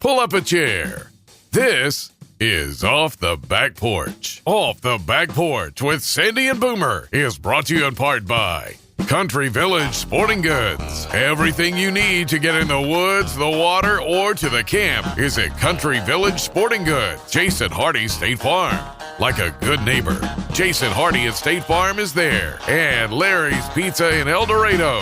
pull up a chair. This is Off the Back Porch. Off the Back Porch with Sandy and Boomer is brought to you in part by Country Village Sporting Goods. Everything you need to get in the woods, the water, or to the camp is at Country Village Sporting Goods. Jason Hardy State Farm. Like a good neighbor, Jason Hardy at State Farm is there. And Larry's Pizza in El Dorado,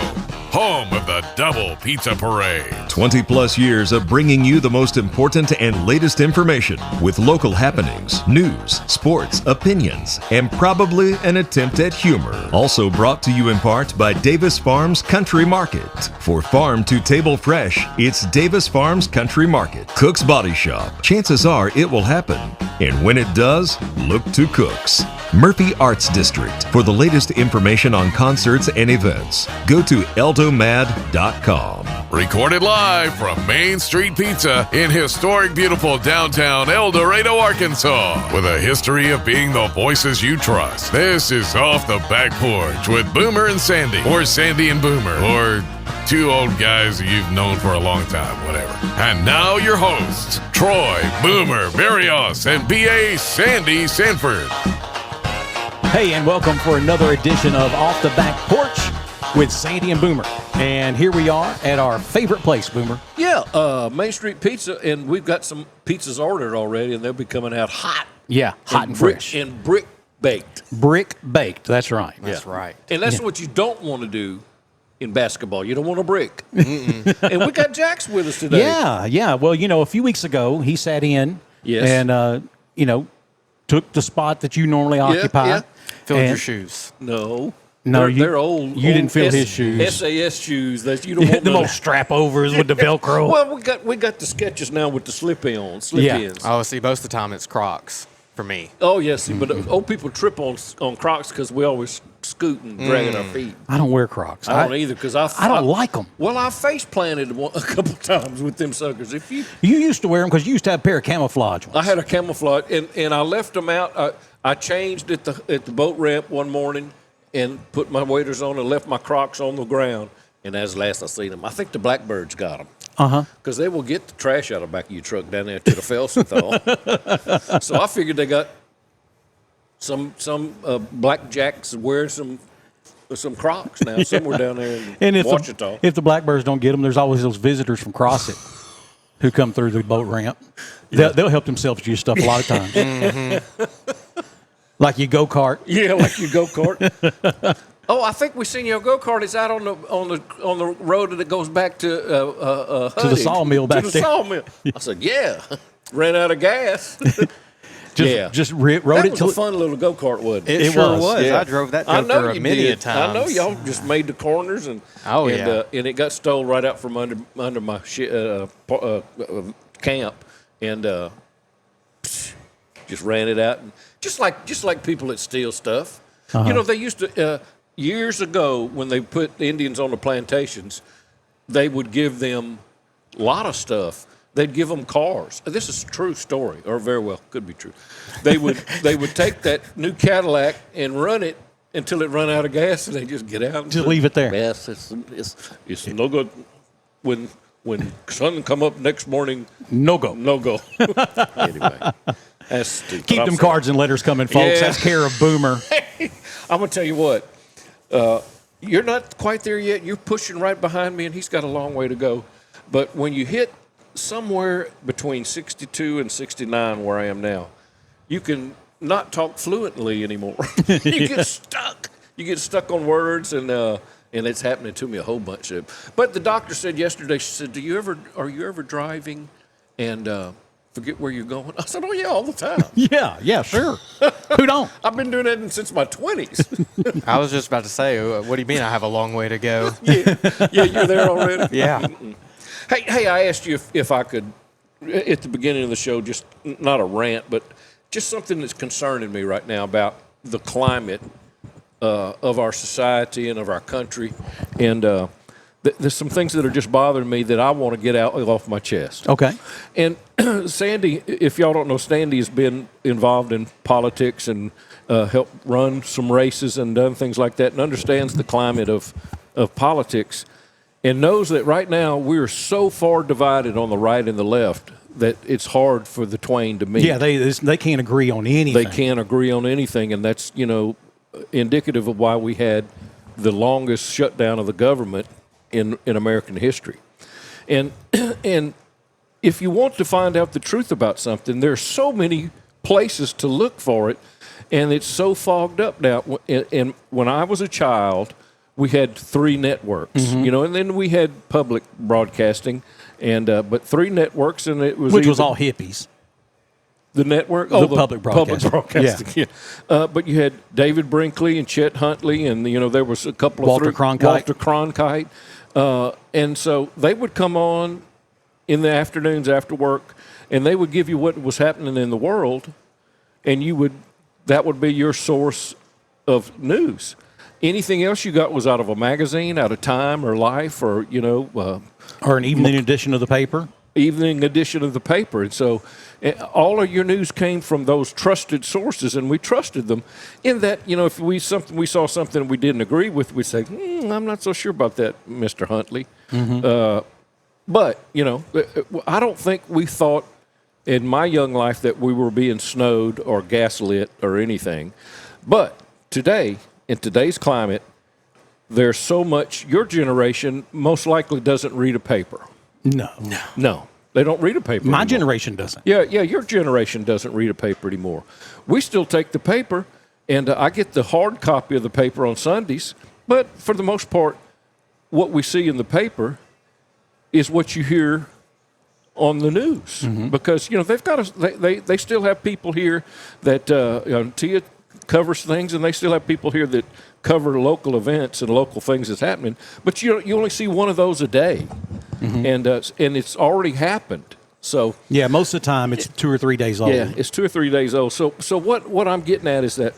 home of the Double Pizza Parade. 20-plus years of bringing you the most important and latest information with local happenings, news, sports, opinions, and probably an attempt at humor. Also brought to you in part by Davis Farms Country Market. For farm to table fresh, it's Davis Farms Country Market. Cook's Body Shop. Chances are it will happen. And when it does, look to Cook's. Murphy Arts District. For the latest information on concerts and events, go to eldomad.com. Recorded live from Main Street Pizza in historic, beautiful downtown El Dorado, Arkansas. With a history of being the voices you trust. This is Off the Back Porch with Boomer and Sandy. Or Sandy and Boomer. Or two old guys you've known for a long time, whatever. And now your hosts, Troy, Boomer, Barrios, and B.A. Sandy Sanford. Hey, and welcome for another edition of Off the Back Porch with Sandy and Boomer. And here we are at our favorite place, Boomer. Yeah, Main Street Pizza, and we've got some pizzas ordered already, and they'll be coming out hot. Yeah, hot and fresh. And brick baked. Brick baked, that's right. That's right. And that's what you don't want to do in basketball. You don't want to brick. And we got Jax with us today. Yeah. Well, a few weeks ago, he sat in and, took the spot that you normally occupy. Yeah. Filled your shoes. No, they're old. You didn't fill his shoes. SAS shoes. That you don't want the most strap overs with the Velcro. Well, we got the sketches now with the slip-ins. Oh, see, most of the time it's Crocs for me. Oh, yes, but old people trip on Crocs because we always scoot and dragging our feet. I don't wear Crocs. I don't either because I don't like them. Well, I face planted a couple times with them suckers. You used to wear them because you used to have a pair of camouflage ones. I had a camouflage, and I left them out. I changed at the boat ramp one morning and put my waders on and left my Crocs on the ground. And that's the last I seen them. I think the blackbirds got them. Because they will get the trash out of the back of your truck down there to the Felsenthal. So I figured they got some blackjacks wearing some Crocs now somewhere down there in Washington. If the blackbirds don't get them, there's always those visitors from Crossett who come through the boat ramp. Yeah. They'll help themselves to your stuff a lot of times. Like your go-kart. Yeah, like your go-kart. Oh, I think we seen your go-kart. It's out on the road that goes back to the sawmill back there. To the sawmill. I said, yeah. Ran out of gas. Just rode that it. Was a fun little go-kart, wasn't it? It sure was. Yeah. I drove that joker many a times. I know y'all just made the corners and it got stole right out from under my camp and just ran it out and just like people that steal stuff. They used to years ago when they put the Indians on the plantations, they would give them a lot of stuff. They'd give them cars. This is a true story, or very well could be true. They would take that new Cadillac and run it until it run out of gas, and they just get out and just leave it there. Yes, it's no good. When sun come up next morning, no go. Anyway, that's stupid. Keep them cards and letters coming, folks. Yeah. That's care of Boomer. I'm gonna tell you what. You're not quite there yet. You're pushing right behind me, and he's got a long way to go. But when you hit somewhere between 62 and 69 where I am now, you can not talk fluently anymore. You get stuck. You get stuck on words, and it's happening to me a whole bunch of. But the doctor said yesterday, she said, are you ever driving and forget where you're going? I said, oh, yeah, all the time. Yeah, sure. Who don't? I've been doing that since my 20s. I was just about to say, what do you mean I have a long way to go? Yeah, you're there already? Yeah. Hey, I asked you if I could, at the beginning of the show, just not a rant, but just something that's concerning me right now about the climate of our society and of our country. And there's some things that are just bothering me that I want to get off my chest. Okay. And Sandy, if y'all don't know, Sandy has been involved in politics and helped run some races and done things like that and understands the climate of politics and knows that right now we're so far divided on the right and the left that it's hard for the twain to meet. Yeah, they can't agree on anything. They can't agree on anything, and that's indicative of why we had the longest shutdown of the government in American history. And if you want to find out the truth about something, there's so many places to look for it, and it's so fogged up now. And when I was a child, we had 3 networks, and then we had public broadcasting, and but 3 networks, and it was was all hippies. The network, the public broadcasting. Yeah. But you had David Brinkley and Chet Huntley, and there was a couple of Walter Cronkite, and so they would come on in the afternoons after work, and they would give you what was happening in the world, and that would be your source of news. Anything else you got was out of a magazine, out of Time or Life, or or an evening edition of the paper. And so all of your news came from those trusted sources, and we trusted them in that, if we saw something we didn't agree with, we'd say, I'm not so sure about that, Mr. Huntley. But, I don't think we thought in my young life that we were being snowed or gaslit or anything. But today, in today's climate, there's so much. Your generation most likely doesn't read a paper. No, they don't read a paper My anymore. generation doesn't. Yeah, your generation doesn't read a paper anymore. We still take the paper, and I get the hard copy of the paper on Sundays, but for the most part, what we see in the paper is what you hear on the news. Because, they've got they still have people here that, Tia covers things, and they still have people here that cover local events and local things that's happening. But you only see one of those a day, and it's already happened. So yeah, most of the time it's 2 or 3 days old. Yeah, it's 2 or 3 days old. So what I'm getting at is that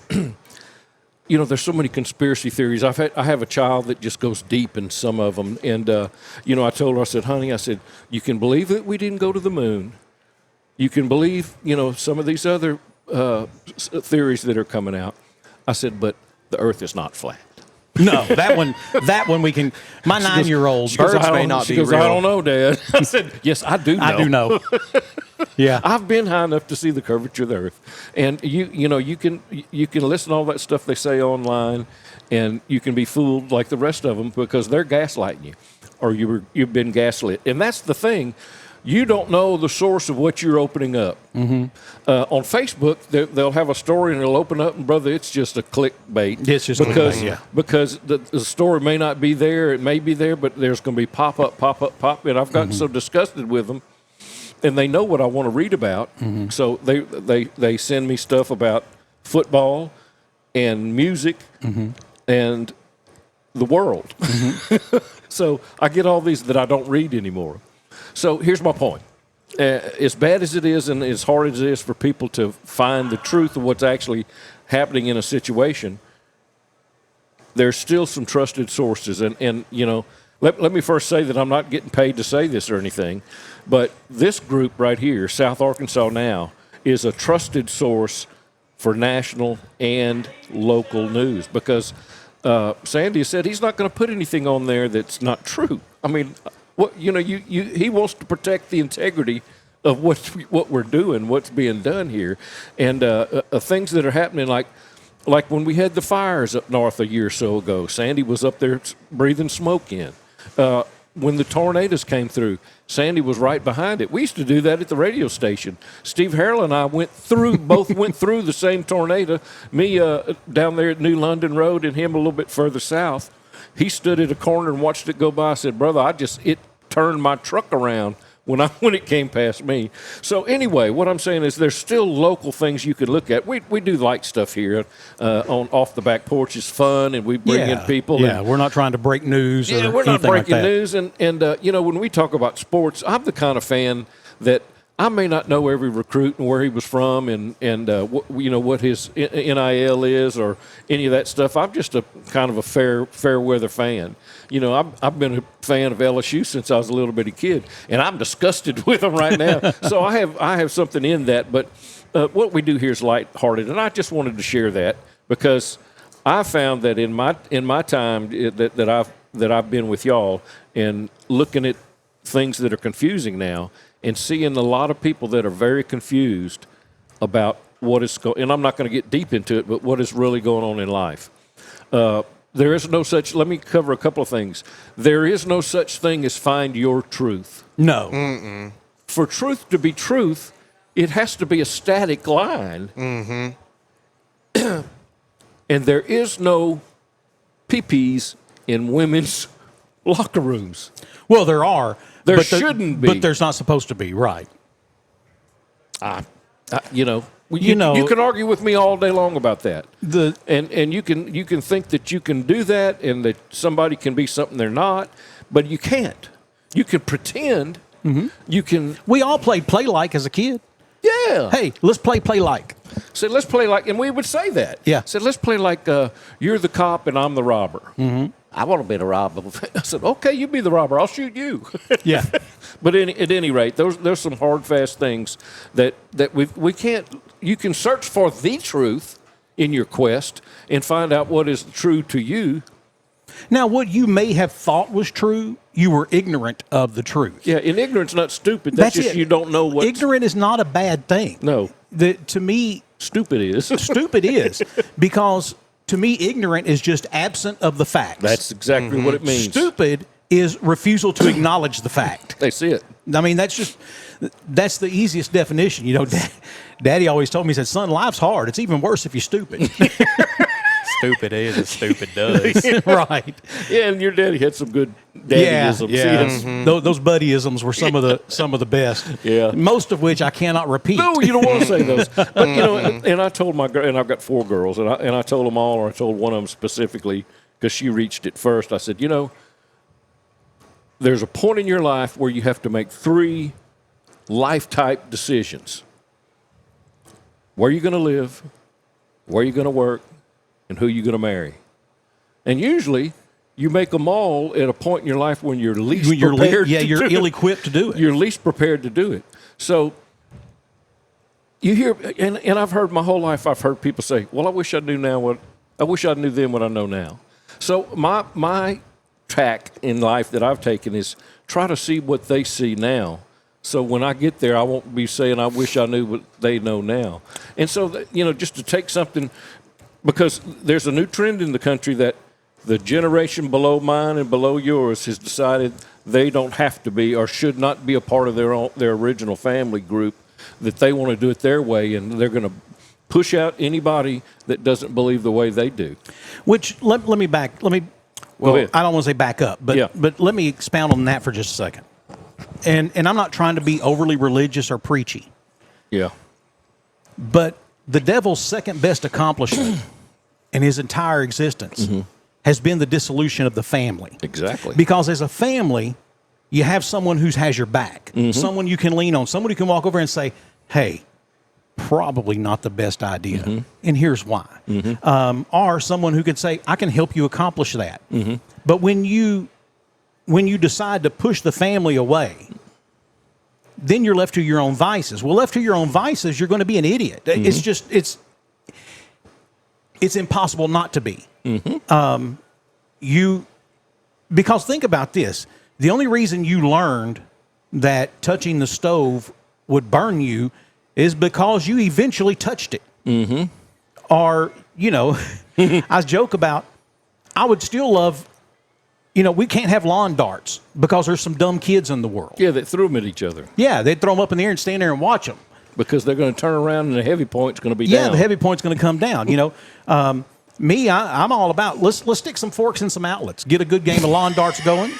there's so many conspiracy theories. I have a child that just goes deep in some of them, and I told her, I said, honey, you can believe that we didn't go to the moon. You can believe some of these other theories that are coming out. I said, but the Earth is not flat. No, that one we can. My 9-year-old birds may not be real. I don't know, Dad. I said, yes, I do know. I do know. Yeah, I've been high enough to see the curvature of the Earth, and you can listen to all that stuff they say online, and you can be fooled like the rest of them because they're gaslighting you, or you've been gaslit, and that's the thing. You don't know the source of what you're opening up. On Facebook, they'll have a story and it'll open up, and brother, it's just a clickbait. It's just clickbait, yeah. Because the story may not be there, it may be there, but there's going to be pop up, and I've gotten so disgusted with them, and they know what I want to read about, so they send me stuff about football and music and the world. So I get all these that I don't read anymore. So here's my point. As bad as it is and as hard as it is for people to find the truth of what's actually happening in a situation, there's still some trusted sources. And let me first say that I'm not getting paid to say this or anything, but this group right here, South Arkansas Now, is a trusted source for national and local news because Sandy said he's not going to put anything on there that's not true. I mean, he wants to protect the integrity of what we're doing, what's being done here, and things that are happening, like when we had the fires up north a year or so ago. Sandy was up there breathing smoke in. When the tornadoes came through, Sandy was right behind it. We used to do that at the radio station. Steve Harrell and I both went through the same tornado. Me down there at New London Road, and him a little bit further south. He stood at a corner and watched it go by. I said, brother, it turned my truck around when it came past me. So anyway, what I'm saying is there's still local things you could look at. We do like stuff here on Off the Back Porch. It's fun, and we bring in people. Yeah, we're not trying to break news or we're not breaking like news. And when we talk about sports, I'm the kind of fan that I may not know every recruit and where he was from and what his NIL is or any of that stuff. I'm just a kind of a fair weather fan. I've been a fan of LSU since I was a little bitty kid, and I'm disgusted with them right now. So I have something in that. But what we do here is lighthearted, and I just wanted to share that because I found that in my time that I've been with y'all and looking at things that are confusing now, and seeing a lot of people that are very confused about what is going. And I'm not going to get deep into it, but what is really going on in life. There is no such. Let me cover a couple of things. There is no such thing as find your truth. No. Mm-mm. For truth to be truth, it has to be a static line. Mm-hmm. And there is no pee-pees in women's locker rooms. Well, there are. There but shouldn't be. But there's not supposed to be, right? You can argue with me all day long about that. And you can think that you can do that and that somebody can be something they're not, but you can't. You can pretend. Mm-hmm. You can. We all played play like as a kid. Yeah. Hey, let's play like. Said, let's play like, and we would say that. Yeah. Said, let's play like you're the cop and I'm the robber. Mm-hmm. I want to be the robber. I said, okay, you be the robber. I'll shoot you. Yeah. But at any rate, there's some hard, fast things that we can't. You can search for the truth in your quest and find out what is true to you. Now, what you may have thought was true, you were ignorant of the truth. Yeah, and ignorance not stupid. That's just it. You don't know what. Ignorant is not a bad thing. No. To me, stupid is. Stupid is. Because to me, ignorant is just absent of the facts. That's exactly what it means. Stupid is refusal to acknowledge the fact. They see it. I mean, that's the easiest definition. You know, Daddy always told me, he said, son, life's hard. It's even worse if you're stupid. Stupid is as stupid does. Right. Yeah, and your daddy had some good daddyisms. Yeah. Mm-hmm. Those buddyisms were some of the best. Yeah. Most of which I cannot repeat. No, you don't want to say those. But and I told my girl, and I've got 4 girls, and I told them all, or I told one of them specifically because she reached it first. I said, there's a point in your life where you have to make 3 life-type decisions: where you're going to live, where you're going to work, and who you're going to marry. And usually, you make them all at a point in your life when you're least prepared. You're ill-equipped to do it. You're least prepared to do it. So you hear, and I've heard my whole life. I've heard people say, "Well, I wish I knew now I wish I knew then what I know now." So my tack in life that I've taken is try to see what they see now. So when I get there, I won't be saying, I wish I knew what they know now. And so, just to take something, because there's a new trend in the country that the generation below mine and below yours has decided they don't have to be or should not be a part of their original family group, that they want to do it their way, and they're going to push out anybody that doesn't believe the way they do. Which, let me well, I don't want to say back up, but let me expound on that for just a second. And I'm not trying to be overly religious or preachy. Yeah. But the devil's second best accomplishment in his entire existence has been the dissolution of the family. Exactly. Because as a family, you have someone who has your back, someone you can lean on, someone who can walk over and say, hey, probably not the best idea, and here's why. Or someone who can say, I can help you accomplish that. But when you decide to push the family away, then you're left to your own vices. Well, left to your own vices, you're going to be an idiot. It's just, it's impossible not to be. Because think about this. The only reason you learned that touching the stove would burn you is because you eventually touched it. Or, I joke about, I would still love, we can't have lawn darts because there's some dumb kids in the world. Yeah, they threw them at each other. Yeah, they'd throw them up in the air and stand there and watch them. Because they're going to turn around and the heavy point's going to be down. Yeah, the heavy point's going to come down. I'm all about, let's stick some forks in some outlets. Get a good game of lawn darts going.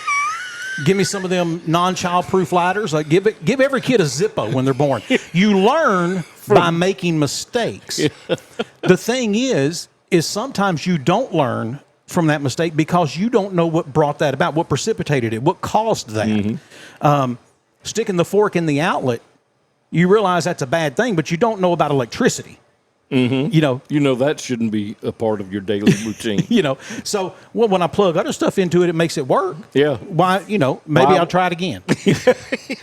Give me some of them non-child-proof lighters. Give every kid a Zippo when they're born. You learn by making mistakes. The thing is sometimes you don't learn from that mistake because you don't know what brought that about, what precipitated it, what caused that. Sticking the fork in the outlet, you realize that's a bad thing, but you don't know about electricity. That shouldn't be a part of your daily routine. So when I plug other stuff into it, it makes it work. Yeah. Why? Maybe I'll try it again.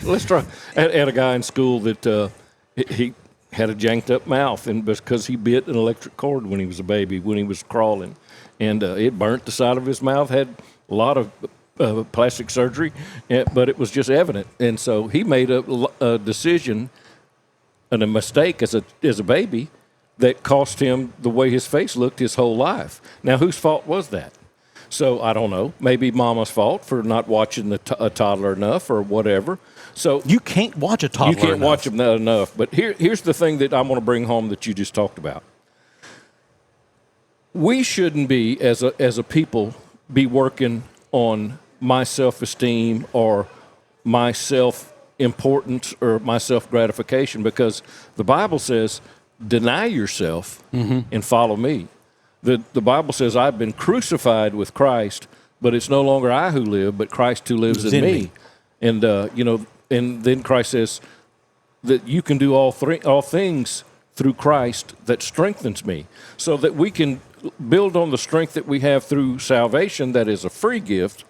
Let's try. I had a guy in school that he had a janked up mouth, and because he bit an electric cord when he was a baby, when he was crawling, and it burnt the side of his mouth. Had a lot of plastic surgery, but it was just evident. And so he made a decision and a mistake as a baby that cost him the way his face looked his whole life. Now, whose fault was that? So I don't know. Maybe Mama's fault for not watching a toddler enough or whatever. So You can't watch a toddler you can't enough. watch them enough. But here's the thing that I want to bring home that you just talked about. We shouldn't be, as a people, be working on my self-esteem or my self-importance or my self-gratification, because the Bible says, deny yourself and follow me. The Bible says, I've been crucified with Christ, but it's no longer I who live, but Christ who lives in me. And, and then Christ says that you can do all things through Christ that strengthens me, so that we can build on the strength that we have through salvation that is a free gift.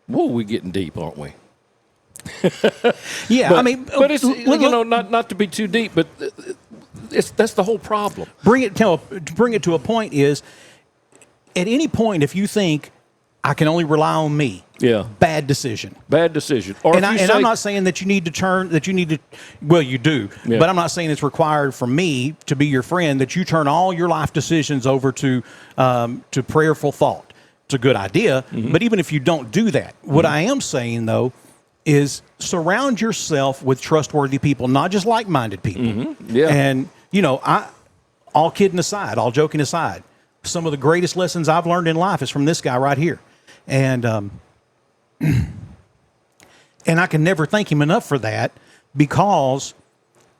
Whoa, we're getting deep, aren't we? Yeah, but it's, not to be too deep, but that's the whole problem. Bring it to a point is, at any point, if you think I can only rely on me, bad decision. Bad decision. Or I'm not saying that you need to. Well, you do, but I'm not saying it's required for me to be your friend that you turn all your life decisions over to prayerful thought. It's a good idea, but even if you don't do that, what I am saying though is surround yourself with trustworthy people, not just like-minded people. Yeah. And all kidding aside, all joking aside, some of the greatest lessons I've learned in life is from this guy right here. And I can never thank him enough for that, because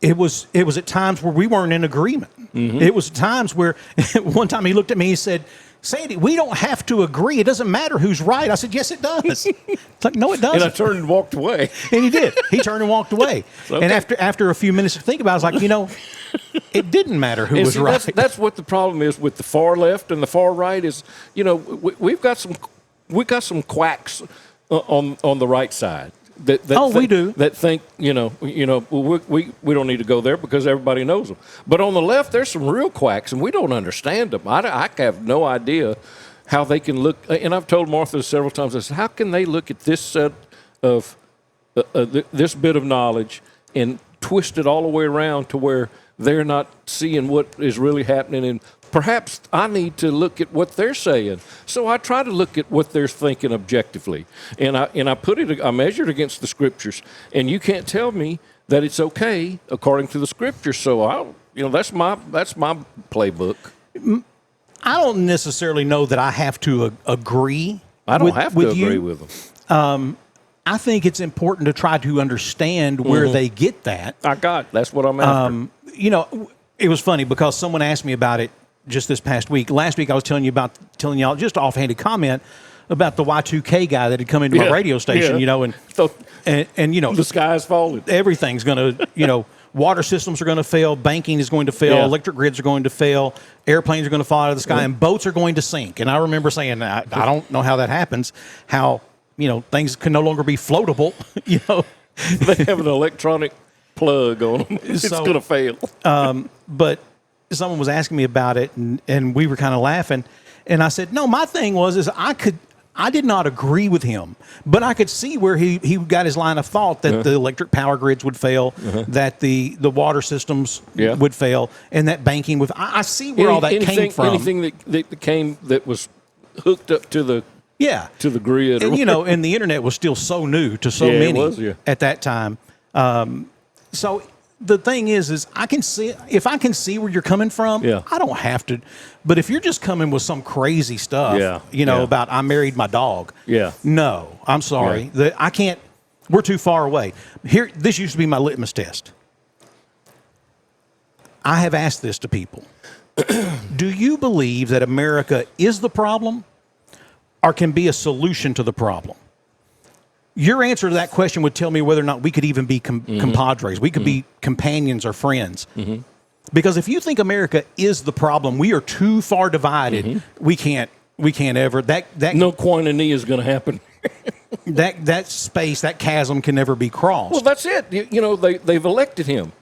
it was at times where we weren't in agreement. It was times where one time he looked at me and said, Sandy, we don't have to agree. It doesn't matter who's right. I said, yes, it does. It's like, no, it doesn't. And I turned and walked away. And he did. He turned and walked away. Okay. And after a few minutes to think about it, I was like, it didn't matter who was right. That's what the problem is with the far left and the far right is, we've got some quacks on the right side. We do. That think, we don't need to go there because everybody knows them. But on the left, there's some real quacks, and we don't understand them. I have no idea how they can look. And I've told Martha several times, I said, how can they look at this set of this bit of knowledge and twist it all the way around to where they're not seeing what is really happening, and perhaps I need to look at what they're saying. So I try to look at what they're thinking objectively, and I measure it against the scriptures. And you can't tell me that it's okay according to the scriptures. So that's my playbook. I don't necessarily know that I have to agree. I don't have to agree you. with them. I think it's important to try to understand where they get that. That's what I'm after. It was funny because someone asked me about it just this past week. Last week I was telling y'all just an offhanded comment about the Y2K guy that had come into my radio station, and the sky's falling. Everything's going to, water systems are going to fail, banking is going to fail, electric grids are going to fail, airplanes are going to fall out of the sky, and boats are going to sink. And I remember saying, I don't know how that happens, how, things can no longer be floatable, They have an electronic plug on them. It's going to fail. But someone was asking me about it, and we were kind of laughing. And I said, no, my thing is I did not agree with him, but I could see where he got his line of thought that the electric power grids would fail, that the water systems would fail, and that banking would. I see where all that came from. Anything that came that was hooked up to the grid. And, and the internet was still so new to so many at that time. So the thing is I can see, if I can see where you're coming from, I don't have to. But if you're just coming with some crazy stuff, about I married my dog. No, I'm sorry. I can't. We're too far away. Here, this used to be my litmus test. I have asked this to people. Do you believe that America is the problem or can be a solution to the problem? Your answer to that question would tell me whether or not we could even be compadres. We could be companions or friends. Because if you think America is the problem, we are too far divided. We can't ever that no koinonia is going to happen. that space, that chasm can never be crossed. Well, that's it. They've elected him.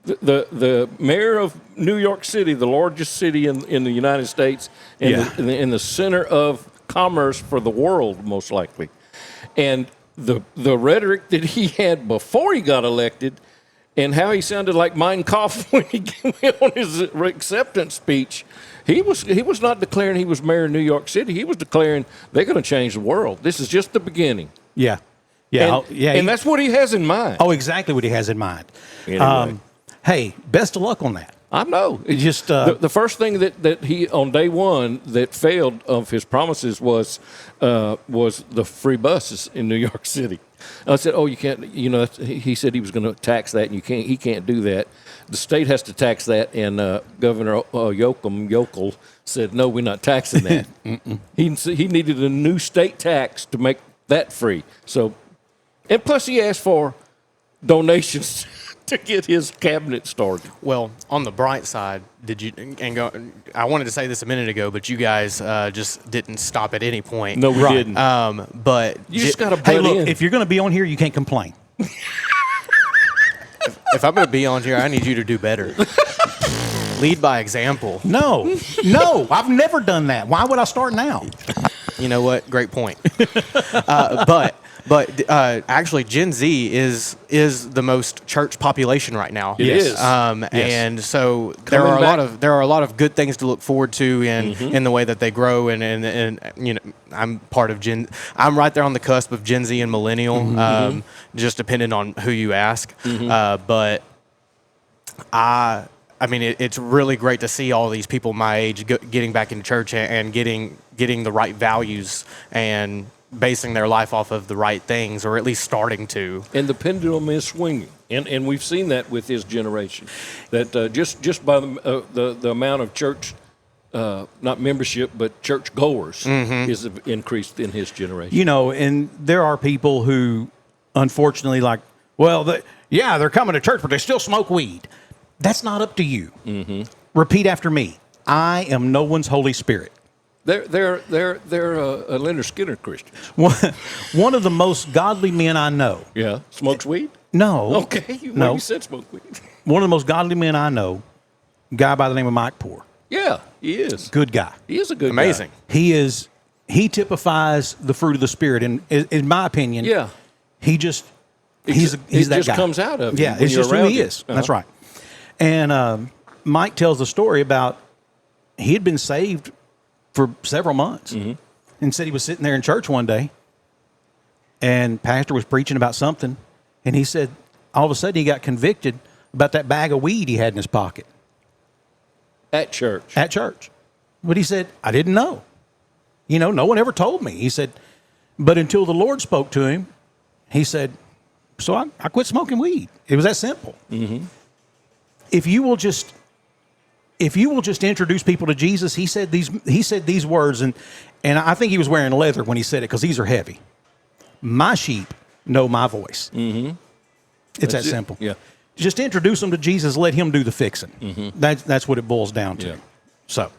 The mayor of New York City, the largest city in the United States, and in the center of commerce for the world, most likely. And the rhetoric that he had before he got elected, and how he sounded like Mein Kampf when he went on his acceptance speech, he was not declaring he was mayor of New York City. He was declaring they're going to change the world. This is just the beginning. Yeah. Yeah. And that's what he has in mind. Oh, exactly what he has in mind. Anyway. Hey, best of luck on that. I know. It just the first thing that he on day one that failed of his promises was the free buses in New York City. I said, "Oh, you can't." You know, he said he was going to tax that, and he can't do that. The state has to tax that, and Governor Yokel said, "No, we're not taxing that." He needed a new state tax to make that free. So, and plus he asked for donations to get his cabinet started. Well, on the bright side, I wanted to say this a minute ago, but you guys just didn't stop at any point. No, we didn't. But You just got to butt hey, look, in. if you're going to be on here, you can't complain. if I'm going to be on here, I need you to do better. Lead by example. No, I've never done that. Why would I start now? You know what? Great point. But actually, Gen Z is the most church population right now. It is. Yes. And so there are a lot of good things to look forward to in the way that they grow. And you know, I'm part of I'm right there on the cusp of Gen Z and millennial, just depending on who you ask. But I mean, it's really great to see all these people my age getting back into church and getting the right values and basing their life off of the right things, or at least starting to. And the pendulum is swinging, and we've seen that with his generation. That just by the amount of church, not membership, but church goers is increased in his generation. You know, and there are people who, unfortunately, they're coming to church, but they still smoke weed. That's not up to you. Repeat after me. I am no one's Holy Spirit. They're Leonard Skinner Christians. One of the most godly men I know. Yeah, smokes weed. No. Okay, no. You said smoke weed. One of the most godly men I know, a guy by the name of Mike Poor. Yeah, he is. Good guy. He is a good Amazing. guy. He typifies the fruit of the Spirit, and in my opinion, Yeah. he's that just guy. comes out of him Yeah, when it's you're just who around he him. is. That's right. And Mike tells the story about he had been saved for several months, and said he was sitting there in church one day, and pastor was preaching about something, and he said all of a sudden he got convicted about that bag of weed he had in his pocket At church. at church. But he said, I didn't know. You know, no one ever told me. He said, but until the Lord spoke to him, he said, so I quit smoking weed. It was that simple. If you will just introduce people to Jesus, he said these words, and I think he was wearing leather when he said it, because these are heavy. My sheep know my voice. It's that simple. Yeah. Just introduce them to Jesus, let him do the fixing. That's what it boils down to. Yeah. So,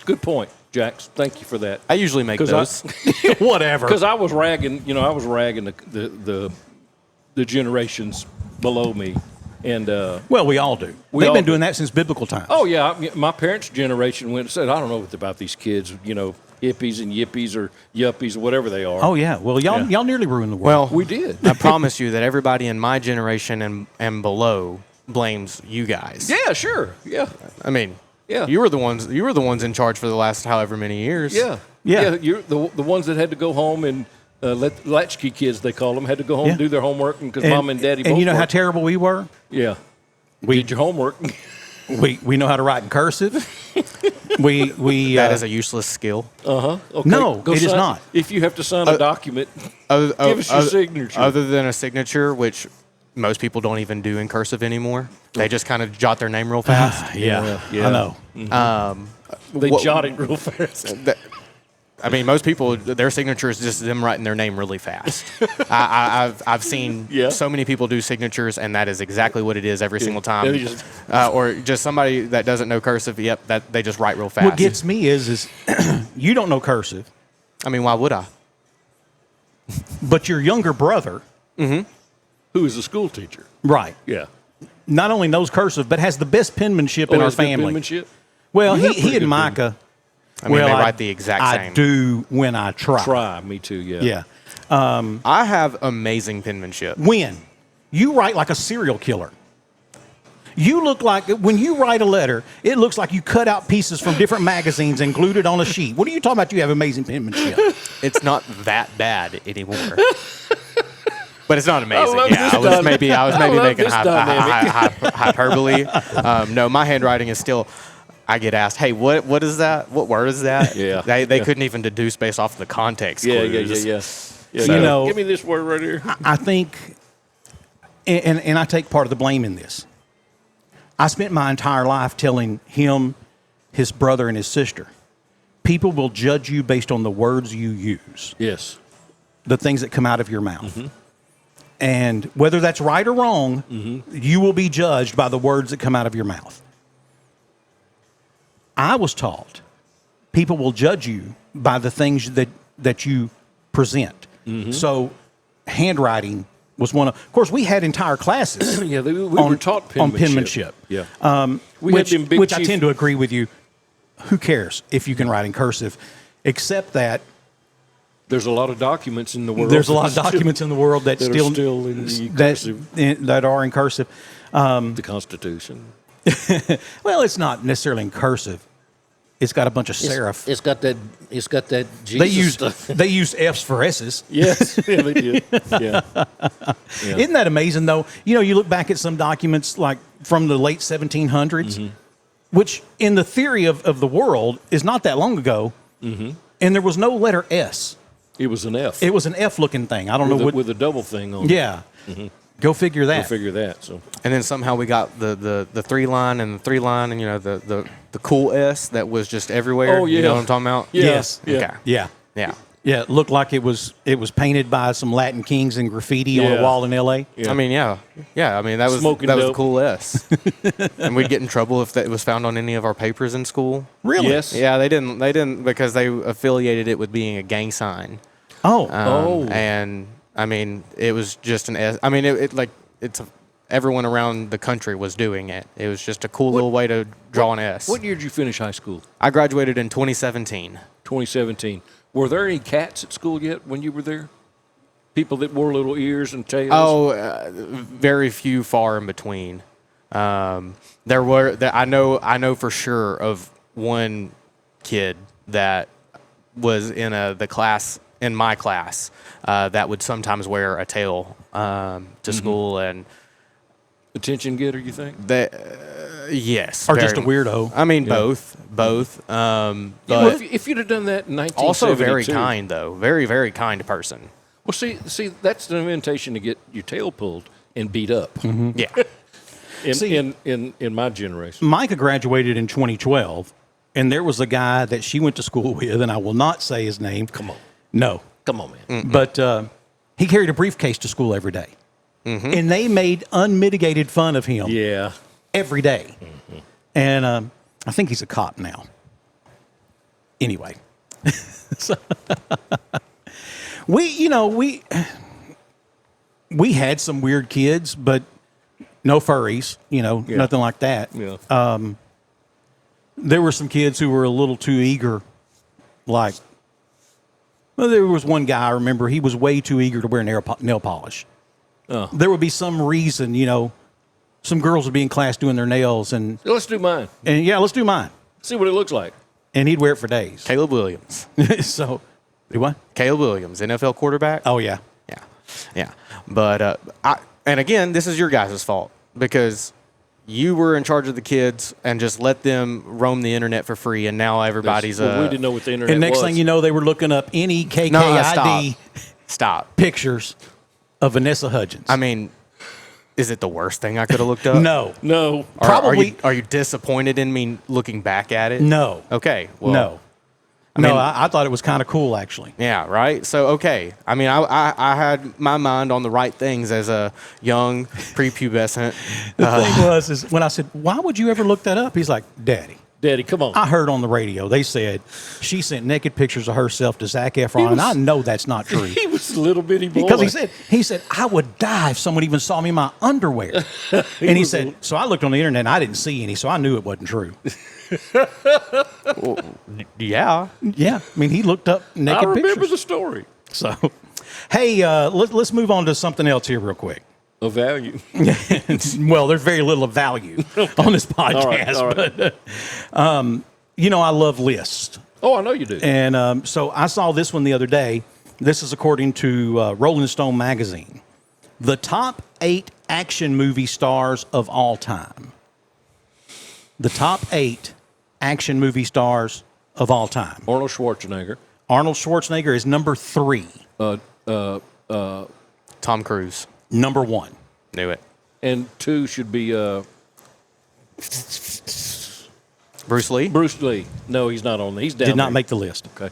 Good point, Jax. Thank you for that. I usually make those. whatever. Because I was ragging the generations below me. And well, we all do. We They've all been do. doing that since biblical times. oh yeah, my parents' generation went and said, I don't know what about these kids, you know, hippies and yippies or yuppies or whatever they are. Oh yeah. Well, y'all nearly ruined the world. Well, We did. I promise you that everybody in my generation and below blames you guys. Yeah, sure. Yeah. I mean, Yeah. you were the ones in charge for the last however many years. Yeah. Yeah. You're the ones that had to go home and latchkey kids, they call them, had to go home and do their homework because mom and daddy both And you know how worked. terrible we were? Yeah. We did your homework. We know how to write in cursive. we That is a useless skill. Okay. No, Go it is sign- not. If you have to sign a document, give us your signature. Other than a signature, which most people don't even do in cursive anymore. They just kind of jot their name real fast. yeah, Yeah. I know. they what- jot it real fast. I mean, most people, their signature is just them writing their name really fast. I've seen Yeah. so many people do signatures, and that is exactly what it is every single Yeah, time. they just- Or just somebody that doesn't know cursive. Yep, that they just write real fast. What gets me is you don't know cursive, I mean, why would I? but your younger brother, Who is a school teacher? right, Yeah. not only knows cursive, but has the best penmanship in our has good family. penmanship? Well, You have he pretty and good Micah. I mean, well, they write the exact I same. do when I try. Try, me too, yeah. Yeah. I have amazing penmanship. When you write like a serial killer. You look like, when you write a letter, it looks like you cut out pieces from different magazines and glued it on a sheet. What are you talking about? You have amazing penmanship. It's not that bad anymore. But it's not amazing. love Yeah, this I was maybe love making this dynamic. hyperbole. No, my handwriting is still. I get asked, "Hey, what is that? What word is that?" Yeah. They couldn't even deduce based off of the context. clues. Yeah. You know, give me this word right here. I think, and I take part of the blame in this. I spent my entire life telling him, his brother, and his sister, people will judge you based on the words you use, Yes. the things that come out of your mouth. And whether that's right or wrong, you will be judged by the words that come out of your mouth. I was taught people will judge you by the things that you present. So handwriting was one of course, we had entire classes Yeah, we were taught penmanship. on penmanship. Yeah. Which I tend to agree with you. Who cares if you can write in cursive? Except that There's a lot of documents in the world. there's a lot of documents in the world that that still, are still in the cursive. that are in cursive. The Constitution. Well, it's not necessarily in cursive. It's got a bunch of serif. It's got that. It's got that Jesus They use stuff. they use F's for S's. Yes, yeah, they did. Yeah. Isn't that amazing, though? You know, you look back at some documents like from the late 1700s, which in the theory of the world is not that long ago, and there was no letter S. It was an F. It was an F-looking thing. I don't know what. with a double thing on it. Yeah. Go figure that. Go figure that. So And then somehow we got the 3-line and the 3-line and the cool S that was just everywhere. Oh, yeah. You know what I'm talking about? Yeah. Yes. Yeah. Okay. Yeah. Yeah. Yeah. It looked like it was painted by some Latin kings and graffiti on a Yeah. wall in L.A. Yeah. I mean, yeah. I mean, that was Smoking the dope. cool S. And we'd get in trouble if that was found on any of our papers in school. Really? Yes. Yeah, they didn't because they affiliated it with being a gang sign. Oh. And I mean, it was just an S. I mean, everyone around the country was doing it. It was just a cool little way to draw an S. What year did you finish high school? I graduated in 2017. 2017. Were there any cats at school yet when you were there? People that wore little ears and tails? Oh, very few, far in between. There were. I know for sure of one kid that was in my class that would sometimes wear a tail to school, and Attention getter, you think? yes, Or just a weirdo. I mean, both. Well, But if you'd have done that in 1972. also very kind, though. Very, very kind person. Well, see, that's the invitation to get your tail pulled and beat up. Yeah. In my generation. Micah graduated in 2012, and there was a guy that she went to school with, and I will not say his name. Come on. No. Come on, man. But he carried a briefcase to school every day. And they made unmitigated fun of him Yeah. every day. And I think he's a cop now. Anyway. So, we had some weird kids, but no furries, nothing like that. Yeah. There were some kids who were a little too eager. Well, there was one guy, I remember, he was way too eager to wear nail polish. Oh. There would be some reason, some girls would be in class doing their nails, and Let's do mine. yeah, let's do mine. See what it looks like. And he'd wear it for days. Caleb Williams. So, do what? Caleb Williams, NFL quarterback. Oh, yeah. Yeah. But and again, this is your guys' fault because you were in charge of the kids and just let them roam the internet for free, and now everybody's Well, we didn't know what the internet And next was. thing you know, they were looking up NEKKID Stop. pictures of Vanessa Hudgens. I mean, is it the worst thing I could have looked up? No. No. Probably. Are you disappointed in me looking back at it? No. Okay. Well, No. I thought it was kind of cool, actually. Yeah, right? So, okay. I mean, I had my mind on the right things as a young, prepubescent. The thing was when I said, why would you ever look that up? He's like, Daddy, come on. I heard on the radio, they said she sent naked pictures of herself to Zac Efron, and I know that's not true. He was a little bitty boy. Because he said, I would die if someone even saw me in my underwear. And he said, so I looked on the internet and I didn't see any, so I knew it wasn't true. Yeah. Yeah. I mean, he looked up naked I remember pictures. the story. So, Hey, let's move on to something else here real quick. Of value. Well, there's very little of value on this podcast. All right. But, I love lists. Oh, I know you do. And so I saw this one the other day. This is according to Rolling Stone magazine. The top 8 action movie stars of all time. The top 8 action movie stars of all time. Arnold Schwarzenegger. Arnold Schwarzenegger is number 3. Tom Cruise. Number 1. Knew it. And 2 should be Bruce Lee. Bruce Lee. No, he's not on there. He's down Did not there. make the list. Okay.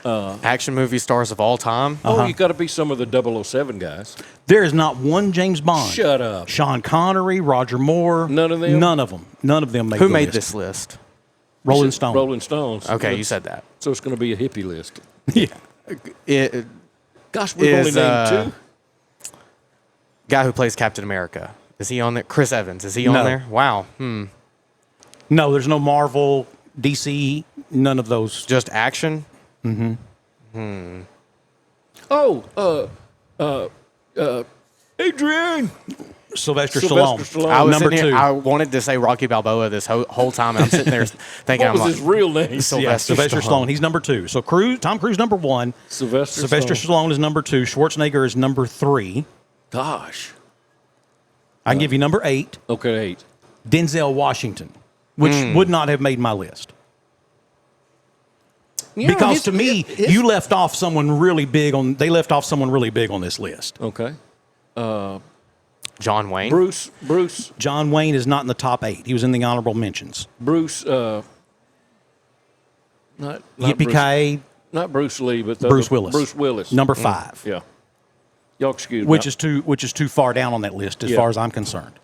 Action movie stars of all time. Oh, you got to be some of the 007 guys. There is not one James Bond. Shut up. Sean Connery, Roger Moore. None of them? None of them. None of them made Who the made list. this list? Rolling Stone. Rolling Stones. Okay, you said that. So it's going to be a hippie list. Yeah. Gosh, we've only named 2. Guy who plays Captain America. Is he on there? Chris Evans. Is he on No. there? Wow. No, there's no Marvel, DC, none of those. Just action? Adrian. Sylvester Sylvester Stallone. Stallone. I was Number sitting 2. here, I wanted to say Rocky Balboa this whole time, and I'm sitting there thinking, What was his real name? Sylvester Stallone. He's number 2. So Tom Cruise number 1. Sylvester Stallone is number 2. Schwarzenegger is number 3. Gosh. I can give you number 8. Okay, 8. Denzel Washington, which would not have made my list. Because to me, you left off someone really big on. They left off someone really big on this list. Okay. John Wayne. Bruce. John Wayne is not in the top 8. He was in the honorable mentions. Not Yippee-ki-yay, Not Bruce Lee, but Bruce Willis. Bruce Willis. number 5. Yeah. Y'all excuse me. Which is too far down on that list as Yeah. far as I'm concerned.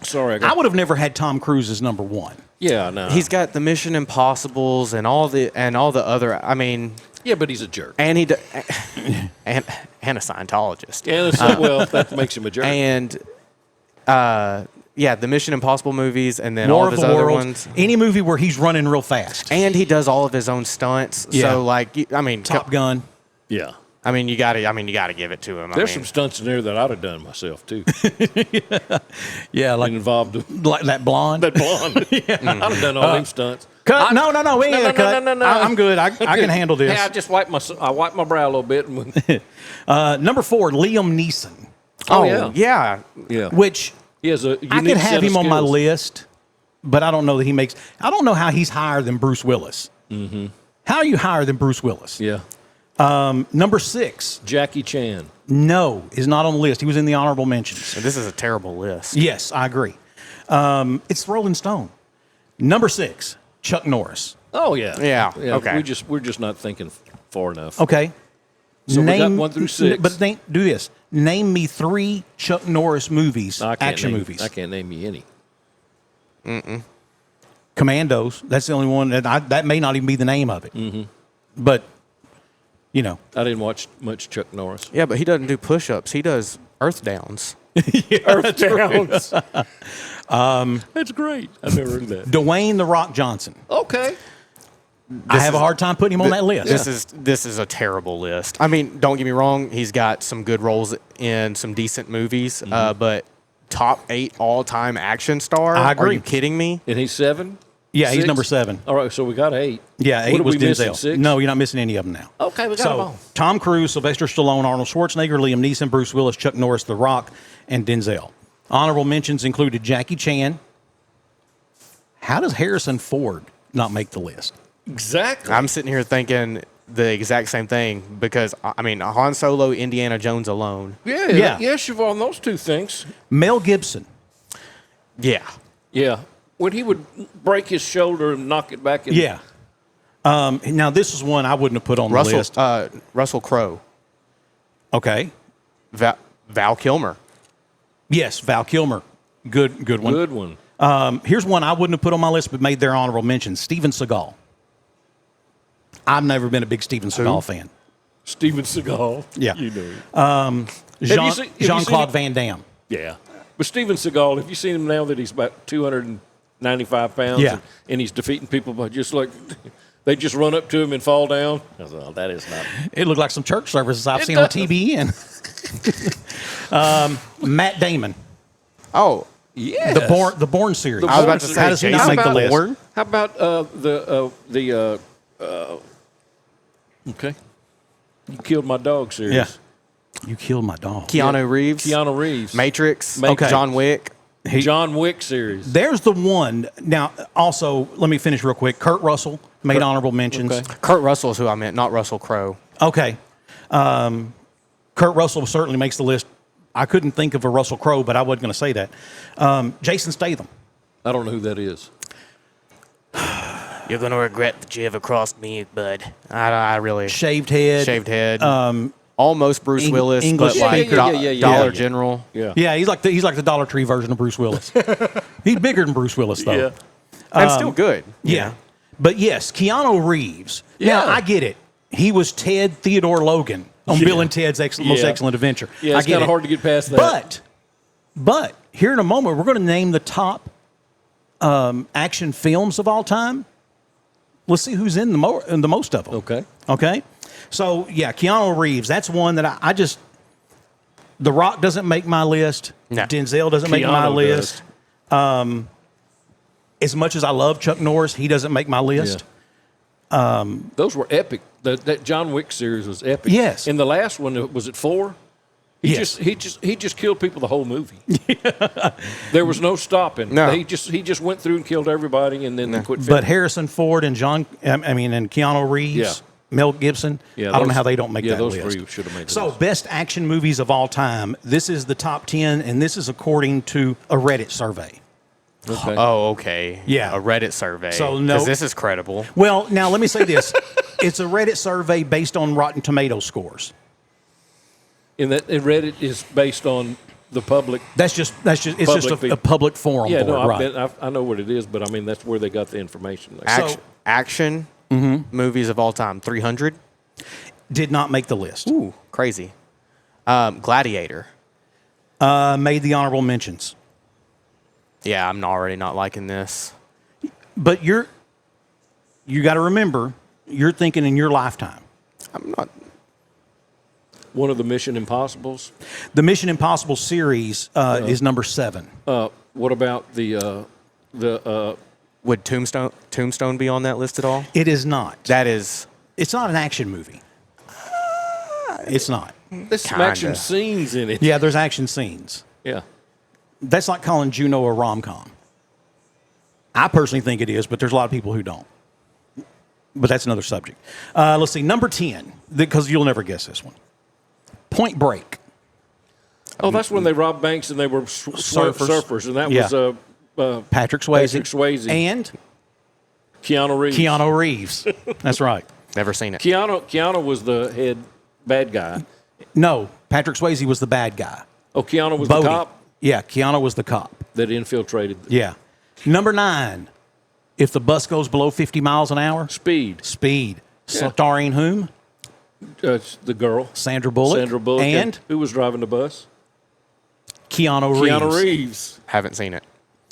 Sorry, I would have never had Tom Cruise as number 1. Yeah, no. He's got the Mission Impossibles and all the other. I mean, Yeah, but he's a jerk. and and a Scientologist. Yeah, that's well, that makes him a jerk. And the Mission Impossible movies, and then War all of of the his other Worlds. ones. Any movie where he's running real fast. And he does all of his own stunts. Yeah. So Top Gun. yeah. you gotta give it to him. There's some stunts in there that I'd have done myself, too. Yeah, like Involved that blonde. that blonde. I'd have done all them stunts. Cut. No, we ain't gonna cut. No. I'm good. I can handle this. Hey, I just wiped my brow a little bit. And Number 4, Liam Neeson. Oh, yeah. yeah. Which He has a I unique could have set of him on my skills. list, but I don't know that he makes. I don't know how he's higher than Bruce Willis. Mm-hmm. How are you higher than Bruce Willis? Yeah. Number 6, Jackie Chan. no, is not on the list. He was in the honorable mentions. This is a terrible list. Yes, I agree. It's Rolling Stone. Number 6, Chuck Norris. Oh yeah. Yeah, okay. We're just not thinking far enough. Okay. So we got 1 through 6. But do this. Name me 3 Chuck Norris movies, action movies. I can't name you any. Commandos. That's the only one that may not even be the name of it. Mm-hmm. But I didn't watch much Chuck Norris. Yeah, but he doesn't do push-ups. He does earth downs. Earth Downs. That's great. I've never heard of that. Dwayne "The Rock" Johnson. Okay. I have a hard time putting him on that list. This is a terrible list. I mean, don't get me wrong. He's got some good roles in some decent movies, but top 8 all-time action star? I agree. Are you kidding me? And he's 7? Yeah, he's 6? number 7. All right, so we got 8. Yeah, 8 What are was we missing, Denzel. 6? No, you're not missing any of them now. Okay, we got them all. Tom Cruise, Sylvester Stallone, Arnold Schwarzenegger, Liam Neeson, Bruce Willis, Chuck Norris, The Rock, and Denzel. Honorable mentions included Jackie Chan. How does Harrison Ford not make the list? Exactly. I'm sitting here thinking the exact same thing because, I mean, Han Solo, Indiana Jones alone. Yeah. Yes, you've on those 2 things. Mel Gibson. Yeah. Yeah. When he would break his shoulder and knock it back in. Yeah. Now, this is one I wouldn't have put on the list. Russell Crowe. Okay. Val Kilmer. Yes, Val Kilmer. Good one. Good one. Here's one I wouldn't have put on my list but made their honorable mention. Steven Seagal. I've never been a big Steven Seagal fan. Steven Seagal. Yeah. You know him. Jean-Claude Van Damme. Yeah. But Steven Seagal, have you seen him now that he's about 295 pounds? Yeah. And he's defeating people by just like They just run up to him and fall down. I was like, oh, that is not. It looked like some church services I've seen on TBN. Matt Damon, Oh, Yeah. the Bourne series. I was about to say, How does he not Jason make the list? Bourne? How about okay, you killed my dog series. Yeah. You killed my dog. Keanu Reeves, Keanu Reeves, Matrix, Okay. John Wick. John Wick series. There's the one. Now, also, let me finish real quick. Kurt Russell made honorable mentions. Okay. Kurt Russell is who I meant, not Russell Crowe. Okay. Kurt Russell certainly makes the list. I couldn't think of a Russell Crowe, but I wasn't going to say that. Jason Statham. I don't know who that is. You're gonna regret that you ever crossed me, bud. I really Shaved head. shaved head. Almost Bruce Willis, English but like speaker. Dollar General. Yeah. Yeah, he's like the Dollar Tree version of Bruce Willis. He's bigger than Bruce Willis, though. Yeah. And still good. Yeah. But yes, Keanu Reeves. Now, Yeah. I get it. He was Ted Theodore Logan on Bill and Ted's Most Yeah. Excellent Adventure. Yeah, it's I get kind it. of hard to get past that. But here in a moment, we're going to name the top action films of all time. Let's see who's in the most of them. Okay. Okay. So, yeah, Keanu Reeves. That's one that I just – The Rock doesn't make my list. No. Denzel doesn't make my Keanu list. As much as I love Chuck Norris, he doesn't make my list. Those were epic. That John Wick series was epic. Yes. In the last one, was it 4? Yes. He just killed people the whole movie. There was no stopping. No. He just went through and killed everybody, and then they quit. But Harrison Ford and and Keanu Reeves, Yeah. Mel Gibson, Yeah, I don't know those- how they don't make yeah, that those list. three should have made the So, list. best action movies of all time. This is the top 10, and this is according to a Reddit survey. Okay. Oh, okay. Yeah. A Reddit survey. So, no- 'Cause this is credible. Well, now let me say this. It's a Reddit survey based on Rotten Tomato scores. And Reddit is based on the public. It's just Public a public forum Yeah, board, no, right? I know what it is, but I mean that's where they got the information. Action movies of all time. 300. Did not make the list. Ooh, crazy. Gladiator. Made the honorable mentions. Yeah, I'm already not liking this. But you got to remember, you're thinking in your lifetime. I'm not. One of the Mission Impossibles. The Mission Impossible series is number 7. What about the Would Tombstone be on that list at all? It is not. That is. It's not an action movie. It's not. there's some action Kinda. scenes in it? Yeah, there's action scenes. Yeah. That's like calling Juno a rom-com. I personally think it is, but there's a lot of people who don't. But that's another subject. Let's see, number 10, because you'll never guess this one. Point Break. Oh, that's when they robbed banks and they were surfers, and that Yeah. was Patrick Swayze. Patrick Swayze. And Keanu Reeves. Keanu Reeves. That's right. Never seen it. Keanu was the head bad guy. No, Patrick Swayze was the bad guy. Oh, Keanu was Bodie. the cop Yeah, Keanu was the cop. that infiltrated. Yeah. Number 9, if the bus goes below 50 miles an hour, Speed. Speed. Yeah. Starring whom? The girl. Sandra Bullock. Sandra Bullock. And who was driving the bus? Keanu Reeves. Keanu Reeves. Haven't seen it.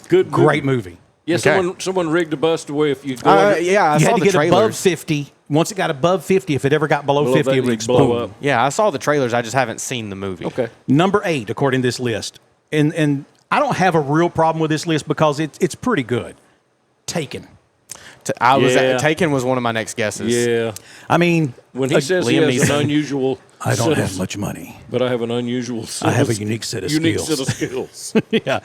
Good movie. Great movie. Yeah, Okay. someone rigged the bus to where if you go under, Yeah, I You saw had to the get above trailers. 50. Once it got above 50, if it ever got below 50, it would explode. blow up. Yeah, I saw the trailers. I just haven't seen the movie. Okay. Number 8, according to this list. And I don't have a real problem with this list because it's pretty good. Taken. Yeah. Taken was one of my next guesses. Yeah. I mean, When he says he Liam has an Neeson. unusual I don't set have of- much money. but I have an unusual set I have a of- unique set of unique skills. set of skills.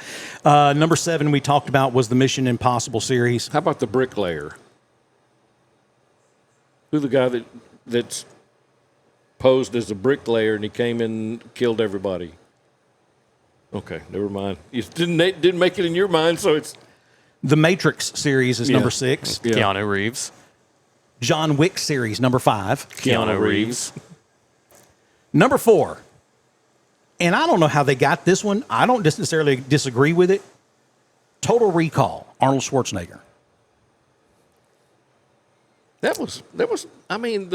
Yeah. Number 7 we talked about was the Mission Impossible series. How about the bricklayer? Who the guy that's posed as a bricklayer and he came in and killed everybody? Okay, never mind. You didn't make it in your mind, so it's The Matrix series is Yeah. number 6. Yeah. Keanu Reeves. John Wick series, number 5. Keanu Reeves. Number 4. And I don't know how they got this one. I don't necessarily disagree with it. Total Recall, Arnold Schwarzenegger. That was. I mean,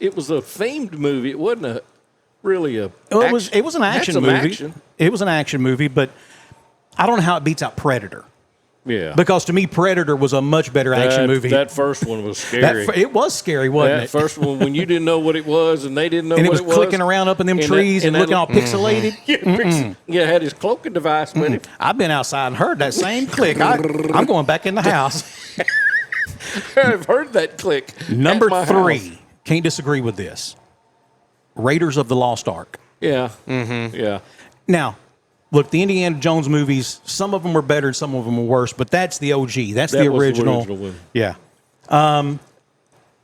it was a themed movie. It wasn't really a. Well, it was an Had action some movie. action. It was an action movie, but I don't know how it beats out Predator. Yeah. Because to me, Predator was a much better action movie. That first one was scary. It was scary, wasn't That it? first one, when you didn't know what it was and they didn't know And it what was clicking around up in them trees and looking all pixelated. Yeah, had his cloaking device with him. I've been outside and heard that same click. I'm going back in the house. I've heard that click. Number at my 3. house. Can't disagree with this. Raiders of the Lost Ark. Yeah. Mm-hmm. Yeah. Now, look, the Indiana Jones movies, some of them were better and some of them were worse, but that's the OG. That's That the was the original. original one. Yeah.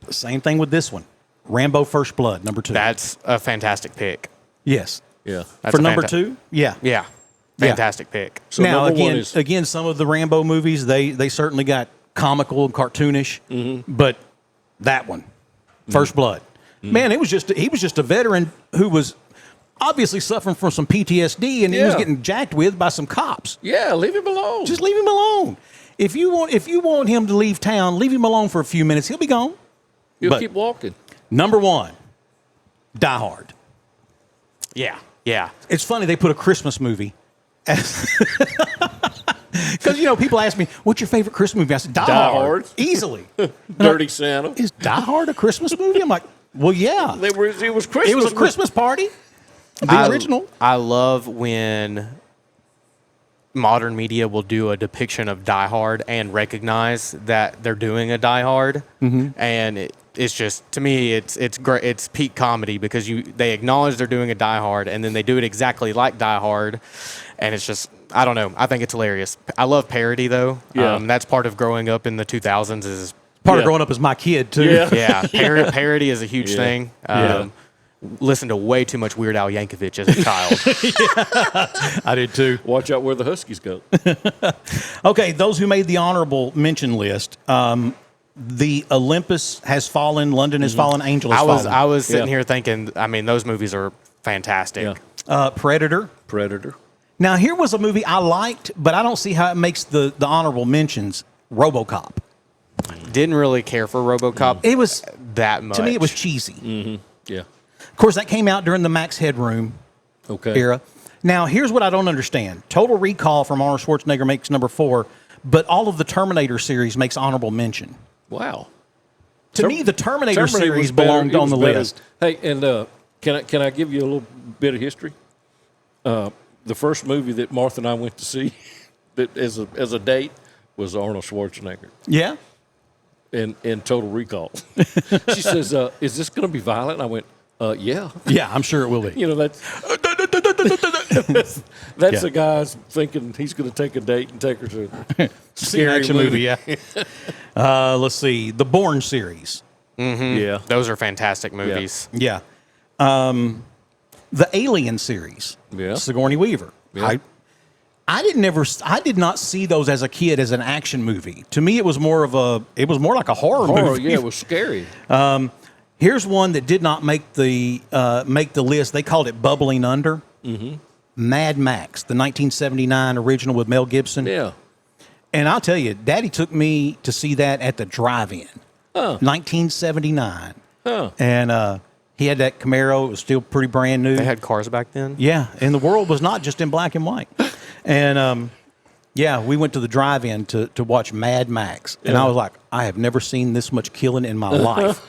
Same thing with this one. Rambo First Blood, number 2. That's a fantastic pick. Yes. Yeah. That's For a number fanta- 2? Yeah. Yeah, fantastic pick. So now, number one again, is again, some of the Rambo movies, they certainly got comical and cartoonish, but that one, First Blood, man, he was just a veteran who was obviously suffering from some PTSD, and he was Yeah. getting jacked with by some cops. yeah. Leave him alone. Just leave him alone. If you want him to leave town, leave him alone for a few minutes. He'll be gone. He'll but- keep walking. Number 1, Die Hard. Yeah, yeah. It's funny they put a Christmas movie. Because, people ask me, what's your favorite Christmas movie? I said, Die Hard. Hard. Easily. Dirty Santa. Is Die Hard a Christmas movie? I'm like, well, yeah. It was Christmas. It was a Christmas party. The original. I love when modern media will do a depiction of Die Hard and recognize that they're doing a Die Hard, and it's just, to me, it's great. It's peak comedy because they acknowledge they're doing a Die Hard, and then they do it exactly like Die Hard, and it's just, I don't know. I think it's hilarious. I love parody though. Yeah. That's part of growing up in the 2000s. Is Part of Yeah. growing up as my kid, too. Yeah. yeah, parody is a huge thing. Listened to way too much Weird Al Yankovic as a child. I did, too. Watch out where the Huskies go. Okay, those who made the honorable mention list, the Olympus has fallen, London has fallen, Angel has fallen. I was sitting Yeah. here thinking, I mean, those movies are fantastic. Yeah. Predator. Predator. Now, here was a movie I liked, but I don't see how it makes the honorable mentions. RoboCop. Didn't really care for RoboCop It was, that much. to me, it was cheesy. Yeah. Of course, that came out during the Max Headroom Okay. era. Now, here's what I don't understand. Total Recall from Arnold Schwarzenegger makes number 4, but all of the Terminator series makes honorable mention. Wow. To me, the Terminator was series better. belonged It on was the better. list. Hey, and can I give you a little bit of history? The first movie that Martha and I went to see that as a date was Arnold Schwarzenegger Yeah? in Total Recall. She says, "Is this going to be violent?" And I went, "Yeah." Yeah, I'm sure it will be. You know, that's Yeah. the guy's thinking he's going to take a date and take her to See an scary action movie, yeah. Let's see. The Bourne series. Yeah. Those are fantastic movies. Yeah. The Alien series. Yeah. Sigourney Weaver. Yeah. I did not see those as a kid as an action movie. To me, it was more like a horror movie. Yeah, it was scary. Here's one that did not make the list. They called it Bubbling Under. Mm-hmm. Mad Max, the 1979 original with Mel Gibson. Yeah. And I'll tell you, Daddy took me to see that at the drive-in. 1979. Huh. And he had that Camaro. It was still pretty brand new. They had cars back then. Yeah, and the world was not just in black and white. And we went to the drive-in to watch Mad Max, and I was like, I have never seen this much killing in my life.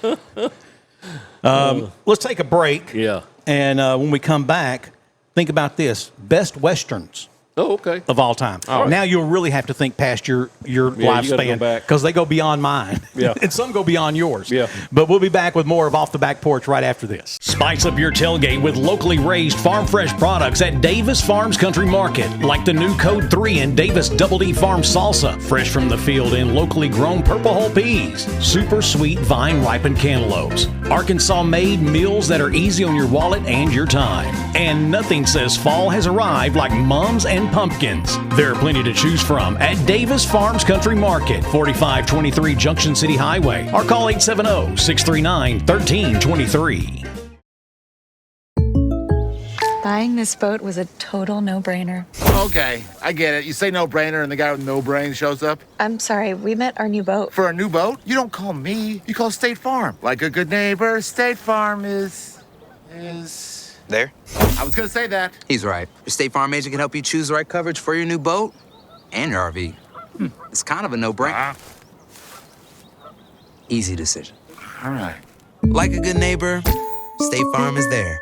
Let's take a break. Yeah. And when we come back, think about this: best westerns Oh, okay. of all time. right. Now you'll really have to think past your you gotta go lifespan back. because they go beyond mine. Yeah. And some go beyond yours. Yeah. But we'll be back with more of Off the Back Porch right after this. Spice up your tailgate with locally raised farm fresh products at Davis Farms Country Market, like the new Code 3 and Davis Double D Farm Salsa, fresh from the field in locally grown purple hull peas, super sweet vine ripened cantaloupes, Arkansas made meals that are easy on your wallet and your time. And nothing says fall has arrived like mums and pumpkins. There are plenty to choose from at Davis Farms Country Market, 4523 Junction City Highway, or call 870-639-1323. Buying this boat was a total no-brainer. Okay, I get it. You say no brainer and the guy with no brain shows up. I'm sorry, we met our new boat. For a new boat, you don't call me. You call State Farm. Like a good neighbor, State Farm is... There? I was gonna say that. He's right. Your State Farm agent can help you choose the right coverage for your new boat and your RV. It's kind of a no-brainer. Easy decision. All right. Like a good neighbor, State Farm is there.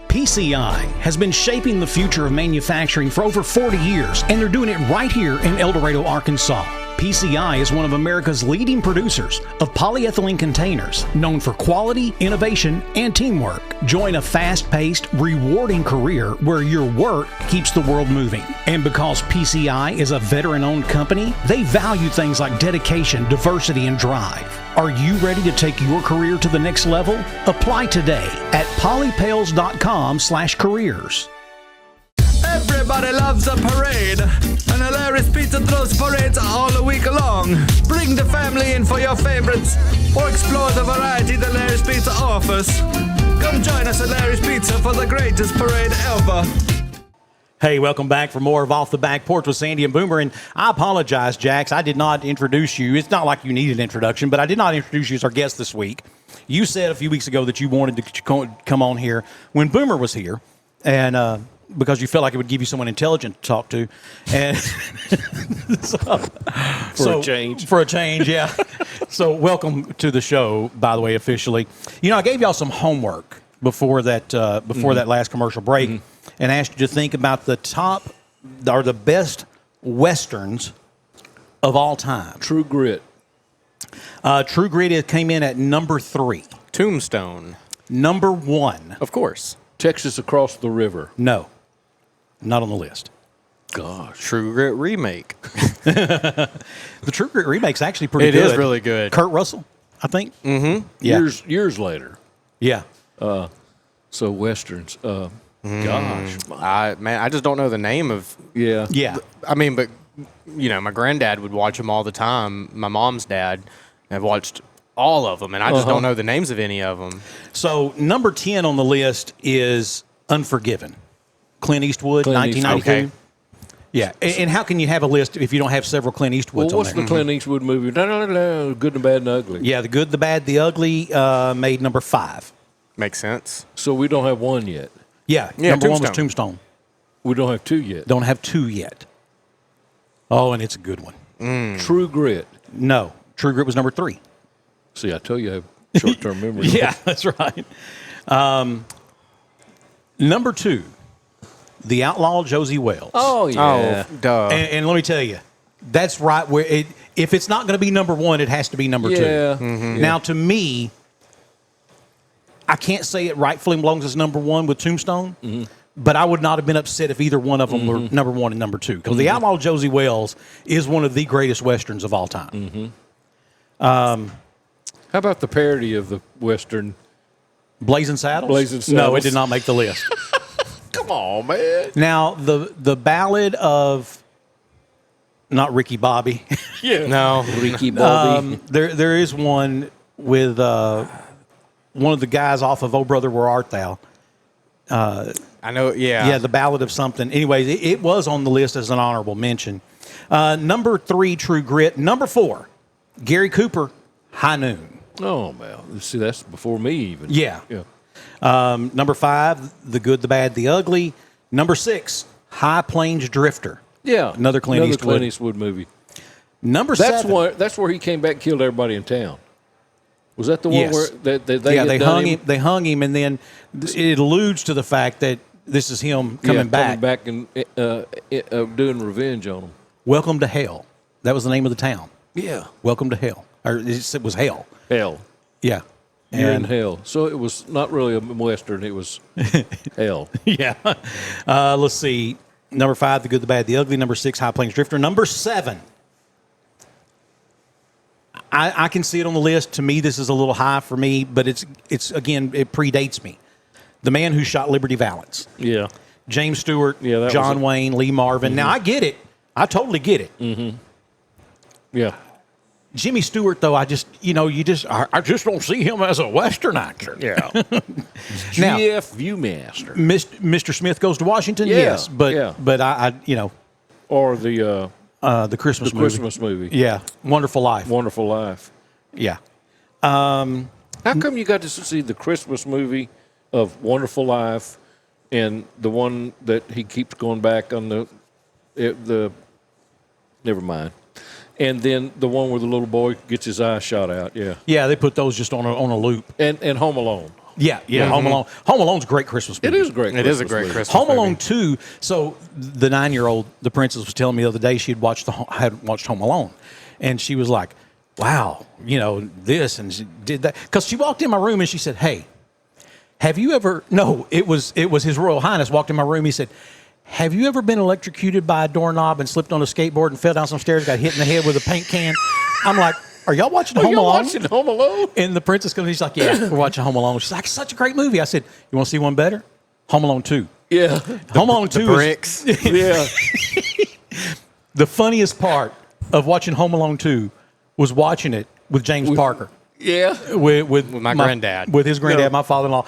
PCI has been shaping the future of manufacturing for over 40 years, and they're doing it right here in El Dorado, Arkansas. PCI is one of America's leading producers of polyethylene containers, known for quality, innovation, and teamwork. Join a fast-paced, rewarding career where your work keeps the world moving. And because PCI is a veteran-owned company, they value things like dedication, diversity, and drive. Are you ready to take your career to the next level? Apply today at polypails.com/careers. Everybody loves a parade, and Hilarious Pizza throws parades all the week long. Bring the family in for your favorites, or explore the variety that Hilarious Pizza offers. Come join us at Hilarious Pizza for the greatest parade ever. Hey, welcome back for more of Off the Back Porch with Sandy and Boomer. And I apologize, Jax. I did not introduce you. It's not like you need an introduction, but I did not introduce you as our guest this week. You said a few weeks ago that you wanted to come on here when Boomer was here, and because you felt like it would give you someone intelligent to talk to. And For a change. For a change, yeah. So welcome to the show, by the way, officially. You know, I gave y'all some homework before that that last commercial break, and asked you to think about the top or the best Westerns of all time. True Grit. True Grit came in at number 3. Tombstone. Number 1. Of course. Texas Across the River. No, not on the list. Gosh. True Grit remake. The True Grit remake's actually pretty good. It is really good. Kurt Russell, I think. Mm-hmm. Yeah. Years later. Yeah. So Westerns. Gosh. I just don't know the name of. Yeah. Yeah. I mean, but you know, my granddad would watch them all the time. My mom's dad, I've watched all of them, and I just don't know the names of any of them. So number 10 on the list is Unforgiven. Clint Eastwood, 1992. Okay. Yeah, and how can you have a list if you don't have several Clint Eastwoods Well, on what's there? the Clint Eastwood movie? No, Good, the Bad, and the Ugly. Yeah, The Good, the Bad, the Ugly made number 5. Makes sense. So we don't have one yet. Yeah, Yeah, number 1 was Tombstone. Tombstone. We don't have two yet. Don't have 2 yet. Oh, and it's a good one. True Grit. No, True Grit was number 3. See, I tell you, I have short-term memory. Yeah, that's right. Number 2, The Outlaw Josie Wells. Oh, yeah. Oh, duh. And let me tell you, that's right where if it's not going to be number 1, it has to be number 2. Yeah. Now, to me, I can't say it rightfully belongs as number 1 with Tombstone, but I would not have been upset if either one of them were number 1 and number 2, because The Outlaw Josie Wells is one of the greatest Westerns of all time. How about the parody of the Western? Blazing Saddles? Blazing No, it Saddles. did not make the list. Come on, man. Now, the ballad of, not Ricky Bobby. Yeah. No. Ricky Bobby. There is one with one of the guys off of Oh Brother, Where Art Thou? I know. Yeah. Yeah, the ballad of something. Anyways, it was on the list as an honorable mention. Number 3, True Grit. Number 4, Gary Cooper, High Noon. Oh, man. See, that's before me even. Yeah. Yeah. Number 5, The Good, the Bad, the Ugly. Number 6, High Plains Drifter. Yeah. Another Clint Eastwood. Movie. Number That's 7. That's where he came back and killed everybody in town. Was that the one Yes. where they They hung him. They hung him, and then it alludes to the fact that this is him coming back. Coming back and doing revenge on him. Welcome to Hell. That was the name of the town. Yeah. Welcome to Hell. Or it was Hell. Hell. Yeah. You're in And- hell. So it was not really a Western. It was hell. Yeah. Let's see. Number 5, The Good, the Bad, the Ugly. Number 6, High Plains Drifter. Number 7. I can see it on the list. To me, this is a little high for me, but it's again, it predates me. The Man Who Shot Liberty Valance. Yeah. James Stewart, Yeah, that John was a- Wayne, Lee Marvin. Now, I get it. I totally get it. Yeah. Jimmy Stewart, though, I just don't see him as a Western actor. Yeah. Now, GF Viewmaster. Mr. Smith Goes to Washington, Yeah, yes, but yeah. but I Or the Christmas movie. Christmas movie. Yeah, Wonderful Life. Wonderful Life. Yeah. How come you got to see the Christmas movie of Wonderful Life and the one that he keeps going back on the Never mind. And then the one where the little boy gets his eye shot out. Yeah. Yeah, they put those just on a loop. And Home Alone. Yeah, Home Alone. Home Alone's a great Christmas movie. It is a great. It is a great Christmas Home movie. Alone 2. So the 9-year-old, the princess, was telling me the other day she had watched Home Alone, and she was like, "Wow, this," and she did that because she walked in my room and she said, "Hey, have you ever?" No, it was His Royal Highness walked in my room. He said, "Have you ever been electrocuted by a doorknob and slipped on a skateboard and fell down some stairs, got hit in the head with a paint can?" I'm like, "Are y'all watching Home Alone?" Watching Home Alone? And the princess comes in, she's like, "Yeah, we're watching Home Alone." She's like, "Such a great movie." I said, "You want to see one better? Home Alone 2. Yeah. Home Alone 2 Bricks. Yeah. The funniest part of watching Home Alone 2 was watching it with James Parker. Yeah. With my granddad. With his granddad, my father-in-law.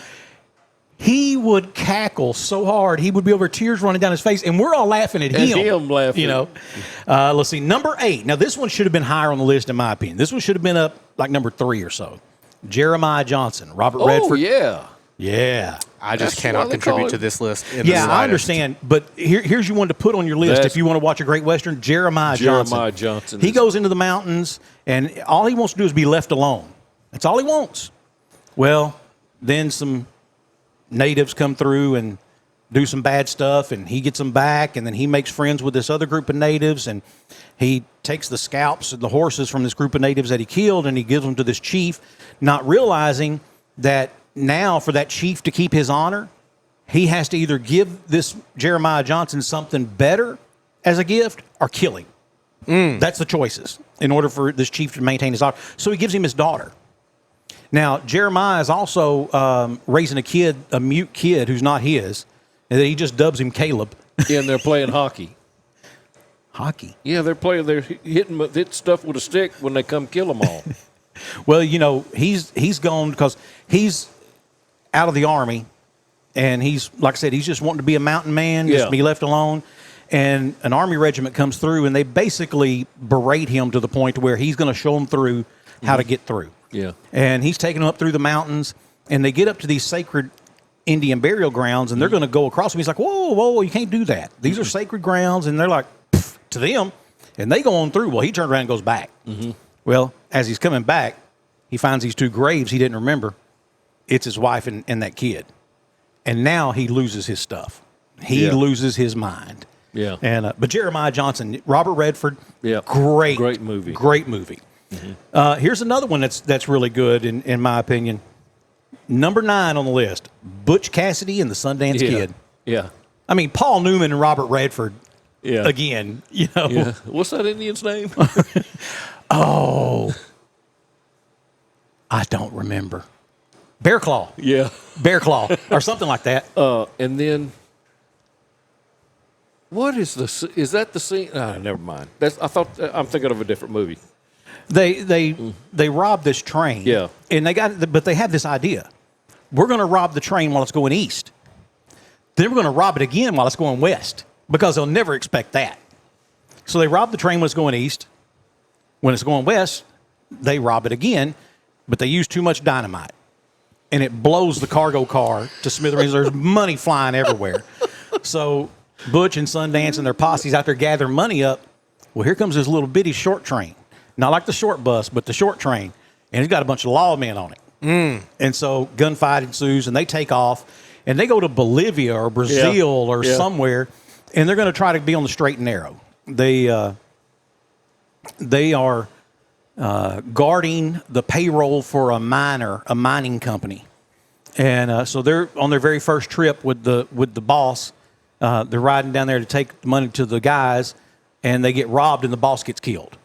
He would cackle so hard. He would be over tears running down his face, and we're all laughing at him. him laughing. Let's see. Number 8. Now, this one should have been higher on the list, in my opinion. This one should have been up like number 3 or so. Jeremiah Johnson, Robert Redford. Yeah. Yeah. I just That's cannot why they contribute call to it- this list. In the Yeah, I slightest. understand. But here's you one to put on your list That's- if you want to watch a great Western, Jeremiah Johnson. He is- goes into the mountains, and all he wants to do is be left alone. That's all he wants. Well, then some natives come through and do some bad stuff, and he gets them back, and then he makes friends with this other group of natives, and he takes the scalps of the horses from this group of natives that he killed, and he gives them to this chief, not realizing that now for that chief to keep his honor, he has to either give this Jeremiah Johnson something better as a gift or kill him. That's the choices in order for this chief to maintain his honor. So he gives him his daughter. Now, Jeremiah is also raising a mute kid who's not his, and he just dubs him Caleb. Yeah, and they're playing hockey. Hockey. Yeah, they're hit stuff with a stick when they come kill them all. Well, he's gone because he's out of the army, and he's, like I said, he's just wanting to be a mountain man, just Yeah. be left alone. And an army regiment comes through, and they basically berate him to the point where he's going to show them through how to get through. Yeah. And he's taking them up through the mountains, and they get up to these sacred Indian burial grounds, and they're going to go across them. He's like, whoa, you can't do that. These are sacred grounds. And they're like, "Pff," to them, and they go on through. Well, he turns around and goes back. Well, as he's coming back, he finds these 2 graves he didn't remember. It's his wife and that kid. And now he loses his stuff. He loses his mind. Yeah. And but Jeremiah Johnson, Robert Redford, Yeah. great movie. Great movie. Here's another one that's really good in my opinion. Number 9 on the list, Butch Cassidy and the Sundance Kid. Yeah. I mean, Paul Newman and Robert Redford. Yeah. Again, Yeah. What's that Indian's name? Oh, I don't remember. Bear Claw, Yeah. or something like that. And then, what is that the scene? Never mind. I'm thinking of a different movie. They robbed this train. Yeah. And but they had this idea. We're going to rob the train while it's going east. Then we're going to rob it again while it's going west because they'll never expect that. So they rob the train when it's going east. When it's going west, they rob it again, but they use too much dynamite. And it blows the cargo car to smithereens. There's money flying everywhere. So Butch and Sundance and their posse's out there gathering money up. Well, here comes this little bitty short train. Not like the short bus, but the short train. And it's got a bunch of lawmen on it. And so gunfight ensues, and they take off. And they go to Bolivia or Brazil or somewhere, and they're going to try to be on the straight and narrow. They are guarding the payroll for a mining company. And so they're on their very first trip with the boss. They're riding down there to take the money to the guys, and they get robbed, and the boss gets killed.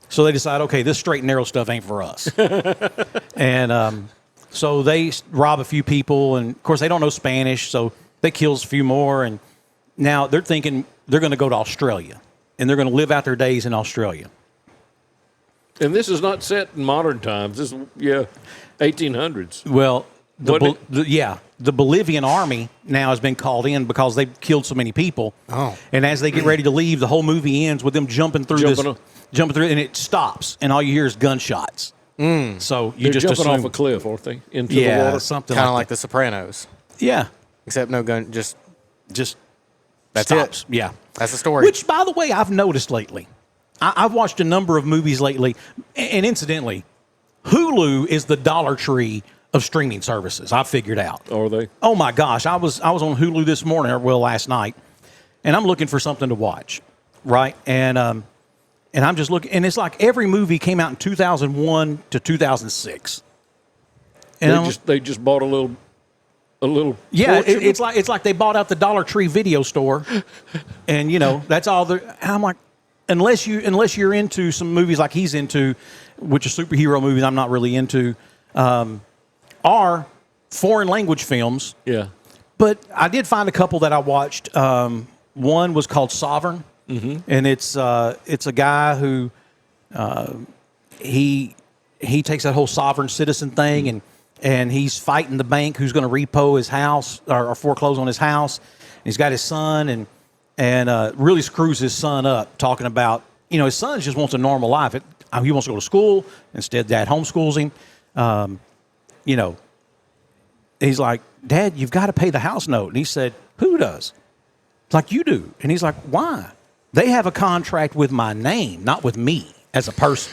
So they decide, okay, this straight and narrow stuff ain't for us. And so they rob a few people, and of course they don't know Spanish, so they kills a few more. And now they're thinking they're going to go to Australia, and they're going to live out their days in Australia. And this is not set in modern times. This is 1800s. Well, the Bolivian army now has been called in because they've killed so many people. Oh. And as they get ready to leave, the whole movie ends with them jumping through, and it stops, and all you hear is gunshots. So you They're just jumping assume, off a cliff, aren't they? Into the water. something Kind of like like The Sopranos, that. Yeah, except no gun. Just just That's stops. it. Yeah, that's the story. Which, by the way, I've noticed lately. I've watched a number of movies lately, and incidentally, Hulu is the Dollar Tree of streaming services. I figured out. Are they? Oh my gosh, I was on Hulu this morning, or well, last night, and I'm looking for something to watch, right? And I'm just looking, and it's like every movie came out in 2001 to 2006. And They just bought a little. Yeah, it's like they bought out the Dollar Tree video store, and that's all. I'm like, unless you're into some movies like he's into, which are superhero movies, I'm not really into, are foreign language films. Yeah. But I did find a couple that I watched. One was called Sovereign, and it's a guy who he takes that whole sovereign citizen thing and he's fighting the bank who's going to repo his house or foreclose on his house. And he's got his son and really screws his son up, talking about, his son just wants a normal life. He wants to go to school. Instead, Dad homeschools him. He's like, Dad, you've got to pay the house note. And he said, who does? It's like, you do. And he's like, why? They have a contract with my name, not with me as a person.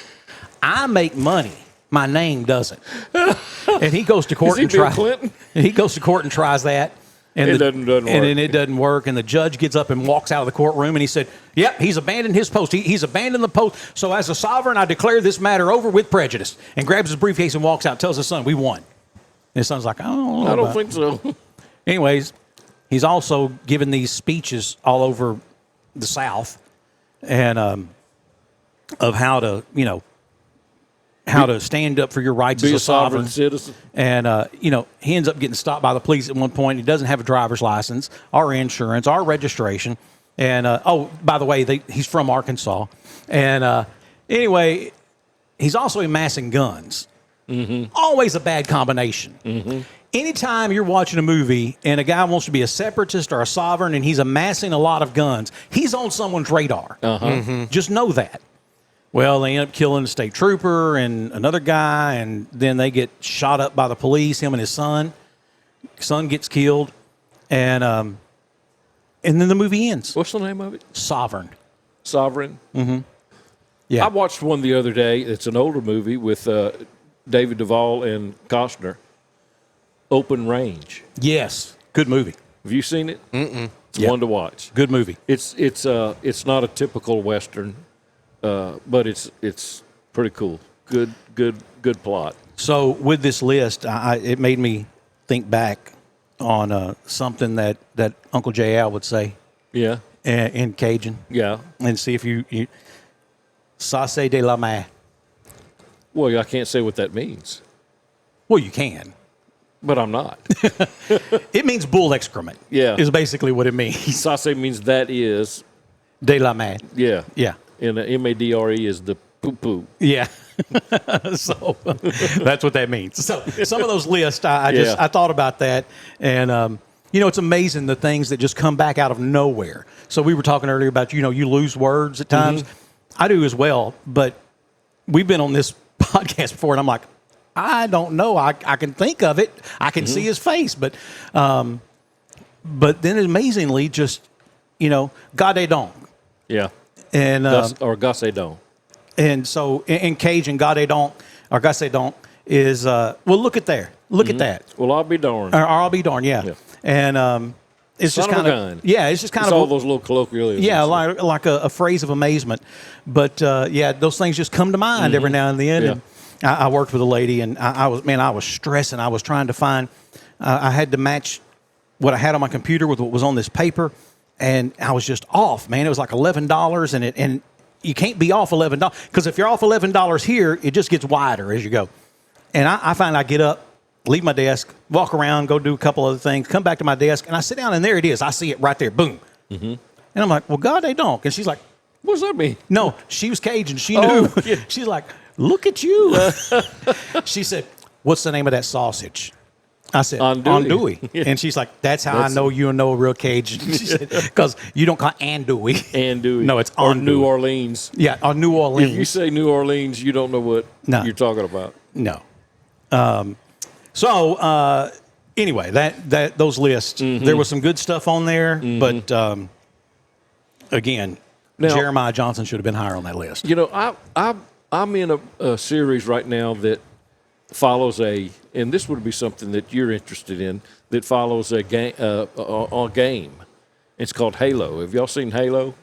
I make money. My name doesn't. And he goes to court and tries. He goes to court and tries that. And it doesn't work. And then it doesn't work. And the judge gets up and walks out of the courtroom and he said, yep, he's abandoned his post. He's abandoned the post. So as a sovereign, I declare this matter over with prejudice. And grabs his briefcase and walks out, tells his son, we won. And his son's like, I don't think so. Anyways, he's also given these speeches all over the South and of how to, how to stand up for your rights as a sovereign citizen. And, he ends up getting stopped by the police at one point. He doesn't have a driver's license or insurance or registration. And, by the way, he's from Arkansas. And anyway, he's also amassing guns. Mm-hmm. Always a bad combination. Mm-hmm. Anytime you're watching a movie and a guy wants to be a separatist or a sovereign and he's amassing a lot of guns, he's on someone's radar. Uh-huh. Mm-hmm. Just know that. Well, they end up killing a state trooper and another guy, and then they get shot up by the police, him and his son. Son gets killed, and then the movie ends. What's the name of it? Sovereign. Sovereign? Mm-hmm. Yeah. I watched one the other day. It's an older movie with David Duvall and Costner. Open Range. Yes. Good movie. Have you seen it? Mm-mm. It's one to watch. Good movie. It's not a typical Western. But it's pretty cool. Good plot. So with this list, it made me think back on something that Uncle J.L. would say. Yeah. In Cajun. Yeah. And see if you Sasse de la mer. Well, I can't say what that means. Well, you can. But I'm not. It means bull excrement. Yeah. Is basically what it means. Sasse means that is. De la mer. Yeah. Yeah. And MADRE is the poo-poo. Yeah. So that's what that means. So some of those lists, I thought about that. And, it's amazing the things that just come back out of nowhere. So we were talking earlier about, you lose words at times. Mm-hmm. I do as well. But we've been on this podcast before, and I'm like, I don't know. I can think of it. I can see his face. But then amazingly, just, gade donc. Yeah. And or gasse donc. And so in Cajun, gade donc or gasse donc is look at there. Look at that. Well, I'll be darned. Or I'll be darned, yeah. And it's Son just kind of it's just kind of all those little colloquialisms. Yeah, like a phrase of amazement. But those things just come to mind every now and then. Yeah. And I worked with a lady, and I was stressing. I was trying to find. I had to match what I had on my computer with what was on this paper. And I was just off, man. It was like $11, and you can't be off $11 because if you're off $11 here, it just gets wider as you go. And I find I get up, leave my desk, walk around, go do a couple other things, come back to my desk, and I sit down, and there it is. I see it right there, boom. Mm-hmm. And I'm like, well, God, they don't. And she's like, what does that mean? No, she was Cajun. She knew. Yeah. She's like, look at you. She said, what's the name of that sausage? I said, andouille. Yeah. And she's like, that's how I know you know a real Cajun. She said, because you don't call andouille. Andouille. No, it's or andouille. New Orleans. Yeah, or New Orleans. If you say New Orleans, you don't know what you're talking about. No. Anyway, those lists, there was some good stuff on there, but again, Now, Jeremiah Johnson should have been higher on that list. You know, I'm in a series right now that follows and this would be something that you're interested in, that follows a game. It's called Halo. Have y'all seen Halo?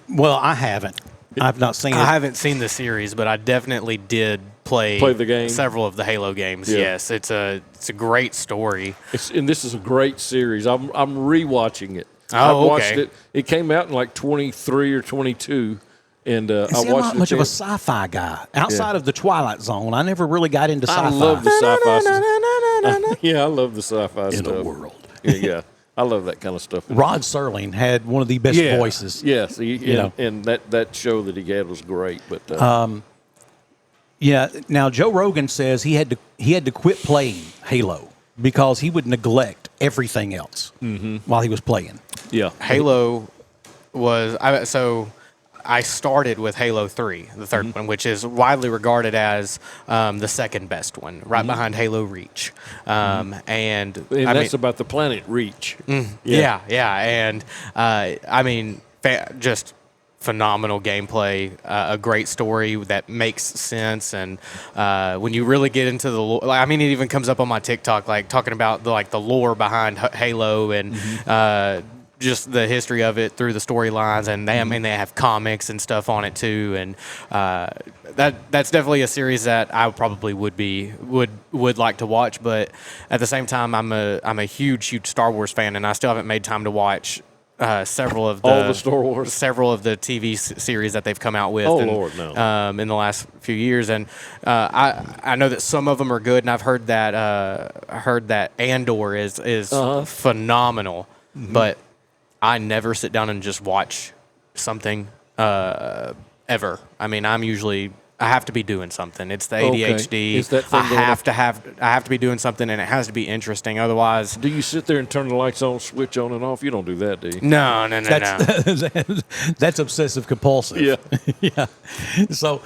Well, I haven't. I've not seen it. I haven't seen the series, but I definitely did play the game. Several of the Halo games. Yeah. Yes, it's a great story. And this is a great series. I'm rewatching it. Oh, I watched okay. it. It came out in like 23 or 22, and I watched it. I'm not much of a then. sci-fi guy. Outside of the Twilight Zone, I never really got into sci-fi. I love the sci-fi stuff. Yeah, I love the sci-fi stuff. In a world. Yeah. I love that kind of stuff. Rod Serling had one of the best voices. Yes, and that show that he had was great. But yeah. Now Joe Rogan says he had to quit playing Halo because he would neglect everything else while he was playing. Yeah, Halo was I started with Halo 3, the third one, which is widely regarded as the second best one, right behind Halo Reach. And that's about the planet Reach. Yeah, and just phenomenal gameplay, a great story that makes sense, and when you really get into the lore, it even comes up on my TikTok, like talking about the lore behind Halo and just the history of it through the storylines, and they have comics and stuff on it too, and that's definitely a series that I probably would like to watch. But at the same time, I'm a huge Star Wars fan, and I still haven't made time to watch several of the Star Wars, several of the TV series that they've come out with. Lord, no! In the last few years, and I know that some of them are good, and I've heard that Andor is phenomenal, but I never sit down and just watch something ever. I have to be doing something. It's the ADHD. Okay. Is that thing I have to be doing something, and it has to be interesting. Otherwise, do you sit there and turn the lights on, switch on and off? You don't do that, do you? No. That's obsessive compulsive. Yeah. Yeah. So,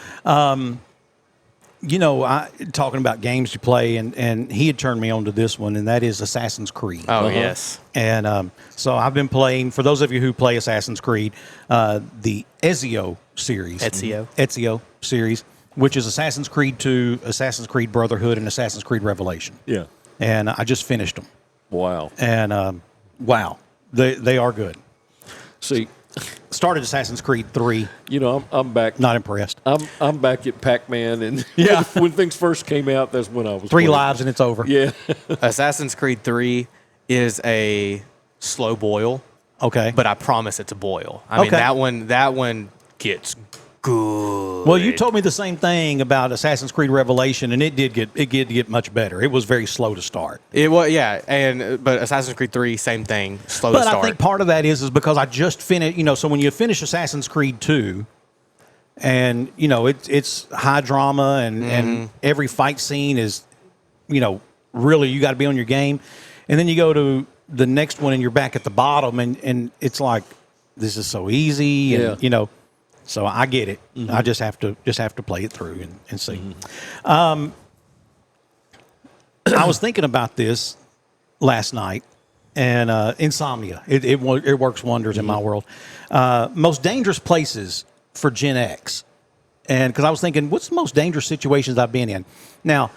talking about games you play, and he had turned me on to this one, and that is Assassin's Creed. Oh, yes. And so I've been playing, for those of you who play Assassin's Creed, the Ezio series. Ezio series, which is Assassin's Creed 2, Assassin's Creed Brotherhood, and Assassin's Creed Revelation. Yeah. And I just finished them. Wow. And, wow, they are good. See, started Assassin's Creed 3. I'm back. Not impressed. I'm back at Pac-Man, and when things first came out, that's when I was 3 lives and it's over. Yeah. Assassin's Creed 3 is a slow boil. Okay. But I promise it's a boil. I mean, that one gets good. Well, you told me the same thing about Assassin's Creed Revelation, and it did get much better. It was very slow to start. It was, yeah, but Assassin's Creed 3, same thing, slow to start. But I think part of that is because I just finished. So when you finish Assassin's Creed 2, and it's high drama, and every fight scene is, really you got to be on your game, and then you go to the next one and you're back at the bottom, and it's like, this is so easy, and so I get it. I just have to play it through and see. I was thinking about this last night, and insomnia. It works wonders in my world. Most dangerous places for Gen X, and because I was thinking, what's the most dangerous situations I've been in? Now,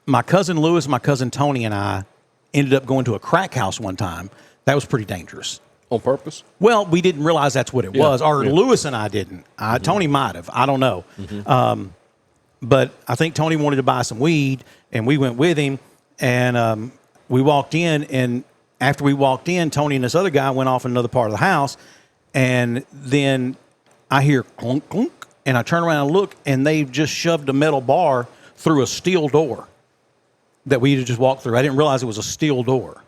my cousin Lewis, my cousin Tony, and I ended up going to a crack house one time. That was pretty dangerous. On purpose? Well, we didn't realize that's what it was. Or Lewis and I didn't. Tony might have. I don't know. But I think Tony wanted to buy some weed, and we went with him. And we walked in, and after we walked in, Tony and this other guy went off in another part of the house. And then I hear clunk, clunk, and I turn around and look, and they've just shoved a metal bar through a steel door that we had just walked through. I didn't realize it was a steel door,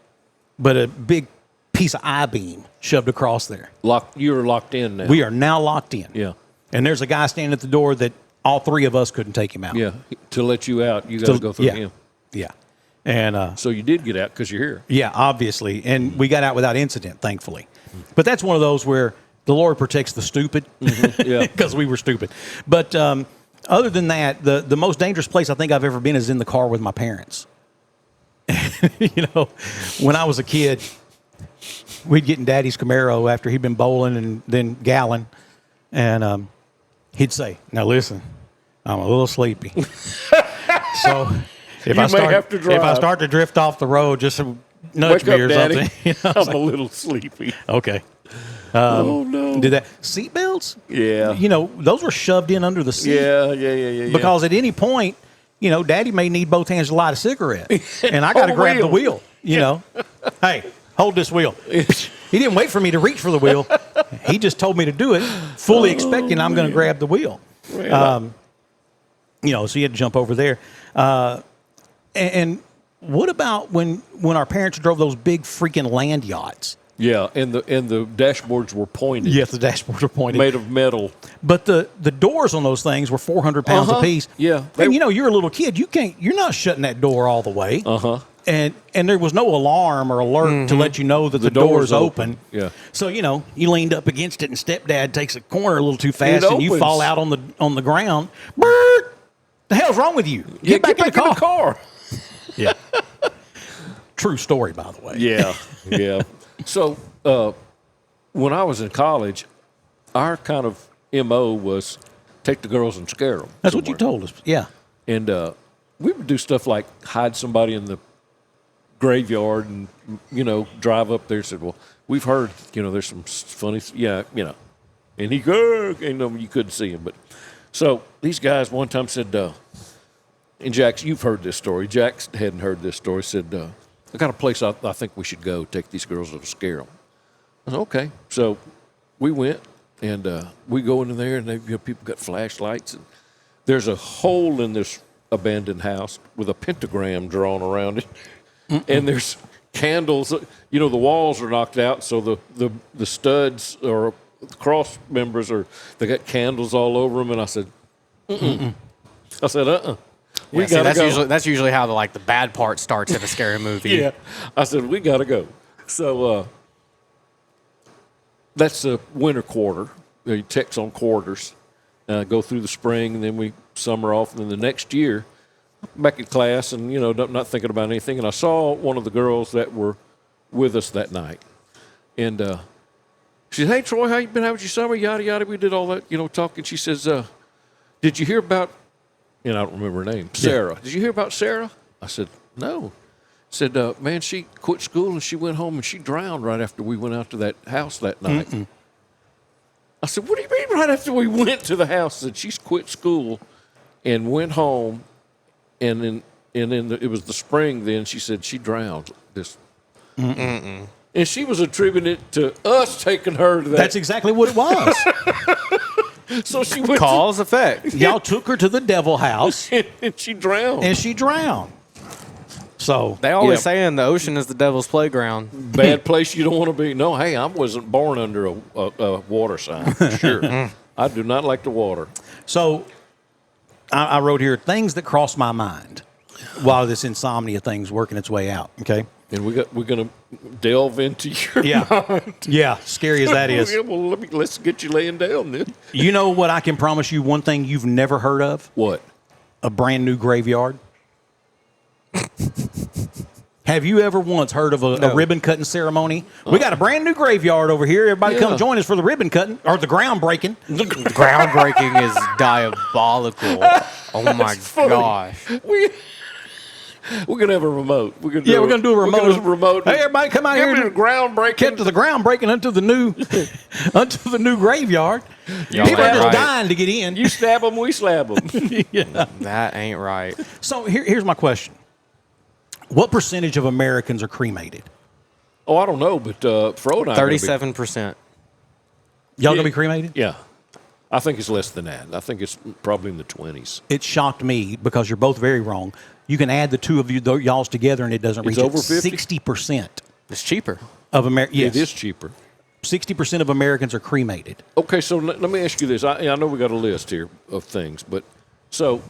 but a big piece of I-beam shoved across there. You're locked in now. We are now locked in. Yeah. And there's a guy standing at the door that all 3 of us couldn't take him out. Yeah. To let you out, you got to go through him. Yeah. And so you did get out because you're here. Yeah, obviously. And we got out without incident, thankfully. But that's one of those where the Lord protects the stupid. Yeah. Because we were stupid. But other than that, the most dangerous place I think I've ever been is in the car with my parents. When I was a kid, we'd get in Daddy's Camaro after he'd been bowling and then gallon, and he'd say, "Now listen, I'm a little sleepy, so if I start to drift off the road, just nudge me or Daddy. something." You know, I'm a little sleepy. okay. Oh no! Did that seatbelts? Yeah. You know, those were shoved in under the seat. Yeah. Because at any point, you know, Daddy may need both hands to light a cigarette, and I got to grab the wheel. You know, hey, hold this wheel. He didn't wait for me to reach for the wheel. He just told me to do it, fully expecting I'm going to grab the wheel. You know, so you had to jump over there. And what about when our parents drove those big freaking land yachts? Yeah, and the dashboards were pointed. Yes, the dashboards were pointed. Made of metal. But the doors on those things were 400 pounds apiece. Yeah. And you know, you're a little kid. You're not shutting that door all the way. And there was no alarm or alert to let you know that the door's open. Yeah. So, you know, you leaned up against it and stepdad takes a corner a little too fast and you fall out on the ground. Brrr! The hell's wrong with you? Get back in the car. Yeah. True story, by the way. Yeah. So when I was in college, our kind of MO was take the girls and scare them. That's what you told us. Yeah. And we would do stuff like hide somebody in the graveyard and, you know, drive up there and said, well, we've heard, you know, there's some funny, you know. And he go, you know, you couldn't see him. But so these guys one time said, and Jax, you've heard this story. Jax hadn't heard this story. Said, I got a place I think we should go take these girls to scare them. I said, okay. So we went, and we go in there, and you know, people got flashlights. And there's a hole in this abandoned house with a pentagram drawn around it. And there's candles. You know, the walls are knocked out, so the studs or the cross members they got candles all over them. And I said, I said, we gotta go. That's usually how the bad part starts in a scary movie. Yeah. I said, we got to go. So that's the winter quarter. You text on quarters, go through the spring, and then we summer off. And then the next year, back in class and, you know, not thinking about anything. And I saw one of the girls that were with us that night. And she said, hey, Troy, how you been? How was your summer? Yada, yada. We did all that, you know, talking. She says, did you hear about, and I don't remember her name, Sarah. Did you hear about Sarah? I said, no. Said, man, she quit school and she went home and she drowned right after we went out to that house that night. I said, what do you mean right after we went to the house? Said she's quit school and went home, and then it was the spring then. She said she drowned. And she was attributing it to us taking her to that. That's exactly what it was. So she went Cause effect. Y'all took her to the devil house. and she drowned. So They always say in the ocean is the devil's playground. Bad place you don't want to be. No, hey, I wasn't born under a water sign, for sure. I do not like the water. So I wrote here things that cross my mind while this insomnia thing's working its way out. Okay. And we're going to delve into your mind. Yeah, scary as that is. Yeah, well, let's get you laying down then. You know what I can promise you? One thing you've never heard of? What? A brand new graveyard. Have you ever once heard of a ribbon cutting ceremony? We got a brand new graveyard over here. Everybody come join us for the ribbon cutting or the ground breaking. The groundbreaking is diabolical. Oh my gosh. We're gonna have a remote. We're gonna do a remote. Hey, everybody, come out here to the groundbreaking. Get to the groundbreaking unto the new graveyard. Y'all People are just right. dying to get in. You stab them, we slap them. Yeah. That ain't right. So here's my question: what percentage of Americans are cremated? Oh, I don't know, but Fro and I 37%. Y'all gonna be cremated? Yeah. I think it's less than that. I think it's probably in the 20s. It shocked me because you're both very wrong. You can add the two of y'all's together and it doesn't reach over 50? 60%. It's cheaper. Of America. Yes. It is cheaper. 60% of Americans are cremated. Okay, so let me ask you this. I know we got a list here of things, but so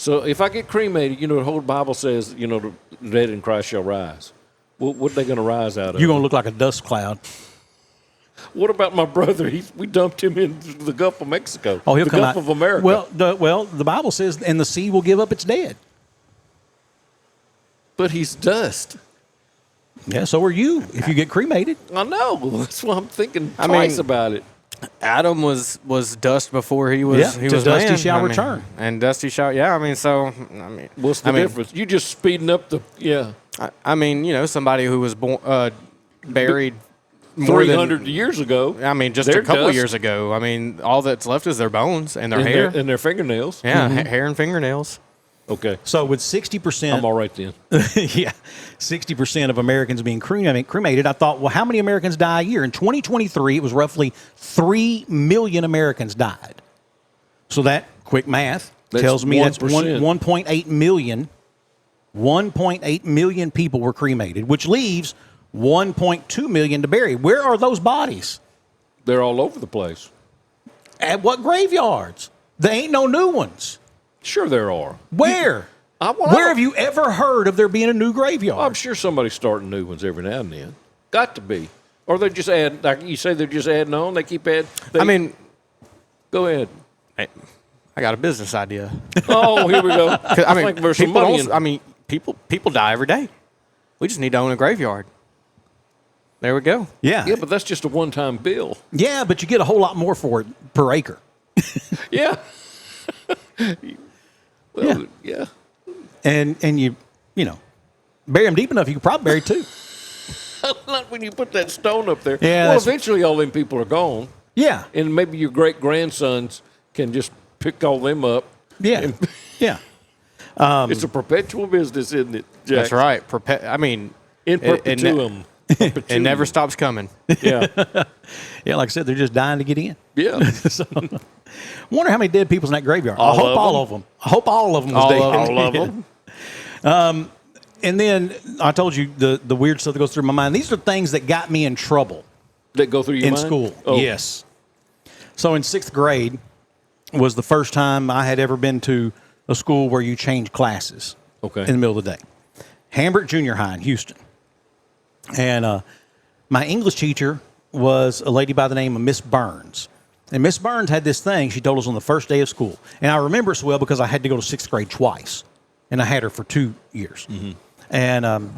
if I get cremated, you know, the whole Bible says, you know, the dead in Christ shall rise. Well, what are they going to rise out of? You're going to look like a dust cloud. What about my brother? We dumped him into the Gulf of Mexico. Oh, he'll the come Gulf out. of America. Well, the Bible says, and the sea will give up its dead. But he's dust. Yeah, so are you if you get cremated. I know. That's why I'm thinking twice about it. Adam was dust before he was Yeah, he to was dusty man. shall return. And dusty shall What's the difference? You just speeding up the I mean, somebody who was born buried more 300 years ago. I mean, just a couple years ago. I mean, all that's left is their bones and their hair and their fingernails. Yeah, hair and fingernails. Okay. So with 60%, I'm all right then. yeah, 60% of Americans being cremated, I thought, well, how many Americans die a year? In 2023, it was roughly 3 million Americans died. So that, quick math, tells me that's 1.8 million. 1.8 million people were cremated, which leaves 1.2 million to bury. Where are those bodies? They're all over the place. At what graveyards? There ain't no new ones. Sure there are. Where? Where have you ever heard of there being a new graveyard? I'm sure somebody's starting new ones every now and then. Got to be. Or they're just adding, like you say, they're just adding on. They keep adding. Go ahead. I got a business idea. Oh, here we go. I mean, there's some money people die every day. We just need to own a graveyard. There we go. Yeah. Yeah, but that's just a one-time bill. Yeah, but you get a whole lot more for it per acre. Yeah. Well, yeah. And you bury them deep enough, you could probably bury two. Not when you put that stone up there. Yeah. Well, eventually all them people are gone. Yeah. And maybe your great-grandsons can just pick all them up. Yeah. Yeah. It's a perpetual business, isn't it, Jax? That's right. In perpetuum. It never stops coming. Yeah. Yeah, like I said, they're just dying to get in. Yeah. So, wonder how many dead people's in that graveyard. I hope all of them. I hope all of them was dead. All of them. And then I told you the weird stuff that goes through my mind. These are things that got me in trouble. That go through your mind? In school. Oh. Yes. So in 6th grade was the first time I had ever been to a school where you change classes. Okay. In the middle of the day. Hambrick Junior High in Houston. And my English teacher was a lady by the name of Miss Burns. And Miss Burns had this thing she told us on the first day of school. And I remember it so well because I had to go to 6th grade twice. And I had her for 2 years. Mm-hmm. And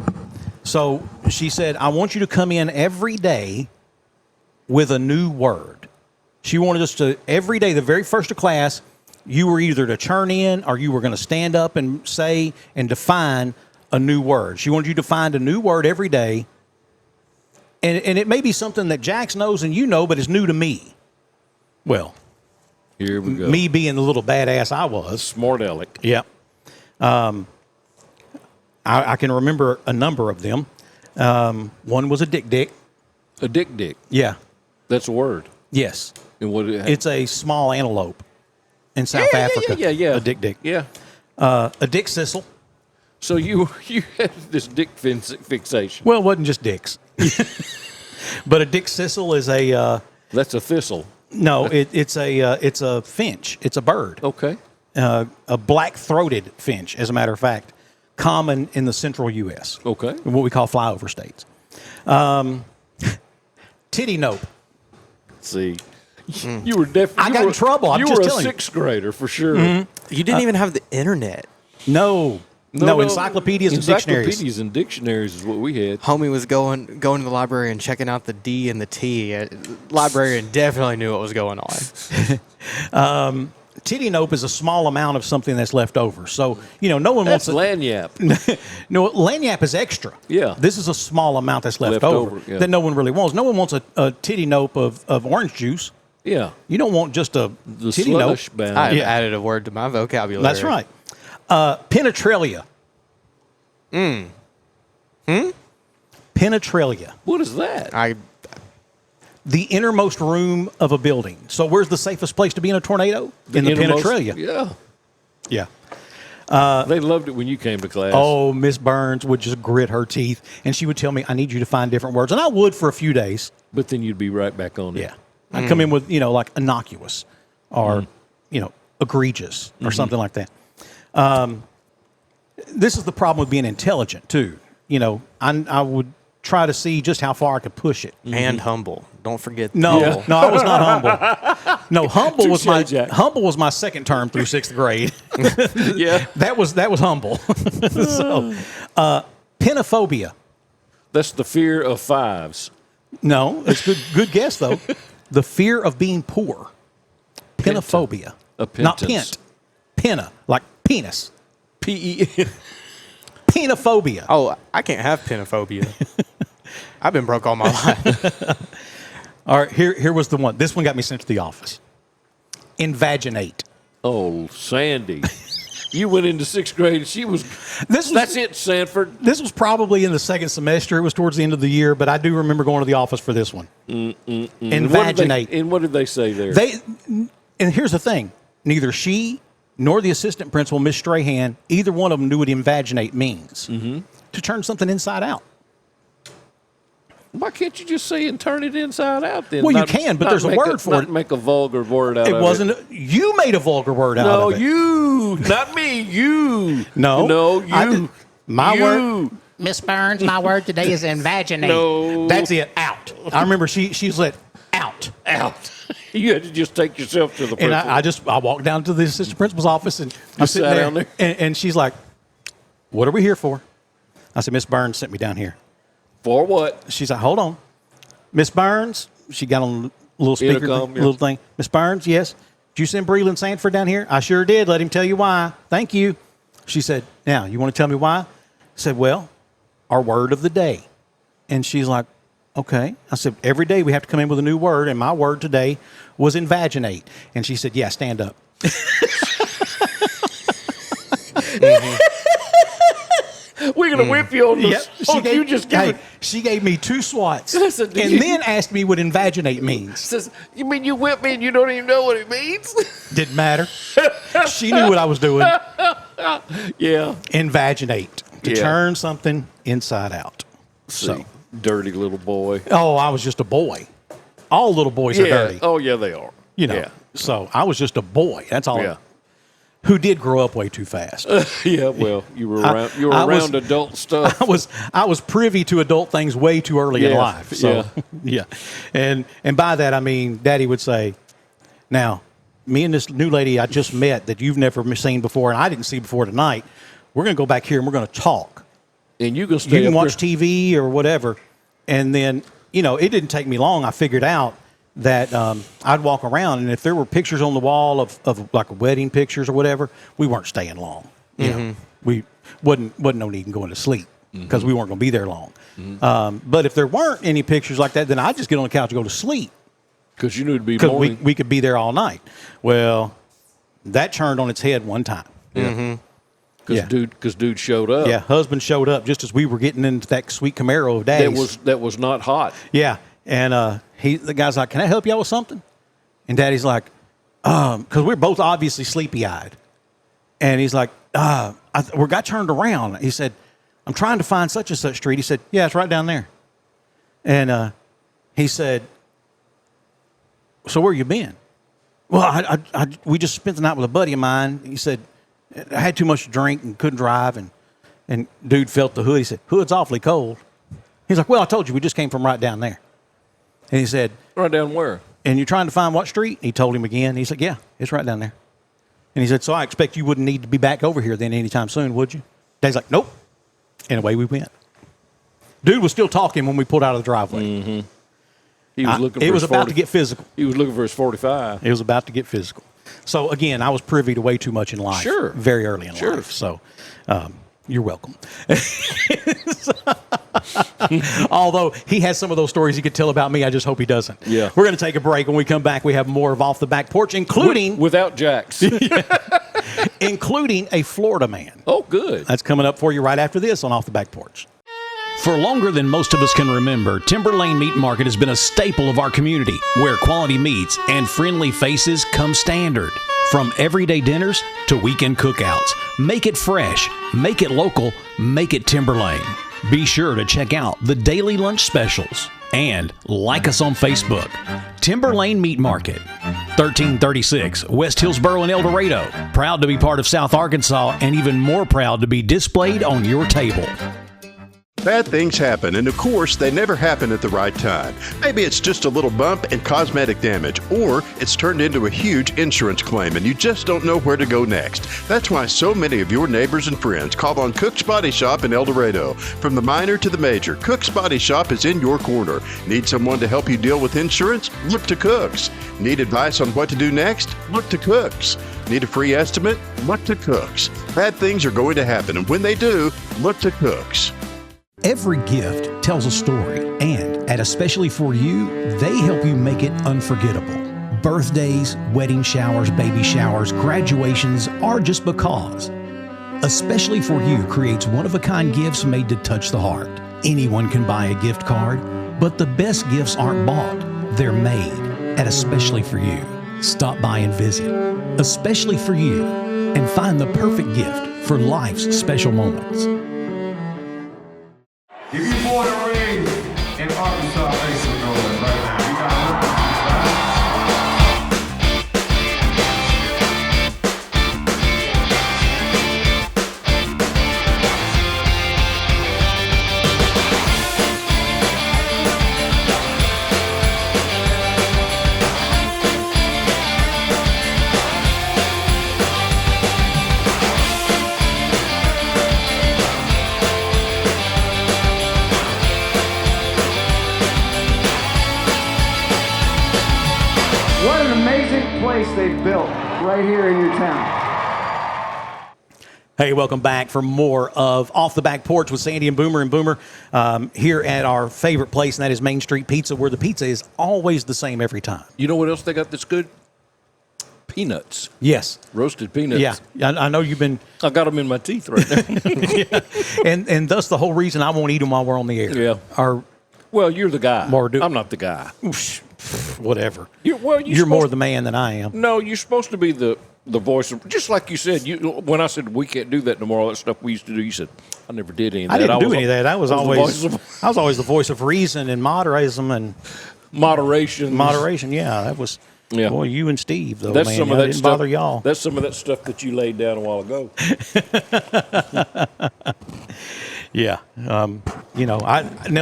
so she said, I want you to come in every day with a new word. She wanted us to, every day, the very first of class, you were either to turn in or you were going to stand up and say and define a new word. She wanted you to find a new word every day. And it may be something that Jax knows and you know, but it's new to me. Well, here we go. Me being the little badass I was. Smart aleck. Yeah. I can remember a number of them. One was a dick. A dick. Yeah. That's a word. Yes. And what? It's a small antelope in South Africa. Yeah. A dick. Yeah. A dick sissel. So you had this dick fixation. Well, it wasn't just dicks. But a dick sissel is a... That's a thistle. No, it's a finch. It's a bird. Okay. A black-throated finch, as a matter of fact, common in the central U.S. Okay. What we call flyover states. Titty nope. See, you were definitely. I got in trouble. I'm you just were a telling you. 6th grader for sure. Mm-hmm. You didn't even have the internet. No, encyclopedias and dictionaries. Encyclopedias and dictionaries is what we had. Homie was going to the library and checking out the D and the T. Librarian definitely knew what was going on. Titty nope is a small amount of something that's left over. So, no one That's wants lanyap. No, lanyap is extra. Yeah. This is a small amount that's left over yeah. that no one really wants. No one wants a titty nope of orange juice. Yeah. You don't want just a The titty nope. slush bound. I added a word to my vocabulary. That's right. Penetralia. Penetralia. What is that? The innermost room of a building. So where's the safest place to be in a tornado? In the penetralia. Yeah. Yeah. They loved it when you came to class. Oh, Miss Burns would just grit her teeth, and she would tell me, I need you to find different words. And I would for a few days. But then you'd be right back on it. Yeah. I'd come in with, like innocuous or, egregious or something like that. This is the problem with being intelligent, too. I would try to see just how far I could push it. And humble. Don't forget. No, humble. no, I was not humble. No, humble was Jack. humble was my second term through 6th grade. Yeah. That was humble. So, penophobia. That's the fear of fives. No, it's good guess though. The fear of being poor. Penophobia. Not pent. Pena, like penis. P-E. Penophobia. Oh, I can't have penophobia. I've been broke all my life. All right, here was the one. This one got me sent to the office. Invaginate. Oh, Sandy. You went into 6th grade. That's it, Sanford. This was probably in the second semester. It was towards the end of the year, but I do remember going to the office for this one. Invaginate. And what did they say there? And here's the thing. Neither she nor the assistant principal, Miss Strahan, either one of them knew what invaginate means. Mm-hmm. To turn something inside out. Why can't you just say and turn it inside out then? Well, you can, but there's a word for it. Not make a vulgar word out of it. It wasn't. You made a vulgar word out of it. No, you. Not me. You. No, you. My word. Miss Burns, my word today is invaginate. No. That's it. Out. I remember she's let out. Out. You had to just take yourself to the principal. And I walked down to the assistant principal's office and I sat down there. And she's like, "What are we here for?" I said, "Miss Burns sent me down here." For what? She's like, "Hold on. Miss Burns," she got on a little speaker, little thing. "Miss Burns, yes. Did you send Breland Sanford down here?" "I sure did. Let him tell you why." "Thank you." She said, "Now, you want to tell me why?" I said, "Well, our word of the day." And she's like, "Okay." I said, "Every day we have to come in with a new word, and my word today was invaginate." And she said, "Yeah, stand up." Mm-hmm. We're going to whip you on this. Yep. She gave me 2 swats and then asked me what invaginate means. Says, "You mean you whip me and you don't even know what it means?" Didn't matter. She knew what I was doing. Yeah. Invaginate. To turn something inside out. So, dirty little boy. Oh, I was just a boy. All little boys are dirty. Oh, yeah, they are. You know. Yeah. So I was just a boy. That's all. Yeah. Who did grow up way too fast. Yeah, well, you were around adult stuff. I was privy to adult things way too early in life. So yeah. And by that I mean Daddy would say, "Now, me and this new lady I just met that you've never seen before and I didn't see before tonight, we're going to go back here and we're going to talk. And you can stay You can watch TV or whatever." And then, it didn't take me long. I figured out that I'd walk around, and if there were pictures on the wall of like wedding pictures or whatever, we weren't staying long. We wasn't no need in going to sleep because we weren't going to be there long. But if there weren't any pictures like that, then I'd just get on the couch and go to sleep. Because you knew it'd be morning. We could be there all night. Well, that turned on its head one time. Because dude showed up. Yeah, husband showed up just as we were getting into that sweet Camaro of Daddy's. That was not hot. Yeah, and the guy's like, "Can I help you out with something?" And Daddy's like, because we're both obviously sleepy-eyed. And he's like, we got turned around. He said, "I'm trying to find such and such street." He said, "Yeah, it's right down there." And he said, "So where you been?" "Well, we just spent the night with a buddy of mine." He said, "I had too much to drink and couldn't drive." And dude felt the hood. He said, "Hood's awfully cold." He's like, "Well, I told you, we just came from right down there." And he said, "Right down where?" "And you're trying to find what street?" He told him again. He said, "Yeah, it's right down there." And he said, "So I expect you wouldn't need to be back over here then anytime soon, would you?" Dad's like, "Nope." And away we went. Dude was still talking when we pulled out of the driveway. Mm-hmm. He was looking. It was about to get physical. He was looking for his 45. It was about to get physical. So again, I was privy to way too much in life. Sure. Very early in life. So you're welcome. Although he has some of those stories he could tell about me, I just hope he doesn't. Yeah. We're going to take a break. When we come back, we have more of Off the Back Porch, including without Jax, including a Florida man. Oh, good. That's coming up for you right after this on Off the Back Porch. For longer than most of us can remember, Timber Lane Meat Market has been a staple of our community, where quality meats and friendly faces come standard. From everyday dinners to weekend cookouts, make it fresh, make it local, make it Timber Lane. Be sure to check out the daily lunch specials and like us on Facebook. Timber Lane Meat Market, 1336 West Hillsboro in El Dorado. Proud to be part of South Arkansas and even more proud to be displayed on your table. Bad things happen, and of course, they never happen at the right time. Maybe it's just a little bump and cosmetic damage, or it's turned into a huge insurance claim and you just don't know where to go next. That's why so many of your neighbors and friends call on Cook's Body Shop in El Dorado. From the minor to the major, Cook's Body Shop is in your corner. Need someone to help you deal with insurance? Look to Cook's. Need advice on what to do next? Look to Cook's. Need a free estimate? Look to Cook's. Bad things are going to happen, and when they do, look to Cook's. Every gift tells a story, and at Especially For You, they help you make it unforgettable. Birthdays, wedding showers, baby showers, graduations, or just because. Especially For You creates one-of-a-kind gifts made to touch the heart. Anyone can buy a gift card, but the best gifts aren't bought. They're made at Especially For You. Stop by and visit Especially For You and find the perfect gift for life's special moments. If you born and raised in Arkansas, make some noise right now. You got What an amazing place they've built right here in your town. Hey, welcome back for more of Off the Back Porch with Sandy and Boomer here at our favorite place, and that is Main Street Pizza, where the pizza is always the same every time. You know what else they got that's good? Peanuts. Yes. Roasted peanuts. Yeah, I know you've been... I got them in my teeth right now. Yeah. And thus the whole reason I won't eat them while we're on the air. Yeah. Well, you're the guy. I'm not the guy. Whatever. You're more the man than I am. No, you're supposed to be the voice of, just like you said. When I said we can't do that no more, all that stuff we used to do, you said I never did any of that. I didn't do any of that. I was always the voice of reason and moderation and moderation. Moderation, yeah, that was. Yeah. Boy, you and Steve, though, that's man. Some of that didn't stuff, bother y'all. That's some of that stuff that you laid down a while ago. Yeah. Now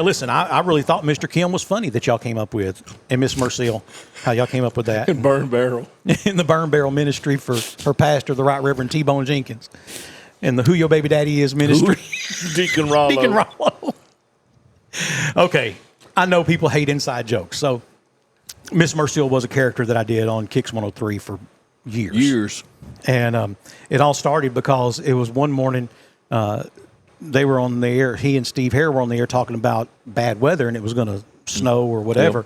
listen, I really thought Mr. Kim was funny that y'all came up with, and Miss Mercille, how y'all came up with that. In Burn Barrel. In the Burn Barrel ministry for her pastor, the Right Reverend T-Bone Jenkins. And the Who Your Baby Daddy Is ministry. Deacon Rollo. Deacon Rollo. Okay. I know people hate inside jokes, so Miss Mercille was a character that I did on Kicks 103 for years. And it all started because it was one morning they were on the air. He and Steve Hare were on the air talking about bad weather, and it was going to snow or whatever.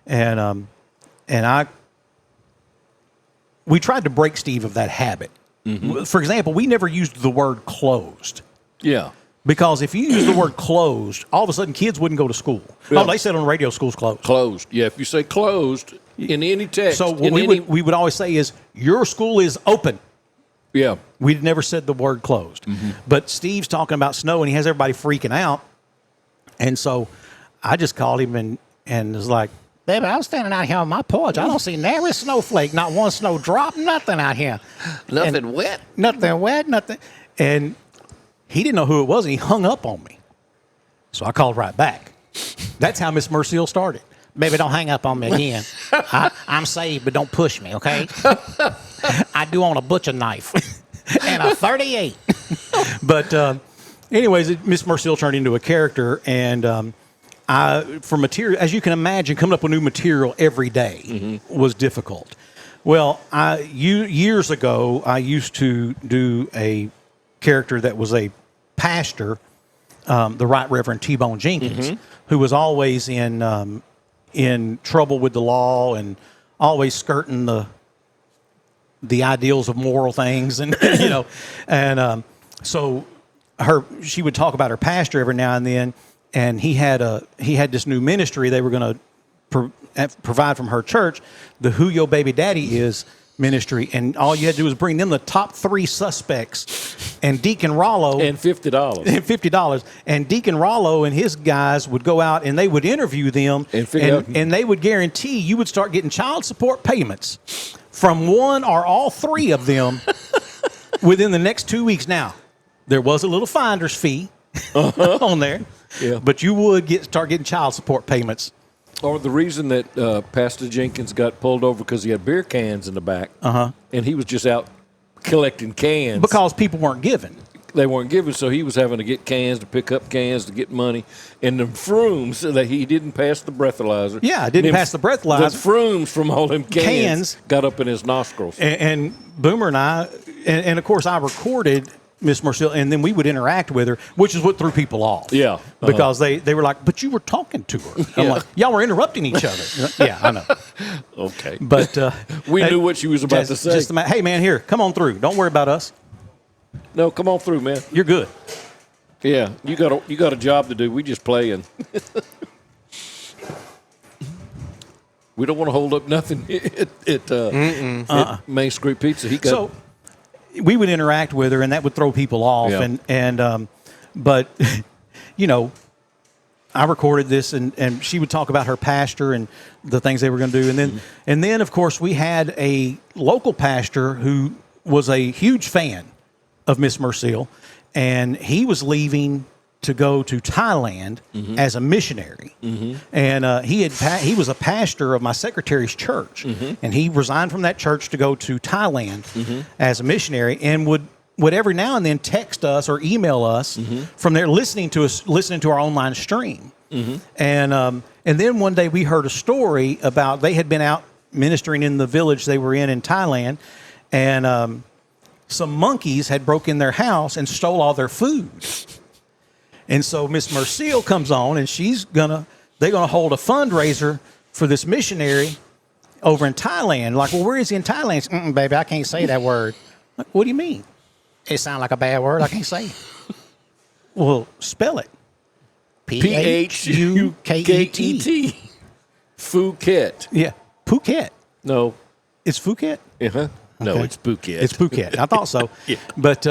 Yep. And we tried to break Steve of that habit. Mm-hmm. For example, we never used the word closed. Yeah. Because if you use the word closed, all of a sudden kids wouldn't go to school. Yeah. Oh, they said on the radio, school's closed. Closed. Yeah, if you say closed in any text. So what we would always say is, your school is open. Yeah. We'd never said the word closed. Mm-hmm. But Steve's talking about snow, and he has everybody freaking out. And so I just called him and was like, baby, I was standing out here on my porch. I don't see nary a snowflake, not one snow drop, nothing out here. Nothing wet? Nothing wet, nothing. And he didn't know who it was, and he hung up on me. So I called right back. That's how Miss Mercille started. Baby, don't hang up on me again. I'm saved, but don't push me, okay? I do own a butcher knife and a 38. But anyways, Miss Mercille turned into a character, and for material, as you can imagine, coming up with new material every day was difficult. Well, years ago, I used to do a character that was a pastor, the Right Reverend T-Bone Jenkins, who was always in trouble with the law and always skirting the ideals of moral things, and so she would talk about her pastor every now and then, and he had this new ministry they were going to provide from her church, the Who Your Baby Daddy Is ministry, and all you had to do was bring them the top 3 suspects, and Deacon Rollo and $50 and Deacon Rollo and his guys would go out and they would interview them, and they would guarantee you would start getting child support payments from one or all 3 of them within the next 2 weeks. Now there was a little finder's fee on there, Yeah. But you would start getting child support payments. Or the reason that Pastor Jenkins got pulled over because he had beer cans in the back, and he was just out collecting cans because people weren't giving. They weren't giving, so he was having to get cans to pick up cans to get money. And the frooms that he didn't pass the breathalyzer. Yeah, didn't pass the breathalyzer. The frooms from all them cans got up in his nostrils. And Boomer and I, and of course I recorded Miss Marcel, and then we would interact with her, which is what threw people off. Yeah. Because they were like, but you were talking to her. I'm like, y'all were interrupting each other. Yeah, I know. Okay. But we knew what she was about to say. Hey, man, here, come on through. Don't worry about us. No, come on through, man. You're good. Yeah, you got a job to do. We just playing. We don't want to hold up nothing at Main Street Pizza. So we would interact with her, and that would throw people off. Yeah. But you know, I recorded this, and she would talk about her pastor and the things they were going to do, and then of course we had a local pastor who was a huge fan of Miss Mercille, and he was leaving to go to Thailand as a missionary. And he was a pastor of my secretary's church, and he resigned from that church to go to Thailand as a missionary, and would every now and then text us or email us from there, listening to our online stream. And then one day we heard a story about they had been out ministering in the village they were in Thailand, and some monkeys had broke in their house and stole all their food. And so Miss Mercille comes on, and they're gonna hold a fundraiser for this missionary over in Thailand. Like, well, where is he in Thailand? Baby, I can't say that word. Like, what do you mean? It sounds like a bad word. I can't say it. Well, spell it. Phukket. Phuket. Yeah, Phuket. No, it's Phuket. No, okay. It's Phuket. It's Phuket. I thought so. Yeah. But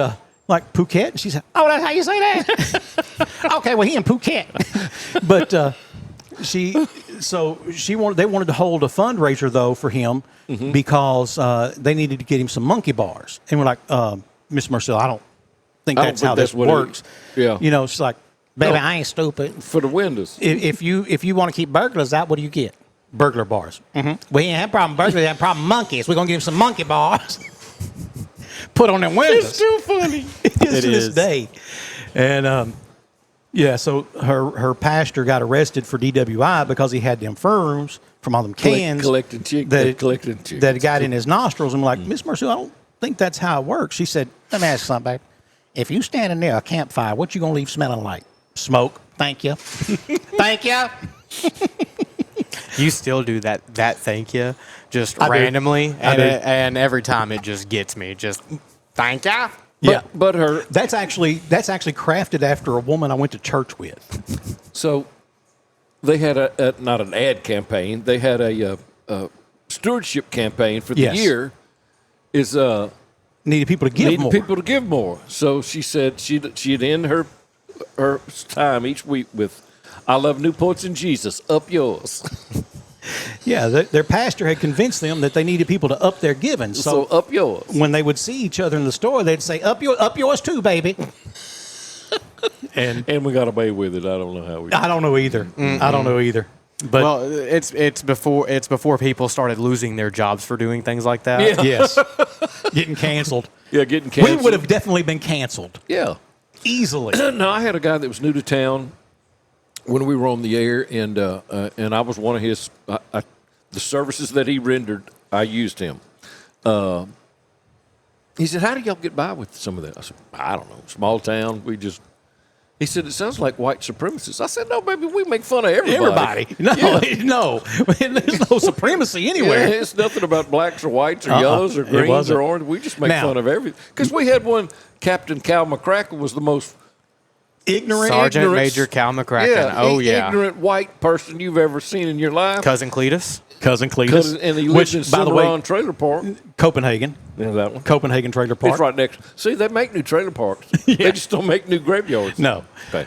like Phuket, and she said, "Oh, that's how you say that." Okay, well, he in Phuket. But they wanted to hold a fundraiser though for him because they needed to get him some monkey bars, and we're like, Miss Marcelle, I don't think that's how this works. Yeah, you know, she's like, baby, No. I ain't stupid. For the windows. If you want to keep burglars out, what do you get? Burglar bars. We ain't have problem burglars. We have problem monkeys. We're gonna give him some monkey bars. Put on them windows. It's too funny. It is to this day. And so her pastor got arrested for DWI because he had them firms from all them cans collecting chickens that got in his nostrils. I'm like, Miss Mercy, I don't think that's how it works. She said, let me ask you something, babe. If you standing near a campfire, what you gonna leave smelling like? Smoke. Thank you. Thank you. You still do that thank you just I randomly, do. and every time it just gets me. Just thank you. But that's actually crafted after a woman I went to church with. So they had not an ad campaign. They had a stewardship campaign for the year. Needed people to give more. So she said she'd end her time each week with, "I love Newports and Jesus. Up yours." Yeah, their pastor had convinced them that they needed people to up their giving. So up yours. When they would see each other in the store, they'd say, "Up yours too, baby." and we got away with it. I don't know how we. I don't know either. Mm-mm. I don't know either. But well, it's before people started losing their jobs for doing things like that. Yeah. Yes, getting canceled. Yeah, getting canceled. We would have definitely been canceled. Yeah, easily. No, I had a guy that was new to town when we were on the air, and I was one of his. The services that he rendered, I used him. He said, "How do y'all get by with some of that?" I said, "I don't know. Small town. We just." He said, "It sounds like white supremacists." I said, "No, baby, we make fun of everybody." No, there's no supremacy anywhere. Yeah, it's nothing about blacks or whites or yellows or greens or orange. We just make fun of everything. Because we had one, Captain Cal McCracken was the most Sergeant Major Cal McCracken. Ignorant white person you've ever seen in your life. Cousin Cletus. And he lives in Cimarron Trailer Park. Copenhagen. Yeah, that one. Copenhagen Trailer Park. It's right next. See, they make new trailer parks. They just don't make new graveyards. No. Okay.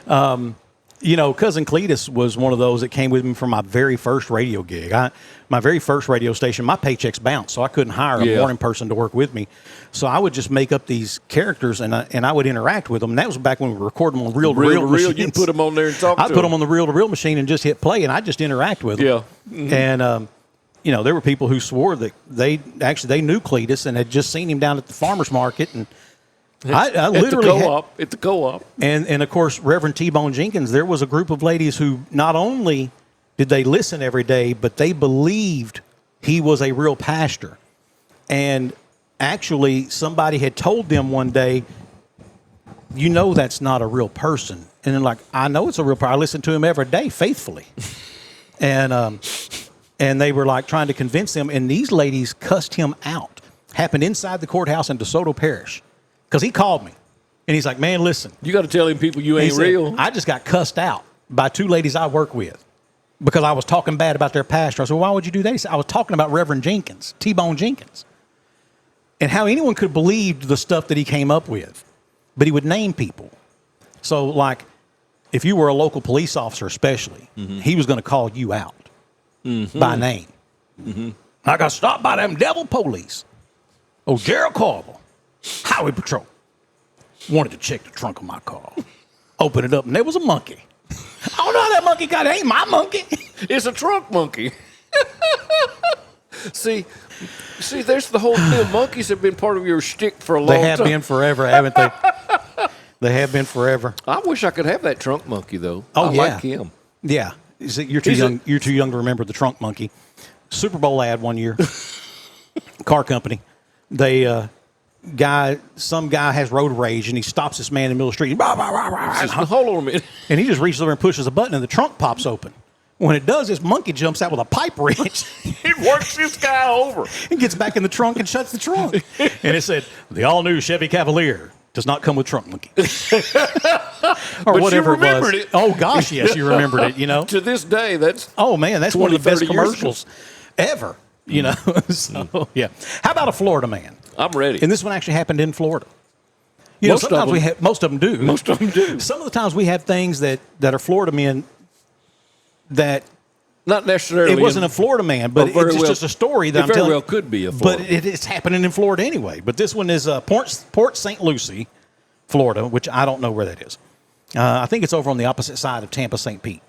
Cousin Cletus was one of those that came with me for my very first radio gig. My very first radio station, my paychecks bounced, so I couldn't hire a morning person to work with me. So I would just make up these characters, and I would interact with them. And that was back when we were recording them on reel-to-reel machines. You put them on there and talk to them. I put them on the reel-to-reel machine and just hit play, and I just interact with them. Yeah. Mm-hmm. And, there were people who swore that they knew Cletus and had just seen him down at the farmer's market. And I literally at the co-op. And of course, Reverend T-Bone Jenkins, there was a group of ladies who not only did they listen every day, but they believed he was a real pastor. And actually, somebody had told them one day, that's not a real person. And then I know it's a real person. I listen to him every day faithfully. And they were trying to convince him. And these ladies cussed him out. Happened inside the courthouse in DeSoto Parish. Because he called me. And he's like, man, listen. You got to tell him people you ain't real. I just got cussed out by two ladies I work with because I was talking bad about their pastor. I said, well, why would you do that? He said, I was talking about Reverend Jenkins, T-Bone Jenkins, and how anyone could believe the stuff that he came up with. But he would name people. So, if you were a local police officer especially, he was going to call you out by name. Mm-hmm. I got stopped by them devil police. Oh, Gerald Carvel, Highway Patrol. Wanted to check the trunk of my car. Open it up, and there was a monkey. I don't know how that monkey got it. Ain't my monkey. It's a trunk monkey. See, there's the whole deal. Monkeys have been part of your shtick for a long time. They have been forever, haven't they? They have been forever. I wish I could have that trunk monkey, though. Oh, I like him. Yeah. You're too young. You're too young to remember the trunk monkey. Super Bowl ad one year. Car company. Some guy has road rage, and he stops this man in the middle of the street. Hold on a minute. And he just reaches over and pushes a button, and the trunk pops open. When it does, this monkey jumps out with a pipe wrench. He works this guy over. And gets back in the trunk and shuts the trunk. And it said, the all-new Chevy Cavalier does not come with trunk monkey. Or but whatever you remembered it was. Oh, gosh, yes, you remembered it, To this day, that's... Oh, man, that's 20, one of the best 30 years commercials ever, So, yeah. How about a Florida man? I'm ready. And this one actually happened in Florida. Most sometimes most of them do. Most of them do. Some of the times we have things that are Florida men that not necessarily. It wasn't a Florida man, but it's just a story that I'm telling. It very well could be a Florida. But it's happening in Florida anyway. But this one is Port St. Lucie, Florida, which I don't know where that is. I think it's over on the opposite side of Tampa, St. Pete.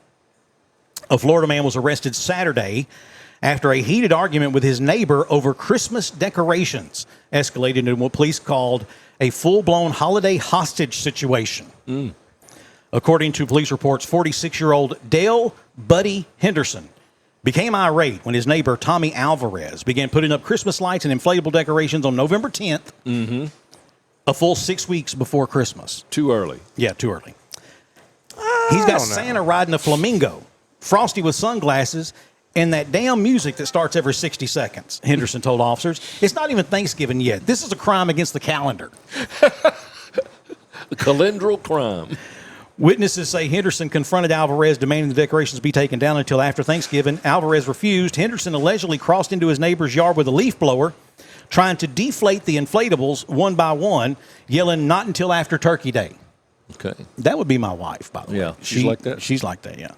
A Florida man was arrested Saturday after a heated argument with his neighbor over Christmas decorations escalated into what police called a full-blown holiday hostage situation. According to police reports, 46-year-old Dale Buddy Henderson became irate when his neighbor Tommy Alvarez began putting up Christmas lights and inflatable decorations on November 10th, a full 6 weeks before Christmas. Too early. Yeah, too early. He's got Santa riding a flamingo, Frosty with sunglasses, and that damn music that starts every 60 seconds, Henderson told officers. It's not even Thanksgiving yet. This is a crime against the calendar. A calendral crime. Witnesses say Henderson confronted Alvarez demanding the decorations be taken down until after Thanksgiving. Alvarez refused. Henderson allegedly crossed into his neighbor's yard with a leaf blower, trying to deflate the inflatables one by one, yelling, "Not until after Turkey Day." Okay. That would be my wife, by the way. Yeah, she's like that? She's like that, yeah.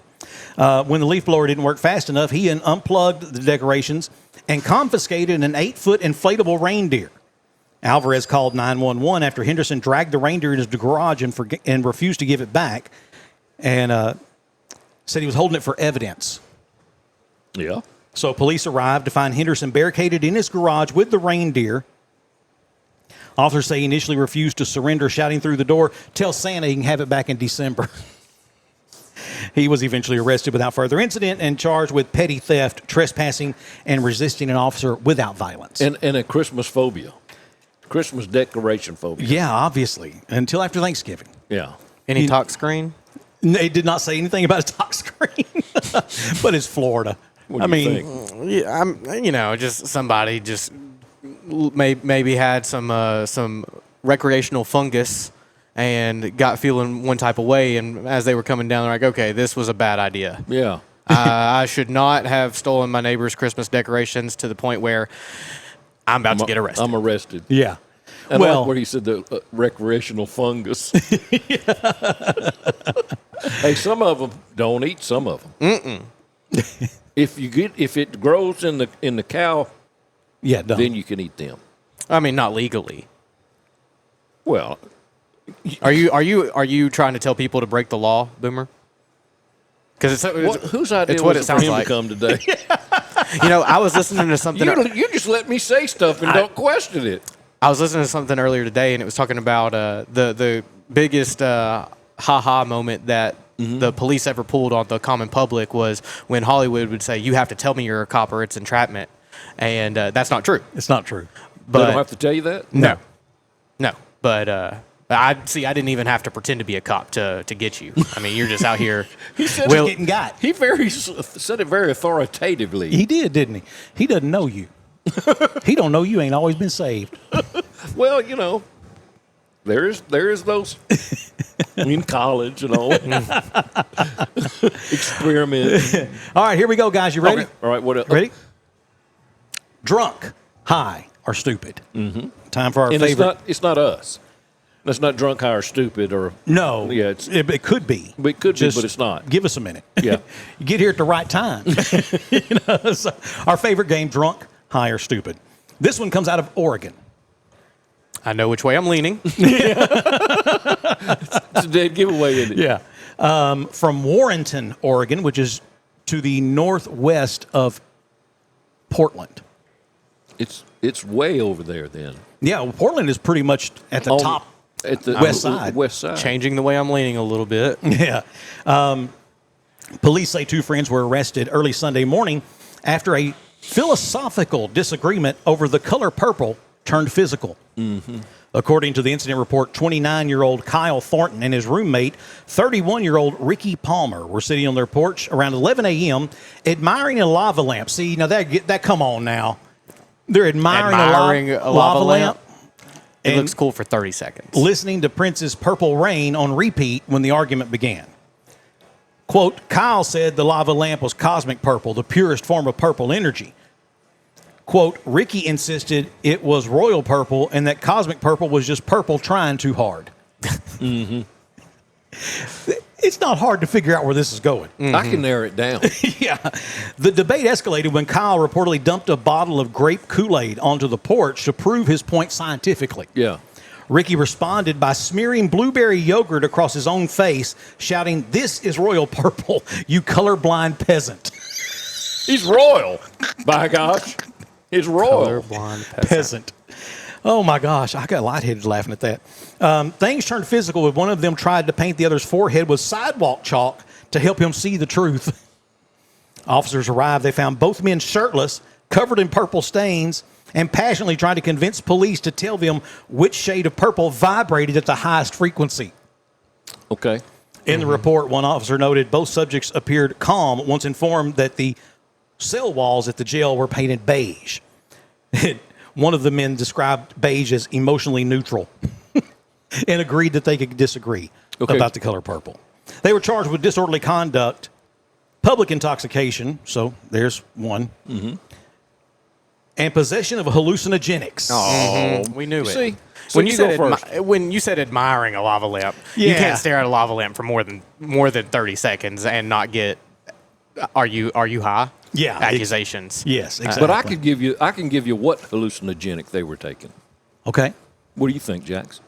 When the leaf blower didn't work fast enough, he unplugged the decorations and confiscated an 8-foot inflatable reindeer. Alvarez called 911 after Henderson dragged the reindeer into the garage and refused to give it back, and said he was holding it for evidence. Yeah. So police arrived to find Henderson barricaded in his garage with the reindeer. Officers say he initially refused to surrender, shouting through the door, "Tell Santa he can have it back in December." He was eventually arrested without further incident and charged with petty theft, trespassing, and resisting an officer without violence. And a Christmas phobia. Christmas decoration phobia. Yeah, obviously. Until after Thanksgiving. Yeah. Any talk screen? They did not say anything about a talk screen. But it's Florida. What do you think? Yeah, just somebody just maybe had some recreational fungus and got feeling one type of way, and as they were coming down, they're like, okay, this was a bad idea. Yeah. I should not have stolen my neighbor's Christmas decorations to the point where I'm about to get arrested. I'm arrested. Yeah. And I like where he said the recreational fungus. Hey, some of them don't eat some of them. If it grows in the cow, then you can eat them. I mean, not legally. Well, are you trying to tell people to break the law, Boomer? Because whose idea it's what was it it for sounds him like. to come today? I was listening to something. You just let me say stuff and don't question it. I was listening to something earlier today, and it was talking about the biggest ha-ha moment that the police ever pulled on the common public was when Hollywood would say, "You have to tell me you're a cop or it's entrapment," and that's not true. It's not true. But they don't have to tell you that? No. But I didn't even have to pretend to be a cop to get you. I mean, you're just out here. He said getting got. He said it very authoritatively. He did, didn't he? He doesn't know you. He don't know you ain't always been saved. Well, there is those in college and all. Experiment. All right, here we go, guys. You ready? Okay. All right, what else? Ready? Drunk, high, or stupid. Mm-hmm. Time for our favorite. It's not us. That's not drunk, high, or stupid, or no. Yeah, it could be. It could be, but it's not. Give us a minute. Yeah, you get here at the right time. So our favorite game: drunk, high, or stupid. This one comes out of Oregon. I know which way I'm leaning. It's a dead giveaway, isn't it? Yeah. From Warrenton, Oregon, which is to the northwest of Portland. It's way over there then. Yeah, well, Portland is pretty much at the top. At the west side. West side. Changing the way I'm leaning a little bit. Yeah. Police say two friends were arrested early Sunday morning after a philosophical disagreement over the color purple turned physical. Mm-hmm. According to the incident report, 29-year-old Kyle Thornton and his roommate, 31-year-old Ricky Palmer, were sitting on their porch around 11 a.m. admiring a lava lamp. See, now that come on now. They're admiring a lava lamp. It looks cool for 30 seconds. Listening to Prince's Purple Rain on repeat when the argument began. Quote, Kyle said the lava lamp was cosmic purple, the purest form of purple energy. Quote, Ricky insisted it was royal purple and that cosmic purple was just purple trying too hard. Mm-hmm. It's not hard to figure out where this is going. Mm-hmm. I can narrow it down. Yeah. The debate escalated when Kyle reportedly dumped a bottle of grape Kool-Aid onto the porch to prove his point scientifically. Yeah. Ricky responded by smearing blueberry yogurt across his own face, shouting, "This is royal purple, you colorblind peasant." He's royal. By gosh. He's royal. Colorblind peasant. Oh, my gosh. I got lightheaded laughing at that. Things turned physical when one of them tried to paint the other's forehead with sidewalk chalk to help him see the truth. Officers arrived. They found both men shirtless, covered in purple stains, and passionately trying to convince police to tell them which shade of purple vibrated at the highest frequency. Okay. In the report, one officer noted both subjects appeared calm once informed that the cell walls at the jail were painted beige. One of the men described beige as emotionally neutral and agreed that they could disagree about the color purple. They were charged with disorderly conduct, public intoxication, so there's one, and possession of hallucinogenics. Oh, we knew it. See, when you said admiring a lava lamp, you can't stare at a lava lamp for more than 30 seconds and not get are you high? Yeah, accusations. Yes, exactly. But I can give you what hallucinogenic they were taking. Okay. What do you think, Jax?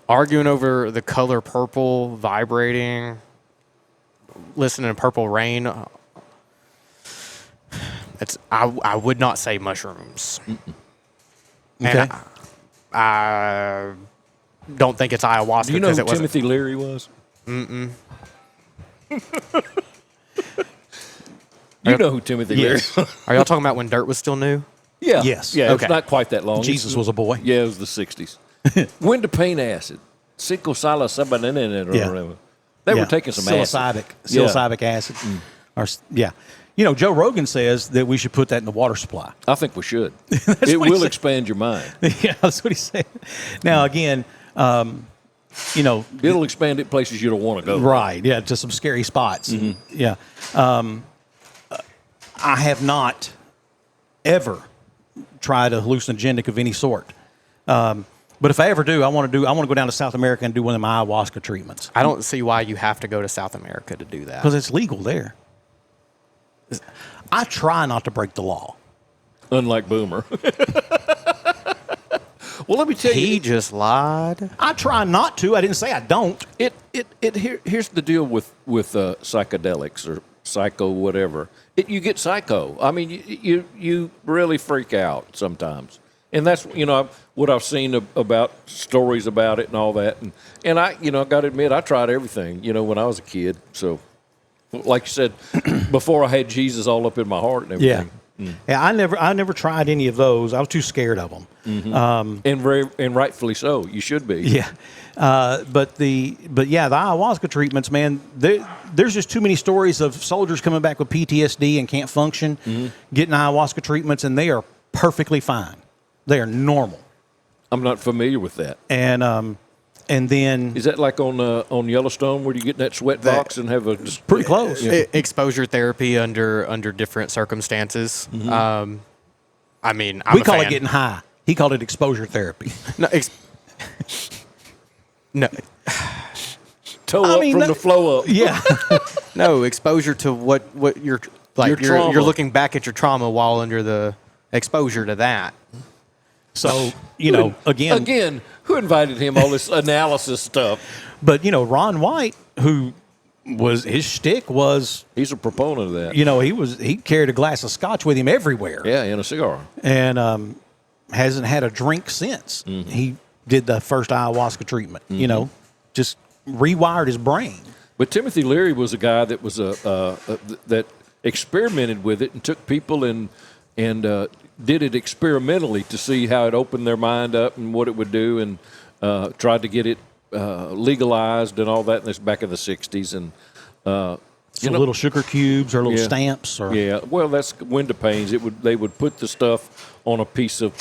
Arguing over the color purple, vibrating, listening to Purple Rain. I would not say mushrooms. Okay. And I don't think it's ayahuasca. Do you know who Timothy Leary was? Mm-mm. You know who Timothy Leary is. Are y'all talking about when dirt was still new? Yeah. Yes. Yeah, it's not quite that long. Jesus was a boy. Yeah, it was the 60s. When to paint acid? Cinco psilocybin or whatever. They were taking some psilocybin acid. Or, You know, Joe Rogan says that we should put that in the water supply. I think we should. It will expand your mind. Yeah, that's what he said. Now, again, you know. It'll expand it places you don't want to go. Right, yeah, to some scary spots. Mm-hmm. Yeah. I have not ever tried a hallucinogenic of any sort. But if I ever do, I want to go down to South America and do one of my ayahuasca treatments. I don't see why you have to go to South America to do that. Because it's legal there. I try not to break the law. Unlike Boomer. Well, let me tell you. He just lied. I try not to. I didn't say I don't. Here's the deal with psychedelics or psycho whatever. You get psycho. I mean, you really freak out sometimes. And that's, what I've seen about stories about it and all that. And I got to admit, I tried everything, when I was a kid. So, like you said, before I had Jesus all up in my heart and everything. Yeah. Yeah, I never tried any of those. I was too scared of them. Mm-hmm. And rightfully so. You should be. Yeah. But the ayahuasca treatments, man, there's just too many stories of soldiers coming back with PTSD and can't function, getting ayahuasca treatments, and they are perfectly fine. They are normal. I'm not familiar with that. And then is that like on Yellowstone where you get in that sweat box and have a pretty close exposure therapy under different circumstances? Mm-hmm. I mean, we call it getting high. He called it exposure therapy. No, no. From the flow up. Yeah. No, exposure to what you're like. You're looking back at your trauma while under the exposure to that. So, again, who invited him all this analysis stuff? But, Ron White, who was, his shtick was... He's a proponent of that. He carried a glass of scotch with him everywhere. Yeah, and a cigar. And hasn't had a drink since. Mm-hmm. He did the first ayahuasca treatment, just rewired his brain. But Timothy Leary was a guy that was that experimented with it and took people and did it experimentally to see how it opened their mind up and what it would do, and tried to get it legalized and all that. And this back in the '60s, and little sugar cubes or little stamps, or well, that's window panes. They would put the stuff on a piece of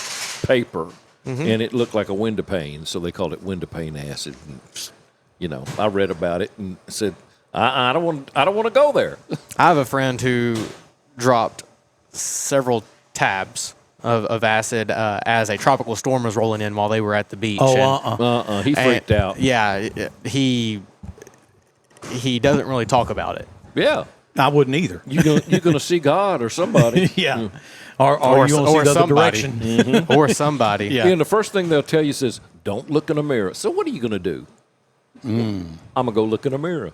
paper, and it looked like a window pane, so they called it window pane acid. And, I read about it and said, I don't want to go there. I have a friend who dropped several tabs of acid as a tropical storm was rolling in while they were at the beach. He freaked out. Yeah, he doesn't really talk about it. Yeah, I wouldn't either. You're gonna see God or somebody. Yeah, or you want to see the other direction, mm-hmm. or somebody. Yeah. And the first thing they'll tell you says, "Don't look in a mirror." So what are you gonna do? I'm gonna go look in a mirror.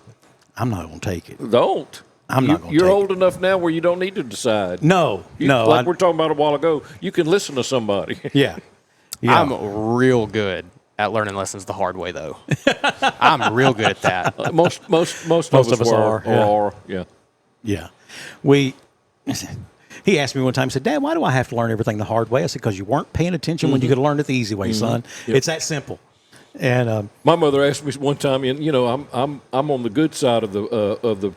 I'm not gonna take it. Don't. I'm not going to. You're old enough now where you don't need to decide. No. Like we're talking about a while ago, you can listen to somebody. Yeah. I'm real good at learning lessons the hard way, though. I'm real good at that. Most of us are. Yeah. Yeah. He asked me one time, he said, "Dad, why do I have to learn everything the hard way?" I said, "Because you weren't paying attention when you could have learned it the easy way, son. Yep. It's that simple." And my mother asked me one time, and I'm on the good side of the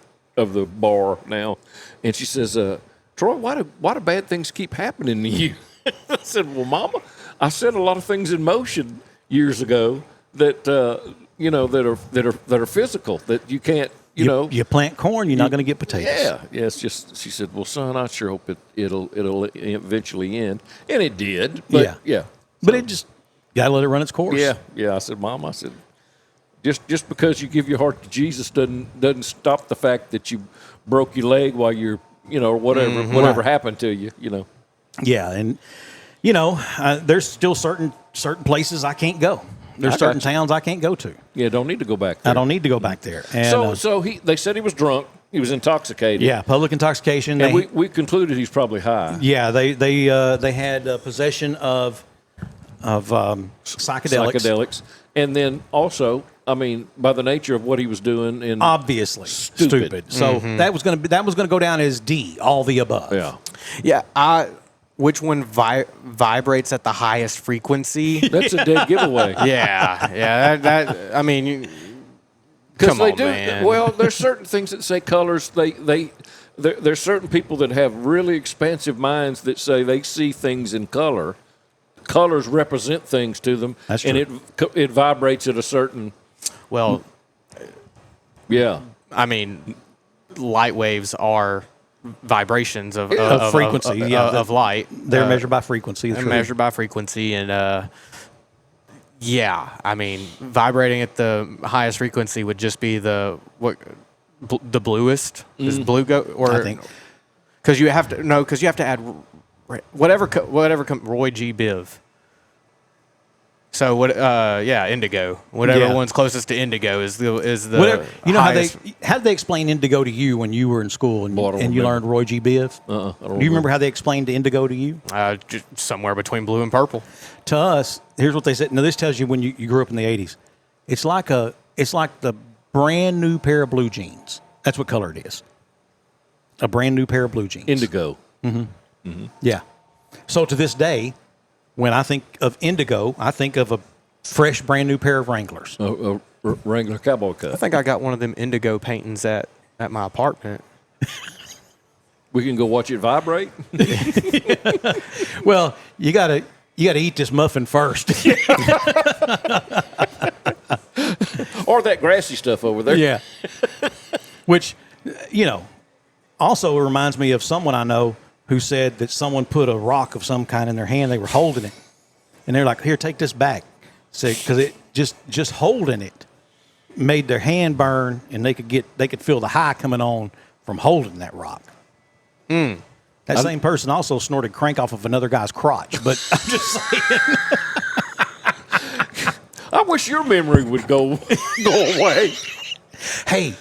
bar now, and she says, "Troy, why do bad things keep happening to you?" I said, "Well, Mama, I set a lot of things in motion years ago that that are physical that you can't." You plant corn, you're not going to get potatoes. Yeah. It's just, she said, "Well, son, I sure hope it'll eventually end," and it did. But but it just got to let it run its course. Yeah. I said, "Mom," I said, just because you give your heart to Jesus doesn't stop the fact that you broke your leg while you're whatever happened to you. Yeah, and there's still certain places I can't go. There's certain towns I can't go to. Yeah, don't need to go back there. I don't need to go back there. And, so they said he was drunk. He was intoxicated. Yeah, public intoxication. And we concluded he's probably high. Yeah, they had possession of psychedelics. And then also, I mean, by the nature of what he was doing, and obviously stupid. So that was going to go down as D, all the above. Yeah. Which one vibrates at the highest frequency? That's a dead giveaway. Yeah. That I mean, because they do. Man. Well, there's certain things that say colors. There's certain people that have really expansive minds that say they see things in color. Colors represent things to them. That's true. And it vibrates at a certain. Well, yeah. I mean, light waves are vibrations of frequency of light. They're measured by frequency. They're measured by frequency, and Yeah, I mean, vibrating at the highest frequency would just be the bluest. Is blue go or I think because you have to add whatever Roy G Biv. So what? Indigo. Whatever one's closest to indigo is the whatever, you know highest. how did they explain indigo to you when you were in school and you learned Roy G Biv? Do you remember how they explained indigo to you? Just somewhere between blue and purple. To us, here's what they said. Now this tells you when you grew up in the 80s. It's like the brand new pair of blue jeans. That's what color it is. A brand new pair of blue jeans. Indigo. Yeah. So to this day, when I think of indigo, I think of a fresh, brand new pair of Wranglers. Wrangler cowboy cut. I think I got one of them indigo paintings at my apartment. We can go watch it vibrate. Well, you gotta eat this muffin first. Or that grassy stuff over there. Yeah. Which, also reminds me of someone I know who said that someone put a rock of some kind in their hand. They were holding it, and they're like, "Here, take this back," because it just holding it made their hand burn, and they could feel the high coming on from holding that rock. That same person also snorted crank off of another guy's crotch, but I'm just saying. I wish your memory would go away. Hey,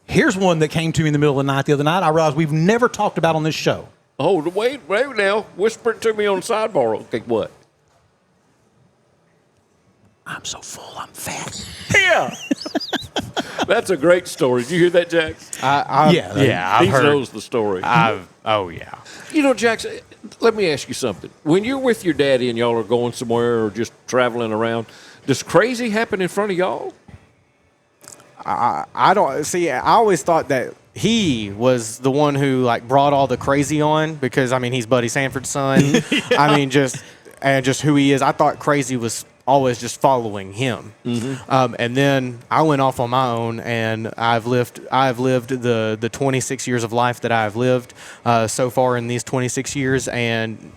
here's one that came to me in the middle of the night the other night. I realized we've never talked about on this show. Oh, wait now. Whisper it to me on the sidebar. Okay, what? I'm so full, I'm fat. Yeah. That's a great story. Did you hear that, Jax? I've heard. He knows the story. Oh, yeah. Jax, let me ask you something. When you're with your daddy and y'all are going somewhere or just traveling around, does crazy happen in front of y'all? I don't see. I always thought that he was the one who brought all the crazy on because he's Buddy Sanford's son. Yeah. Just who he is. I thought crazy was always just following him. And then I went off on my own, and I've lived the 26 years of life that I've lived so far in these 26 years, and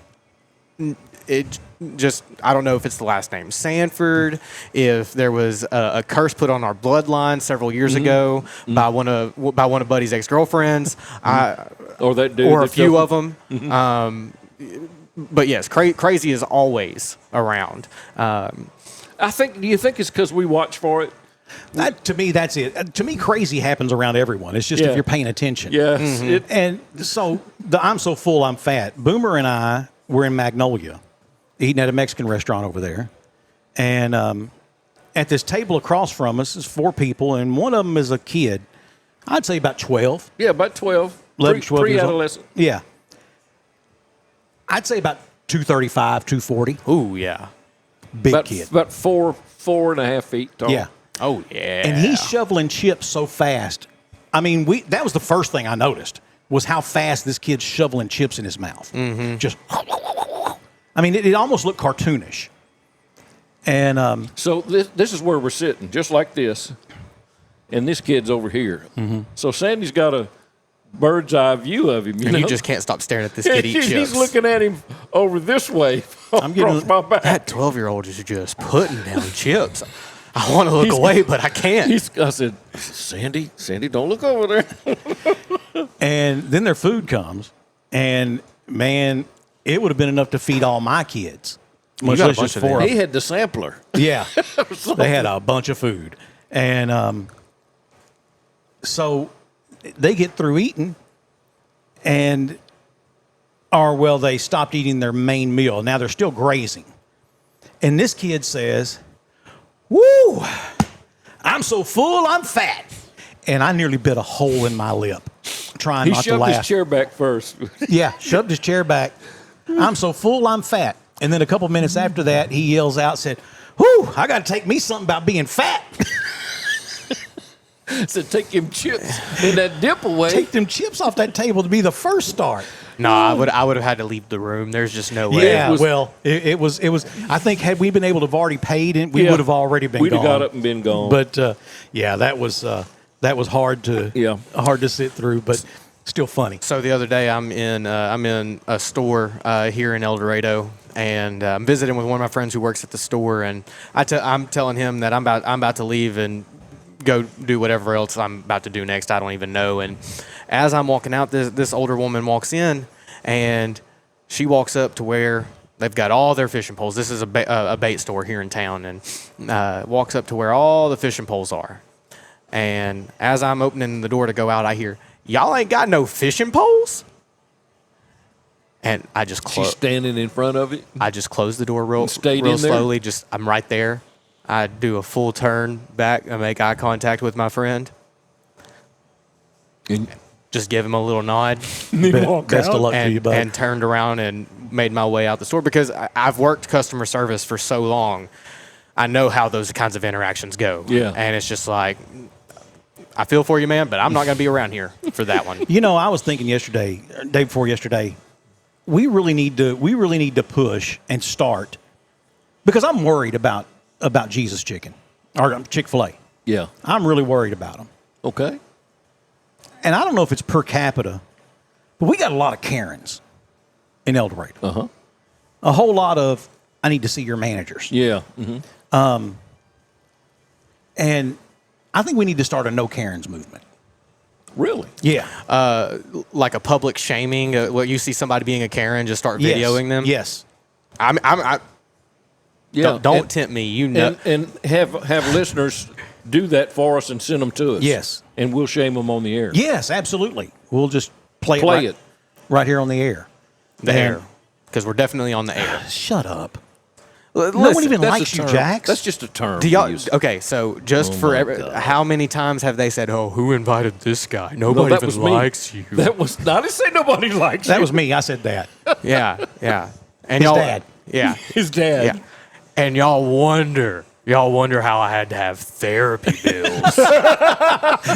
it just, I don't know if it's the last name Sanford, if there was a curse put on our bloodline several years ago by one of Buddy's ex-girlfriends, or that dude, or a few of them. But yes, crazy is always around. Do you think it's because we watch for it? To me, that's it. To me, crazy happens around everyone. It's just if you're paying attention. Yes. And so I'm so full, I'm fat. Boomer and I were in Magnolia, eating at a Mexican restaurant over there. And at this table across from us is 4 people, and one of them is a kid. I'd say about 12. Yeah, about 12. 11, 12 years old. Pre-adolescent. Yeah. I'd say about 235, 240. Ooh, yeah. Big kid. About 4.5 feet tall. Yeah. Oh, yeah. And he's shoveling chips so fast. That was the first thing I noticed, was how fast this kid's shoveling chips in his mouth. Just, it almost looked cartoonish. And so this is where we're sitting, just like this, and this kid's over here. So Sandy's got a bird's eye view of him. You just can't stop staring at this kid eat chips. He's looking at him over this way. Across my back. That 12-year-old is just putting down chips. I want to look away, but I can't. I said, Sandy, don't look over there. And then their food comes, and man, it would have been enough to feed all my kids. Much less just 4 of them. He had the sampler. Yeah. They had a bunch of food. And so they get through eating, and they stopped eating their main meal. Now they're still grazing. And this kid says, "Woo, I'm so full, I'm fat." And I nearly bit a hole in my lip trying not to laugh. He shoved his chair back first. Yeah, shoved his chair back. "I'm so full, I'm fat." And then a couple minutes after that, he yells out, said, "Whoo, I got to take me something about being fat." Said, "Take them chips in that dip away. Take them chips off that table to be the first start." No, I would have had to leave the room. There's just no way. Yeah, it was. I think had we been able to have already paid, we would have already been gone. We'd have got up and been gone. But that was hard to sit through. But Still funny. So the other day, I'm in a store here in El Dorado, and I'm visiting with one of my friends who works at the store, and I'm telling him that I'm about to leave and go do whatever else I'm about to do next. I don't even know. And as I'm walking out, this older woman walks in, and she walks up to where they've got all their fishing poles. This is a bait store here in town, and walks up to where all the fishing poles are. And as I'm opening the door to go out, I hear, "Y'all ain't got no fishing poles?" And I just She's standing in front of it. I just closed the door real in slowly. I'm right there. I do a full turn back and make eye contact with my friend. And just give him a little nod. Best of luck to you, bud. And turned around and made my way out the store because I've worked customer service for so long. I know how those kinds of interactions go. Yeah. And it's just like, I feel for you, man, but I'm not going to be around here for that one. I was thinking yesterday, day before yesterday, we really need to push and start, because I'm worried about Jesus Chicken or Chick-fil-A. Yeah. I'm really worried about them. Okay. And I don't know if it's per capita, but we got a lot of Karens in El Dorado. Uh-huh. A whole lot of, I need to see your managers. Yeah. Mm-hmm. And I think we need to start a no Karens movement. Really? Yeah. Like a public shaming. Where you see somebody being a Karen, just start videoing them. Yes. Don't tempt me. You know. And have listeners do that for us and send them to us. Yes. And we'll shame them on the air. Yes, absolutely. We'll just play it right here on the air. The air. Because we're definitely on the air. Shut up. No one even likes you, Jax. That's just a term. Do y'all, okay, so just how many times have they said, "Oh, who invited this guy? Nobody even likes you." That was I didn't say nobody likes you. That was me. I said that. Yeah. And his dad. Yeah, his dad. Yeah. And y'all wonder how I had to have therapy bills.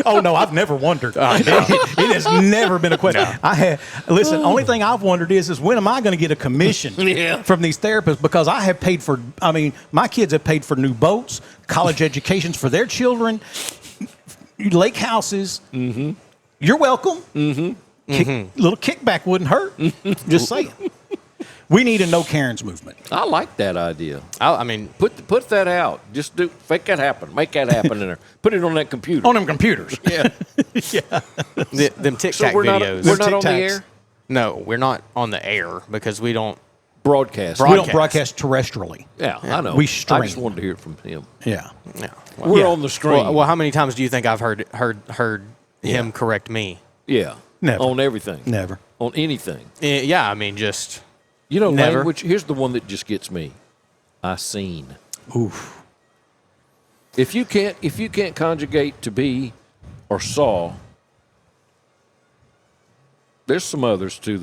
Oh no, I've never wondered. It has never been a question. No. Listen. Only thing I've wondered is when am I going to get a commission from these therapists? Because I have paid for. I mean, my kids have paid for new boats, college educations for their children, lake houses. Mm-hmm. You're welcome. Mm-hmm. Little kickback wouldn't hurt. Just saying. We need a no Karens movement. I like that idea. I mean, put that out. Just fake that happen. Make that happen in there. Put it on that computer. On them computers. Yeah. Yeah. Them TikTok videos. We're not on the air? No, we're not on the air because we don't broadcast. We don't broadcast terrestrially. Yeah, I know. We stream. I just wanted to hear it from him. Yeah. We're on the stream. Well, how many times do you think I've heard him correct me? Yeah. Never. On everything. Never. On anything. Yeah, I mean, just... You know, never. Language, here's the one that just gets me. I seen. Oof. If you can't conjugate to be or saw, there's some others too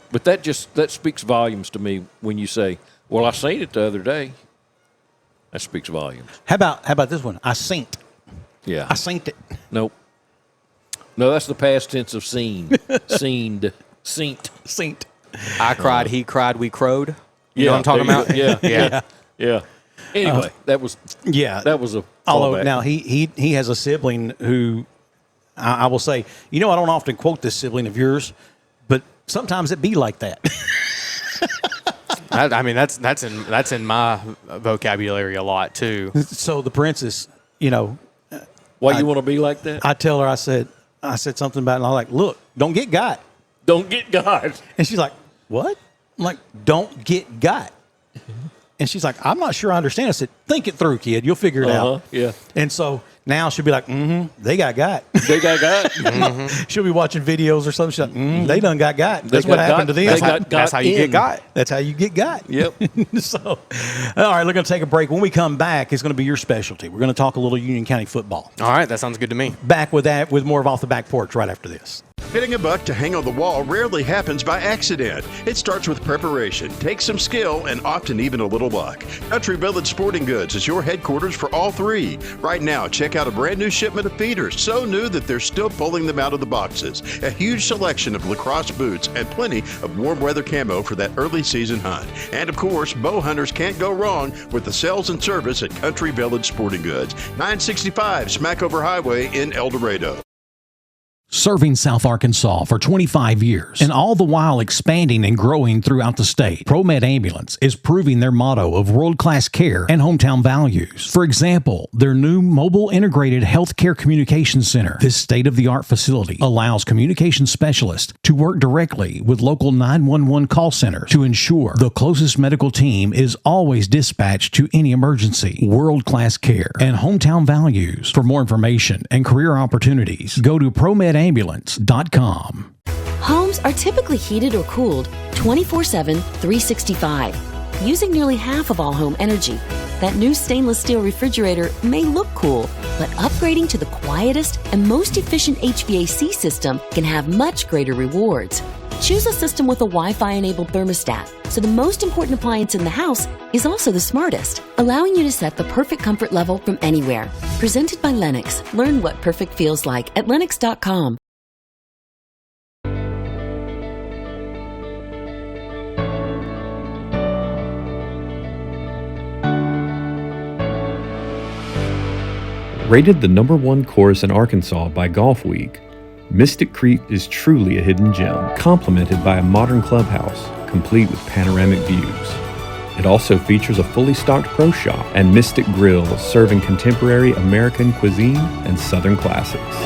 but that speaks volumes to me when you say, "Well, I seen it the other day." That speaks volumes. How about this one? I synced. Yeah. I synced it. Nope. No, that's the past tense of seen. Seened. Synced. Synced. I cried, he cried, we crowed. You know what I'm talking about? Yeah. Anyway, that was a although callback. now he has a sibling who I will say, I don't often quote this sibling of yours, but sometimes it be like that. I mean, that's in my vocabulary a lot too. So the princess, why you want to be like that? I tell her, I said something about it, and I'm like, look, don't get got. Don't get got. And she's like, what? I'm like, don't get got. And she's like, I'm not sure I understand. I said, think it through, kid. You'll figure it out. Yeah. And so now she'll be like, they got got. They got got. She'll be watching videos or something. She's like, they done got got. That's what happened to them. That's how you get got. That's how you get got. Yep. So, all right, we're going to take a break. When we come back, it's going to be your specialty. We're going to talk a little Union County football. All right, that sounds good to me. Back with that, with more of Off the Back Porch right after this. Hitting a buck to hang on the wall rarely happens by accident. It starts with preparation, takes some skill, and often even a little luck. Country Village Sporting Goods is your headquarters for all three. Right now, check out a brand new shipment of feeders, so new that they're still pulling them out of the boxes. A huge selection of lacrosse boots and plenty of warm weather camo for that early season hunt. And of course, bow hunters can't go wrong with the sales and service at Country Village Sporting Goods, 965 Smackover Highway in El Dorado. serving South Arkansas for 25 years, and all the while expanding and growing throughout the state. ProMed Ambulance is proving their motto of world-class care and hometown values. For example, their new mobile integrated healthcare communication center. This state-of-the-art facility allows communication specialists to work directly with local 911 call centers to ensure the closest medical team is always dispatched to any emergency. World-class care and hometown values. For more information and career opportunities, go to ProMedAmbulance.com. Homes are typically heated or cooled 24/7, 365, using nearly half of all home energy. That new stainless steel refrigerator may look cool, but upgrading to the quietest and most efficient HVAC system can have much greater rewards. Choose a system with a Wi-Fi enabled thermostat, so the most important appliance in the house is also the smartest, allowing you to set the perfect comfort level from anywhere. Presented by Lennox. Learn what perfect feels like at Lennox.com. Rated the #1 course in Arkansas by Golf Week, Mystic Creek is truly a hidden gem, complemented by a modern clubhouse, complete with panoramic views. It also features a fully stocked pro shop and Mystic Grill, serving contemporary American cuisine and Southern classics.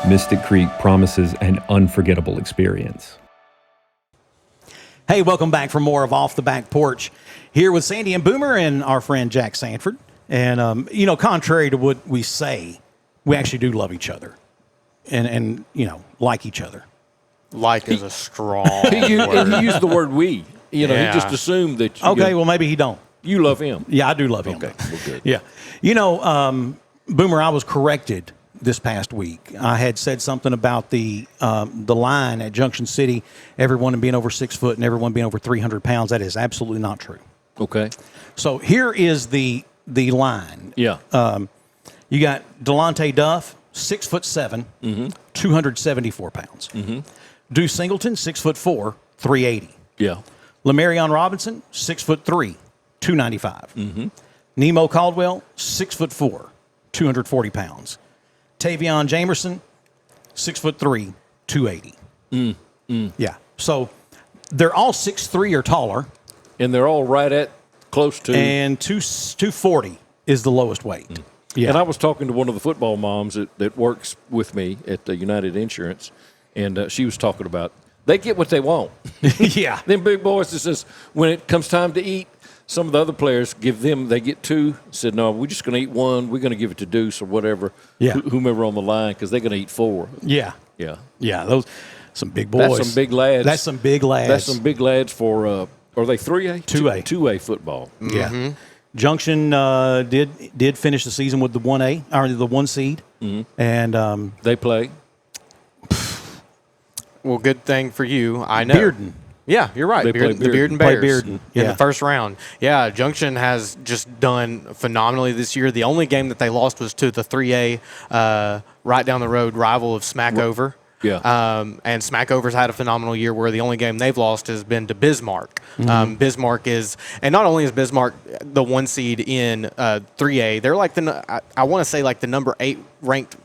Mystic Creek promises an unforgettable experience. Hey, welcome back for more of Off the Back Porch. Here with Sandy and Boomer and our friend Jax Sanford. And, contrary to what we say, we actually do love each other and like each other. Like is a strong He word. used the word we. He just assumed that well, maybe he don't. You love him. Yeah, I do love him. Okay, well, good. Yeah. Boomer, I was corrected this past week. I had said something about the line at Junction City, everyone being over 6 foot and everyone being over 300 pounds. That is absolutely not true. Okay. So here is the line. Yeah. You got Delonte Duff, 6'7", 274 pounds. Deuce Singleton, 6'4", 380. Yeah. Lamarion Robinson, 6'3", 295. Nemo Caldwell, 6'4", 240 pounds. Tavion Jamerson, 6'3", 280. Yeah. So they're all 6'3" or taller. And they're all right at close to. And 240 is the lowest weight. Yeah. And I was talking to one of the football moms that works with me at the United Insurance, and she was talking about they get what they want. Yeah. Them big boys that says when it comes time to eat, some of the other players they get two. Said, no, we're just going to eat one. We're going to give it to Deuce or whatever, whomever on the line, because they're going to eat four. Yeah. Yeah. Yeah, those some big boys. That's some big lads. That's some big lads. That's some big lads for, are they 3A? 2A. 2A football. Yeah. Junction did finish the season with the 1A, or the 1 seed. And they play. Well, good thing for you. I know. Bearden. Yeah, you're right. They play The Bearden Play Bears Bearden, in the first round. Yeah, Junction has just done phenomenally this year. The only game that they lost was to the 3A, right down the road rival of Smackover. Yeah. And Smackover's had a phenomenal year where the only game they've lost has been to Bismarck. Bismarck is, and not only is Bismarck the 1 seed in 3A, they're like I want to say like the number 8 ranked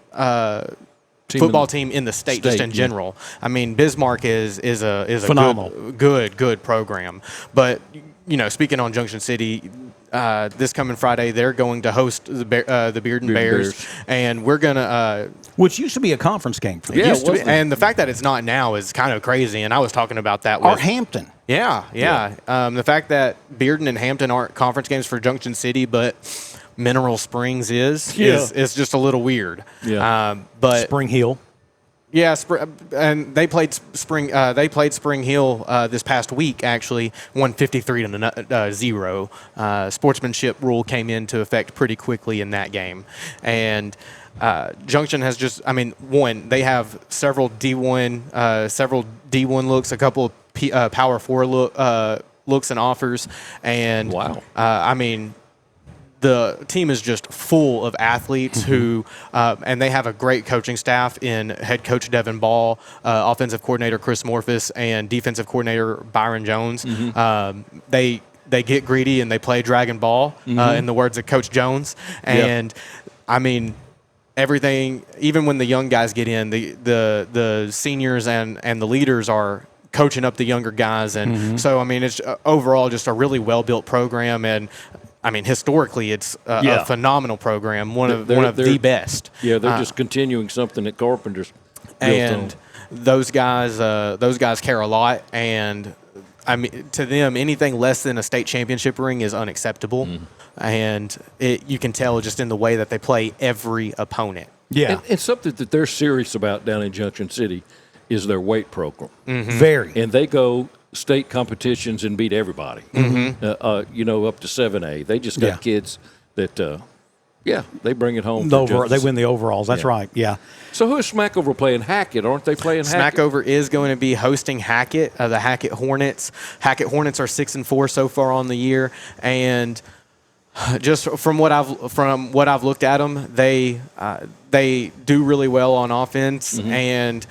football team in the state just in general. I mean, Bismarck is a phenomenal, good program. But speaking on Junction City, this coming Friday they're going to host the Bearden Bears, and we're gonna which used to be a conference game for them. Yeah, and the fact that it's not now is kind of crazy. And I was talking about that with Hampton. Yeah. The fact that Bearden and Hampton aren't conference games for Junction City, but Mineral Springs is just a little weird. Yeah. But Spring Hill. Yeah, and they played Spring Hill this past week. Actually, 153-0. Sportsmanship rule came into effect pretty quickly in that game, and Junction has just. I mean, they have several D1 looks, a couple of Power 4 looks and offers, and wow. I mean, the team is just full of athletes who, and they have a great coaching staff in head coach Devin Ball, offensive coordinator Chris Morphus, and defensive coordinator Byron Jones. They get greedy and they play Dragon Ball, in the words of Coach Jones. And I mean, everything, even when the young guys get in, the seniors and the leaders are coaching up the younger guys. And so, I mean, it's overall just a really well-built program. And, I mean, historically, it's a phenomenal program, one of the best. Yeah, they're just continuing something that Carpenter's built on. Those guys care a lot. And, I mean, to them, anything less than a state championship ring is unacceptable. And you can tell just in the way that they play every opponent. Yeah. And something that they're serious about down in Junction City is their weight program. Very. And they go state competitions and beat everybody, up to 7A. They just got kids that, they bring it home. They win the overalls. That's right, yeah. So who is Smackover playing? Hackett, aren't they playing Hackett? Smackover is going to be hosting Hackett, the Hackett Hornets. Hackett Hornets are 6-4 so far on the year, and just from what I've looked at them, they do really well on offense and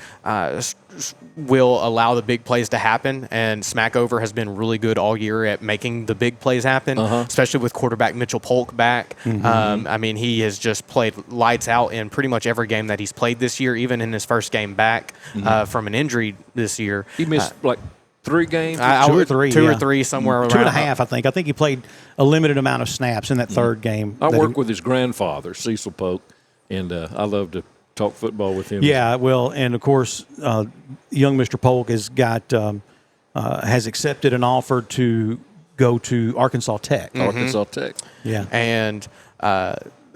will allow the big plays to happen. And Smackover has been really good all year at making the big plays happen, especially with quarterback Mitchell Polk back. I mean, he has just played lights out in pretty much every game that he's played this year, even in his first game back from an injury this year. He missed 3 games? Two or three, or three, somewhere around. 2.5, I think. I think he played a limited amount of snaps in that third game. I worked with his grandfather, Cecil Polk, and I love to talk football with him. Yeah, well, and of course, young Mr. Polk has accepted an offer to go to Arkansas Tech. Arkansas Tech. Yeah. And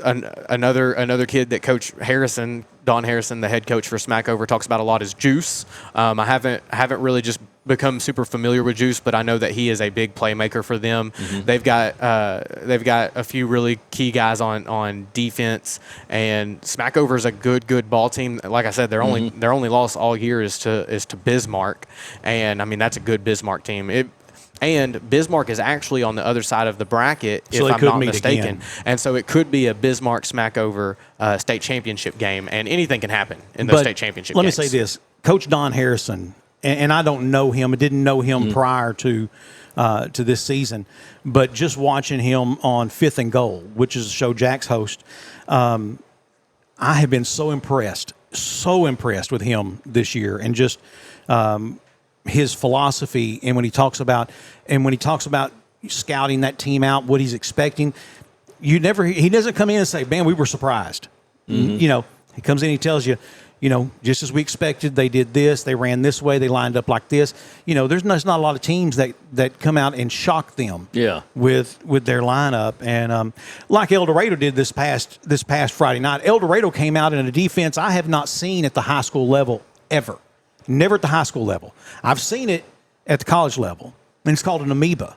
another kid that Coach Harrison, Don Harrison, the head coach for Smackover, talks about a lot is Juice. I haven't really just become super familiar with Juice, but I know that he is a big playmaker for them. They've got a few really key guys on defense, and Smackover is a good ball team. Like I said, their only loss all year is to Bismarck, and I mean that's a good Bismarck team. And Bismarck is actually on the other side of the bracket, if I'm not mistaken. And so it could be a Bismarck-Smackover state championship game, and anything can happen in those state championship games. Let me say this. Coach Don Harrison, and I don't know him, I didn't know him prior to this season, but just watching him on 5th and Goal, which is a show Jax hosts, I have been so impressed with him this year, and just his philosophy, and when he talks about scouting that team out, what he's expecting, he doesn't come in and say, "Man, we were surprised." He comes in, he tells you, just as we expected, they did this, they ran this way, they lined up like this. There's not a lot of teams that come out and shock them with their lineup. And like El Dorado did this past Friday night, El Dorado came out in a defense I have not seen at the high school level ever. Never at the high school level. I've seen it at the college level, and it's called an amoeba.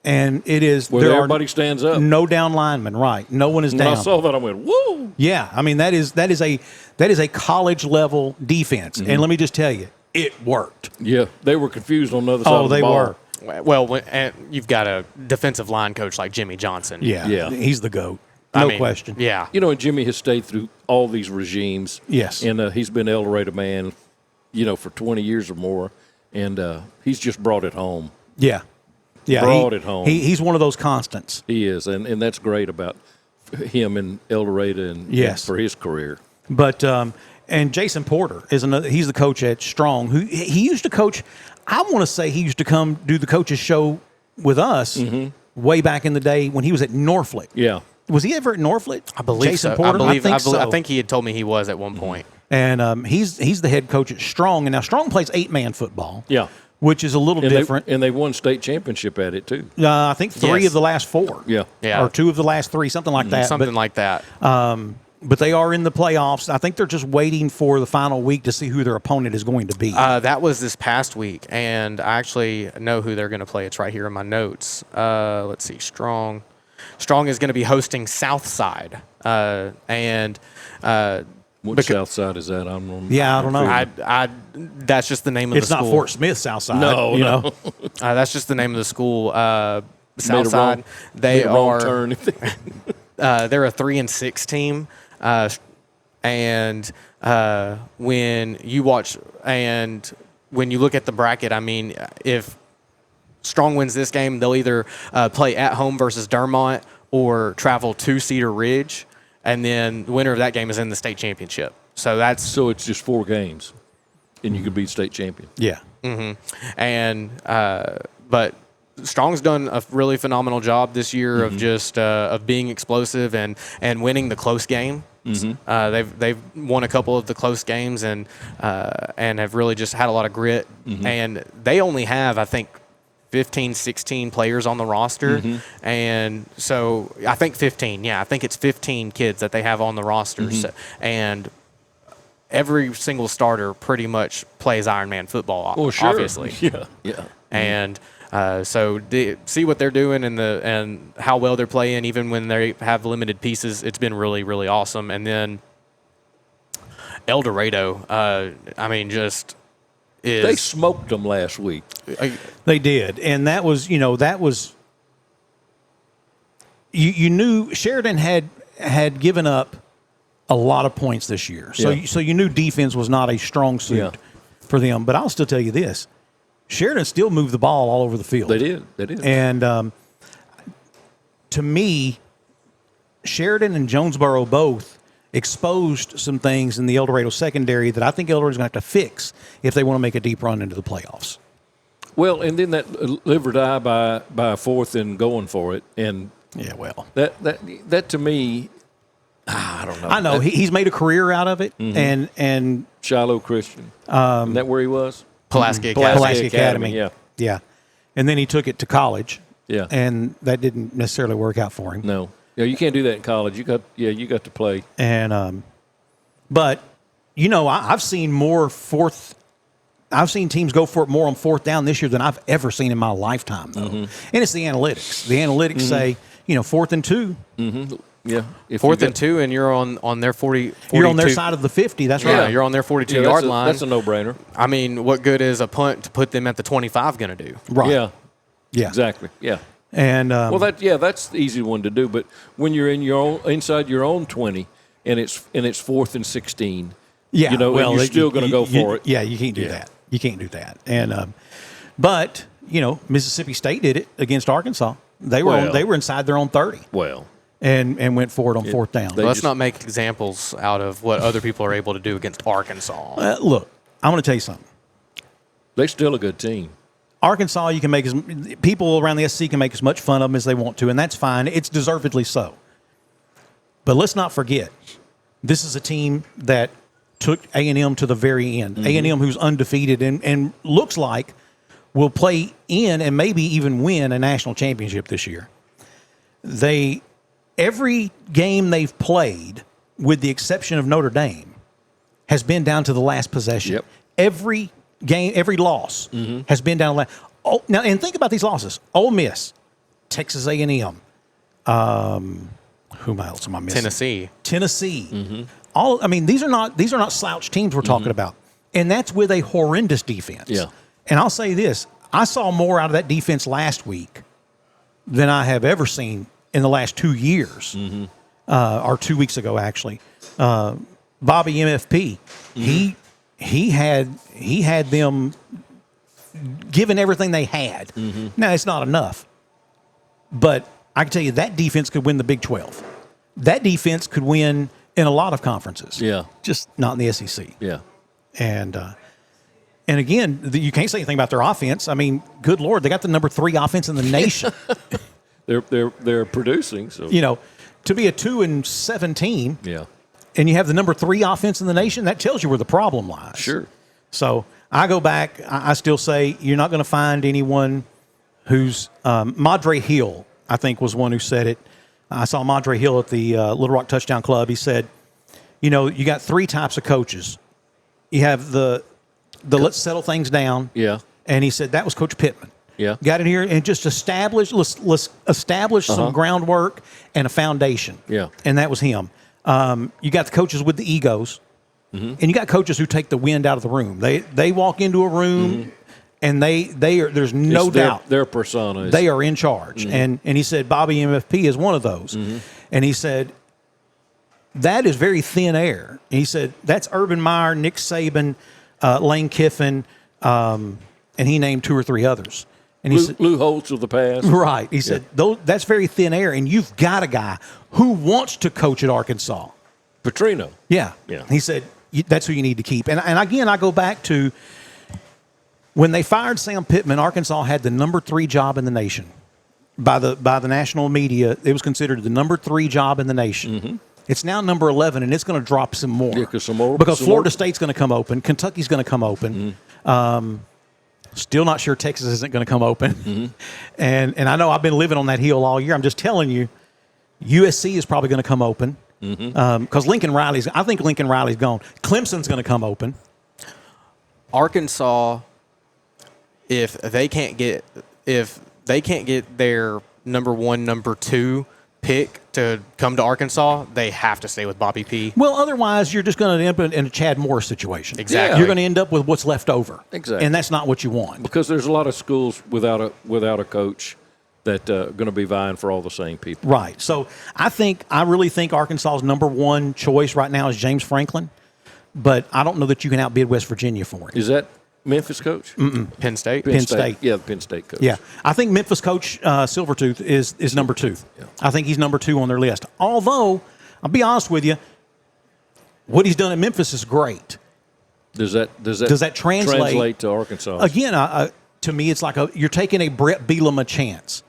And it is where everybody stands up. No down linemen, right? No one is down. When I saw that, I went, "Woo!" Yeah, I mean that is a college level defense, and let me just tell you, it worked. Yeah, they were confused on the other side of the ball. Oh, they were. Well, and you've got a defensive line coach like Jimmy Johnson. Yeah, he's the GOAT. No question. Yeah, and Jimmy has stayed through all these regimes. Yes, and he's been El Dorado man, for 20 years or more, and he's just brought it home. Yeah. Yeah, brought it home. He's one of those constants. He is, and that's great about him and El Dorado and for his career. But and Jason Porter is another. He's the coach at Strong. Who he used to coach. I want to say he used to come do the coaches show with us way back in the day when he was at Norfolk. Yeah, was he ever at Norfolk? I believe Jason so. Porter. I think he had told me he was at one point. And he's the head coach at Strong. And now Strong plays 8-man football. Yeah. Which is a little different. And they won state championship at it, too. I think 3 of the last 4. Yeah. Or 2 of the last 3, something like that. But they are in the playoffs. I think they're just waiting for the final week to see who their opponent is going to be. That was this past week, and I actually know who they're going to play. It's right here in my notes. Let's see. Strong is going to be hosting Southside. What South Side is that? I don't know. That's just the name of the school. It's not Fort Smith South Side. No. That's just the name of the school. South Side. They're a 3-6 team, and when you watch and when you look at the bracket, I mean, if Strong wins this game, they'll either play at home versus Dermont or travel to Cedar Ridge. and then the winner of that game is in the state championship. So it's just 4 games, and you could be state champion. Yeah. And but Strong's done a really phenomenal job this year of just of being explosive and winning the close game. They've won a couple of the close games and have really just had a lot of grit. And they only have, I think, 15, 16 players on the roster. And so I think 15. Yeah, I think it's 15 kids that they have on the roster. So, and every single starter pretty much plays Ironman football, obviously. Yeah. And so see what they're doing and how well they're playing, even when they have limited pieces. It's been really, really awesome. And then El Dorado, they smoked them last week. They did, and that was you knew Sheridan had given up a lot of points this year, so you knew defense was not a strong suit for them. But I'll still tell you this: Sheridan still moved the ball all over the field. They did. And to me, Sheridan and Jonesboro both exposed some things in the El Dorado secondary that I think El Dorado's going to have to fix if they want to make a deep run into the playoffs. Well, and then that live or die by a fourth and going for it, and that to me, I don't know. I know he's made a career out of it, and Shiloh Christian, isn't that where he was? Pulaski Academy. Yeah, and then he took it to college. Yeah, and that didn't necessarily work out for him. No. Yeah, you can't do that in college. You got to play. And but I've seen more I've seen teams go for it more on fourth down this year than I've ever seen in my lifetime, though. And it's the analytics. The analytics say 4th and 2. Yeah, fourth and 2, and you're on their 40. You're on their side of the 50. That's right. Yeah, you're on their 42-yard line. That's a no-brainer. I mean, what good is a punt to put them at the 25 going to do? Right. Yeah. Exactly. Yeah. And that's the easy one to do. But when you're inside your own 20, and it's 4th and 16, and you're still going to go for it. Yeah, you can't do that. You can't do that. And but Mississippi State did it against Arkansas. They were inside their own 30. Well, and went for it on fourth down. Let's not make examples out of what other people are able to do against Arkansas. Look, I'm going to tell you something. They're still a good team. Arkansas, you can make people around the SEC can make as much fun of them as they want to, and that's fine. It's deservedly so. But let's not forget, this is a team that took A&M to the very end. A&M, who's undefeated and looks like will play in and maybe even win a national championship this year. Every game they've played, with the exception of Notre Dame, has been down to the last possession. Yep. Every game, every loss has been down the last. Now, and think about these losses: Ole Miss, Texas A&M. Whom else am I missing? Tennessee. These are not slouch teams we're talking about, and that's with a horrendous defense. Yeah. And I'll say this: I saw more out of that defense last week than I have ever seen in the last 2 years, or 2 weeks ago, actually. Bobby MFP, he had them given everything they had. Now, it's not enough, but I can tell you that defense could win the Big 12. That defense could win in a lot of conferences. Yeah, just not in the SEC. Yeah, and again, you can't say anything about their offense. I mean, good Lord, they got the number 3 offense in the nation. They're producing. So to be a 2-7 team. Yeah. And you have the number 3 offense in the nation, that tells you where the problem lies. Sure. So I go back. I still say you're not going to find anyone who's Madre Hill, I think, was one who said it. I saw Madre Hill at the Little Rock Touchdown Club. He said, you got 3 types of coaches. You have the let's settle things down. Yeah. And he said that was Coach Pittman. Yeah. Got in here and just let's establish some groundwork and a foundation. Yeah. And that was him. You got the coaches with the egos, and you got coaches who take the wind out of the room. They walk into a room, and they are. There's no doubt their persona. They are in charge, and he said Bobby MFP is one of those, and he said that is very thin air. And he said that's Urban Meyer, Nick Saban, Lane Kiffin, and he named 2 or 3 others. And he said, loopholes of the past. Right. He said, that's very thin air, and you've got a guy who wants to coach at Arkansas. Petrino. Yeah. He said, that's who you need to keep. And again, I go back to when they fired Sam Pittman, Arkansas had the number 3 job in the nation. By the national media, it was considered the number 3 job in the nation. Mm-hmm. It's now number 11, and it's going to drop some more. Yeah, because Florida State's going to come open. Kentucky's going to come open. Mm-hmm. Still not sure Texas isn't going to come open. Mm-hmm. And I know I've been living on that hill all year. I'm just telling you, USC is probably going to come open. Because I think Lincoln Riley's gone. Clemson's going to come open. Arkansas, if they can't get their number 1, number 2 pick to come to Arkansas, they have to stay with Bobby P. Well, otherwise you're just going to end up in a Chad Morris situation. Exactly. You're going to end up with what's left over. Exactly. And that's not what you want. Because there's a lot of schools without a coach that are going to be vying for all the same people. Right. So I really think Arkansas's number 1 choice right now is James Franklin, but I don't know that you can outbid West Virginia for him. Is that Memphis coach? Penn State. Penn State. Yeah, the Penn State coach. Yeah. I think Memphis coach Silvertooth is number 2. Yeah. I think he's number 2 on their list. Although, I'll be honest with you, what he's done at Memphis is great. Does that translate to Arkansas? Again, to me, it's like you're taking a Brett Bielema a chance.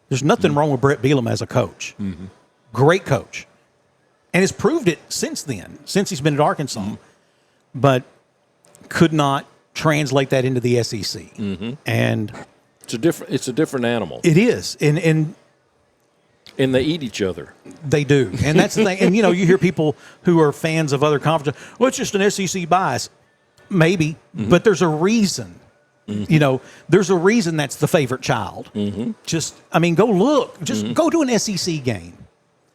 There's nothing wrong with Brett Bielema as a coach. Mm-hmm. Great coach. And has proved it since then, since he's been at Arkansas. But could not translate that into the SEC. Mm-hmm. And it's a different animal. It is. And they eat each other. They do. And that's the thing. And, you hear people who are fans of other conferences, well, it's just an SEC bias. Maybe, but there's a reason. Mm-hmm. There's a reason that's the favorite child. Mm-hmm. Go look. Just go to an SEC game.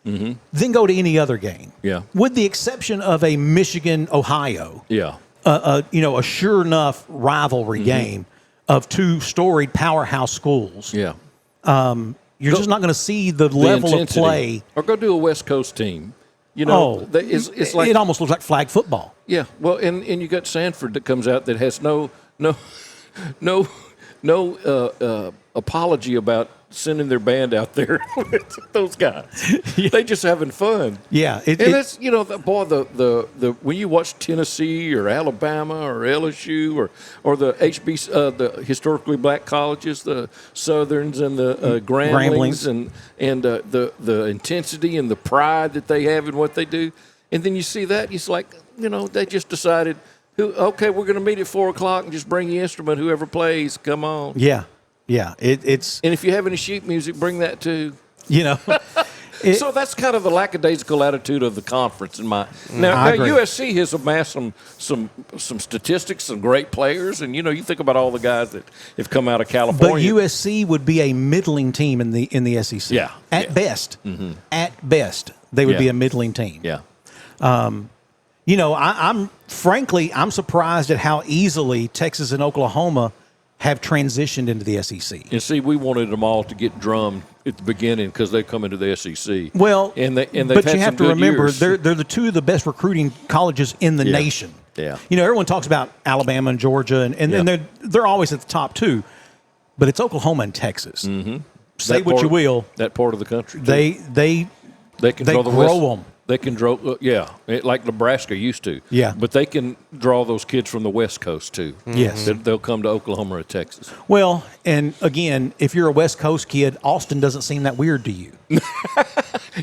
Mm-hmm. Then go to any other game. Yeah. With the exception of a Michigan-Ohio. Yeah. A sure enough rivalry game of 2 storied powerhouse schools. Yeah. You're just not going to see the level of play. Or go do a West Coast team. It's like it almost looks like flag football. Yeah. Well, and you got Sanford that comes out that has no apology about sending their band out there with those guys. They just having fun. Yeah. That's the when you watch Tennessee or Alabama or LSU or the the historically black colleges, the Southerns and the Gramblings and the intensity and the pride that they have in what they do, and then you see that it's like they just decided, we're going to meet at 4:00 and just bring the instrument, whoever plays, come on. Yeah. Yeah, it's and if you have any sheet music, bring that too. So that's kind of the lackadaisical attitude of the conference. Now USC has amassed some statistics, some great players, and you think about all the guys that have come out of California. But USC would be a middling team in the SEC. Yeah, at best, mm-hmm. At best, they would be a middling team. Yeah. I'm surprised at how easily Texas and Oklahoma have transitioned into the SEC. And see, we wanted them all to get drummed at the beginning because they come into the SEC. Well, but you have to remember they're the 2 of the best recruiting colleges in the nation. Yeah. Everyone talks about Alabama and Georgia, and they're always at the top 2, but it's Oklahoma and Texas. Mm-hmm. Say what you will, that part of the country. They can grow them. They can draw, like Nebraska used to. Yeah. But they can draw those kids from the West Coast, too. Yes. They'll come to Oklahoma or Texas. Well, and again, if you're a West Coast kid, Austin doesn't seem that weird to you. Yeah,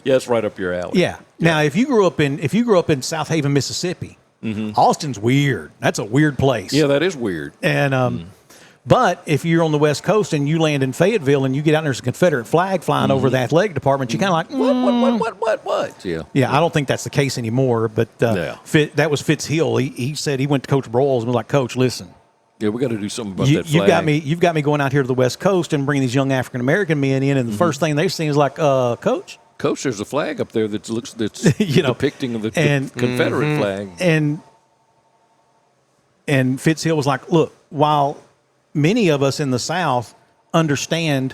it's right up your alley. Yeah. Now, if you grew up in South Haven, Mississippi, Austin's weird. That's a weird place. Yeah, that is weird. And but if you're on the West Coast and you land in Fayetteville and you get out and there's a Confederate flag flying over the athletic department, you're kind of like, what? Yeah. Yeah, I don't think that's the case anymore. But that was Fitz Hill. He said he went to Coach Broyles and was like, Coach, listen. Yeah, we got to do something about that flag. You've got me going out here to the West Coast and bringing these young African American men in, and the first thing they've seen is like, Coach, there's a flag up there that's depicting of the Confederate flag. And Fitz Hill was like, look, while many of us in the South understand.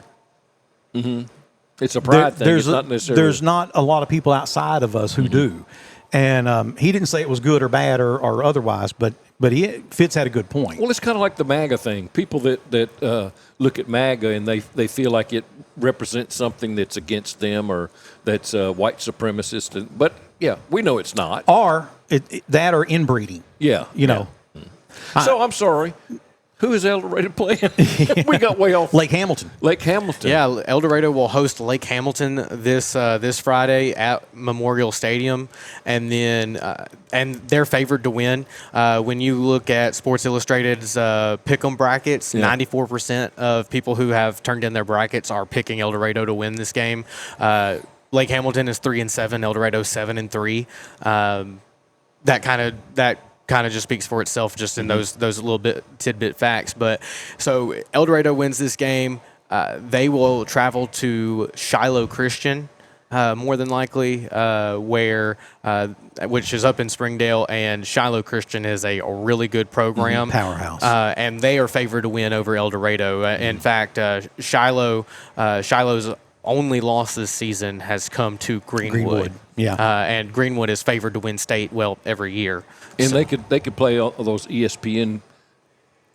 It's a pride thing. It's not necessarily. There's not a lot of people outside of us who do. And he didn't say it was good or bad or otherwise, but But Fitz had a good point. Well, it's kind of like the MAGA thing. People that look at MAGA and they feel like it represents something that's against them or that's white supremacist. But, yeah, we know it's not. Or that or inbreeding. Yeah. You know. So, I'm sorry. Who is El Dorado playing? We got way off. Lake Hamilton. Lake Hamilton. Yeah, El Dorado will host Lake Hamilton this Friday at Memorial Stadium, and then and they're favored to win. When you look at Sports Illustrated's pick'em brackets, 94% of people who have turned in their brackets are picking El Dorado to win this game. Lake Hamilton is 3-7, El Dorado 7-3. That kind of just speaks for itself just in those little tidbit facts. But so El Dorado wins this game. They will travel to Shiloh Christian, more than likely, which is up in Springdale, and Shiloh Christian is a really good program. Powerhouse. And they are favored to win over El Dorado. In fact, Shiloh's only loss this season has come to Greenwood. Yeah. And Greenwood is favored to win state, every year. And they could play all those ESPN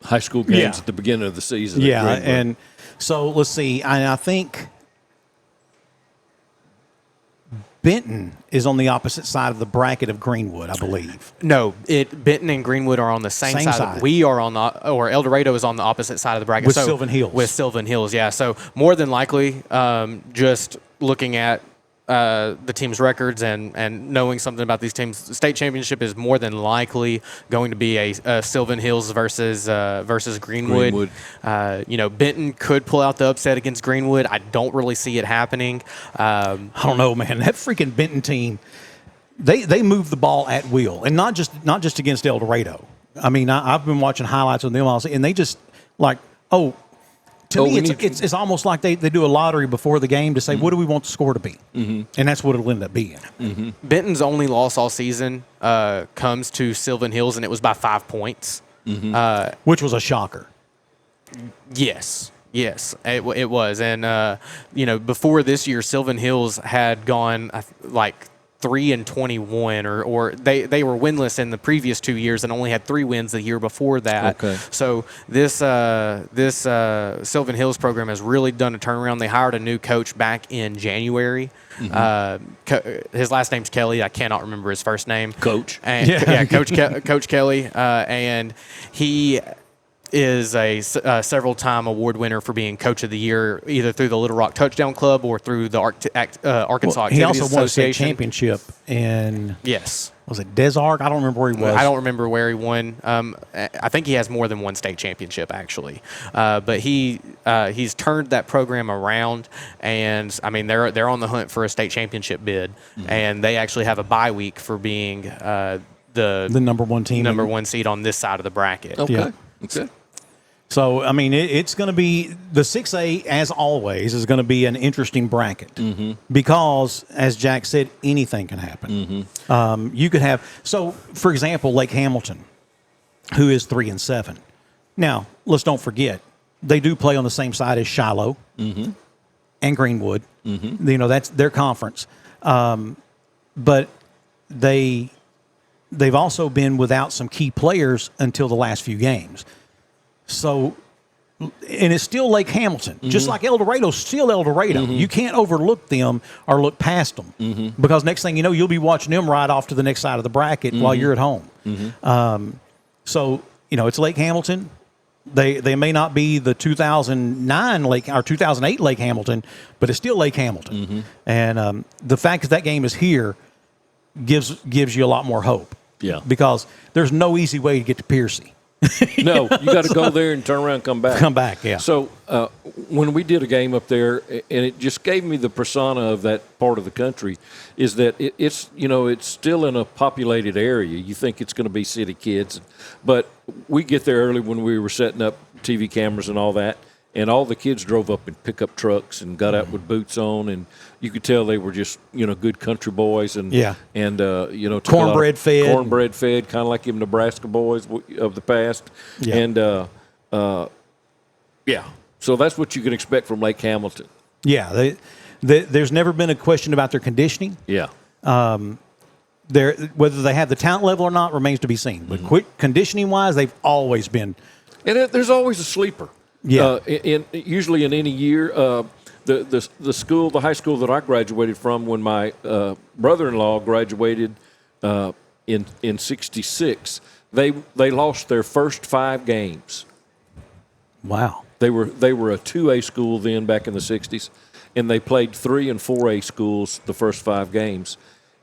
high school games at the beginning of the season. Yeah, and so let's see. I think Benton is on the opposite side of the bracket of Greenwood, I believe. No, Benton and Greenwood are on the same side. We are on or El Dorado is on the opposite side of the bracket. With Sylvan Hills. With Sylvan Hills, yeah. So more than likely, just looking at the team's records and knowing something about these teams, the state championship is more than likely going to be a Sylvan Hills versus Greenwood. Benton could pull out the upset against Greenwood. I don't really see it happening. I don't know, man. That freaking Benton team, they move the ball at will, and not just against El Dorado. I mean, I've been watching highlights of them, and they just To me, it's almost like they do a lottery before the game to say, what do we want the score to be? Mm-hmm. And that's what it'll end up being. Mm-hmm. Benton's only loss all season comes to Sylvan Hills, and it was by 5 points. Mm-hmm. Which was a shocker. Yes, it was. And, before this year, Sylvan Hills had gone 3-21, or they were winless in the previous 2 years and only had 3 wins the year before that. Okay. So this Sylvan Hills program has really done a turnaround. They hired a new coach back in January. Mm-hmm. His last name's Kelly. I cannot remember his first name. Coach. And, Coach Kelly, and he is a several-time award winner for being Coach of the Year, either through the Little Rock Touchdown Club or through the Arkansas Activities Association. He also won a state championship in, was it Des Arc? I don't remember where he was. I don't remember where he won. I think he has more than one state championship, actually. But he's turned that program around, and I mean they're on the hunt for a state championship bid, and they actually have a bye week for being the number one team, number one seed on this side of the bracket. Okay. Yeah. Okay. So, I mean, it's going to be the 6A, as always, is going to be an interesting bracket because, as Jack said, anything can happen. You could have, so for example, Lake Hamilton, who is 3-7. Now, let's don't forget, they do play on the same side as Shiloh and Greenwood. That's their conference. But they've also been without some key players until the last few games. So, and it's still Lake Hamilton, just like El Dorado's still El Dorado. You can't overlook them or look past them because next thing you know, you'll be watching them ride off to the next side of the bracket while you're at home. So, it's Lake Hamilton. They may not be the 2009 Lake or 2008 Lake Hamilton, but it's still Lake Hamilton. And the fact that game is here gives you a lot more hope. Yeah, because there's no easy way to get to Piercy. No, you got to go there and turn around and come back. Come back, yeah. So when we did a game up there, and it just gave me the persona of that part of the country, is that it's still in a populated area. You think it's going to be city kids, but we get there early when we were setting up TV cameras and all that, and all the kids drove up in pickup trucks and got out with boots on, and you could tell they were just good country boys and cornbread fed, kind of like them Nebraska boys of the past, and so that's what you can expect from Lake Hamilton. Yeah, there's never been a question about their conditioning. Yeah, whether they have the talent level or not remains to be seen. But quick conditioning wise, they've always been. And there's always a sleeper. Yeah. Usually in any year, the high school that I graduated from, when my brother-in-law graduated in '66, they lost their first 5 games. Wow. They were a 2A school then back in the '60s, and they played 3 and 4A schools the first 5 games,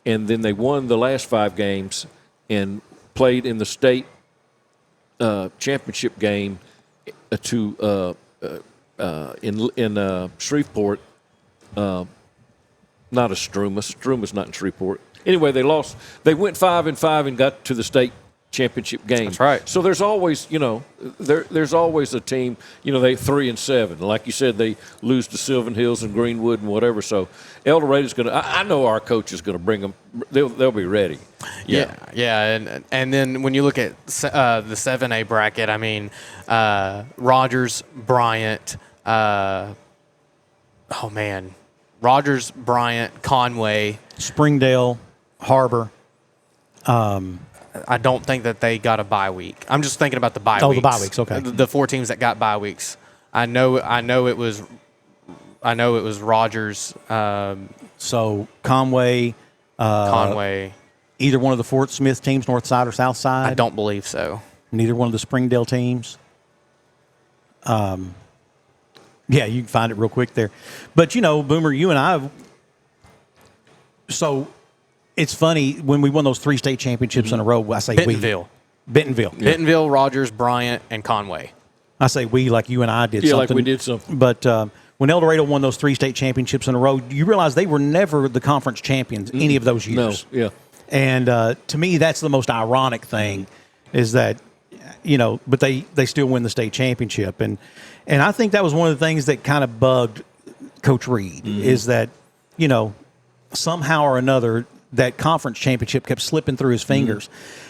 and then they won the last 5 games and played in the state championship game in Shreveport. Not Astrumas. Astruma's not in Shreveport. Anyway, they lost. They went 5-5 and got to the state championship game. That's right. So there's always, there's always a team. They 3-7. Like you said, they lose to Sylvan Hills and Greenwood and whatever. So El Dorado's going to. I know our coach is going to bring them. They'll be ready. Yeah. And then when you look at the 7A bracket, I mean, Rogers, Bryant. Rogers, Bryant, Conway, Springdale, Harbor. I don't think that they got a bye week. I'm just thinking about the bye weeks. Oh, the bye weeks, okay. The 4 teams that got bye weeks. I know it was Rogers. So Conway. Either one of the Fort Smith teams, North Side or South Side? I don't believe so. Neither one of the Springdale teams. Yeah, you can find it real quick there. But, Boomer, you and I. So it's funny, when we won those 3 state championships in a row, I say Bentonville. Bentonville, Rogers, Bryant, and Conway. I say we like you and I did something. Yeah, like we did something. But when El Dorado won those 3 state championships in a row, you realize they were never the conference champions any of those years. No, yeah. And to me, that's the most ironic thing is that, but they still win the state championship. And I think that was one of the things that kind of bugged Coach Reed is that, somehow or another, that conference championship kept slipping through his fingers.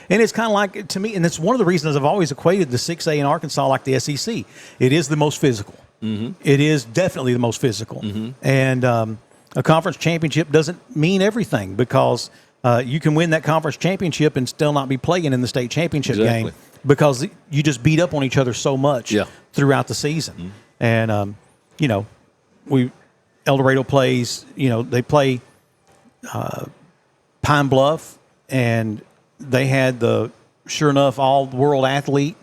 And it's kind of like, to me, and it's one of the reasons I've always equated the 6A in Arkansas like the SEC. It is the most physical. It is definitely the most physical. And a conference championship doesn't mean everything because you can win that conference championship and still not be playing in the state championship game because you just beat up on each other so much throughout the season. And, El Dorado plays, they play Pine Bluff, and they had sure enough, all-world athlete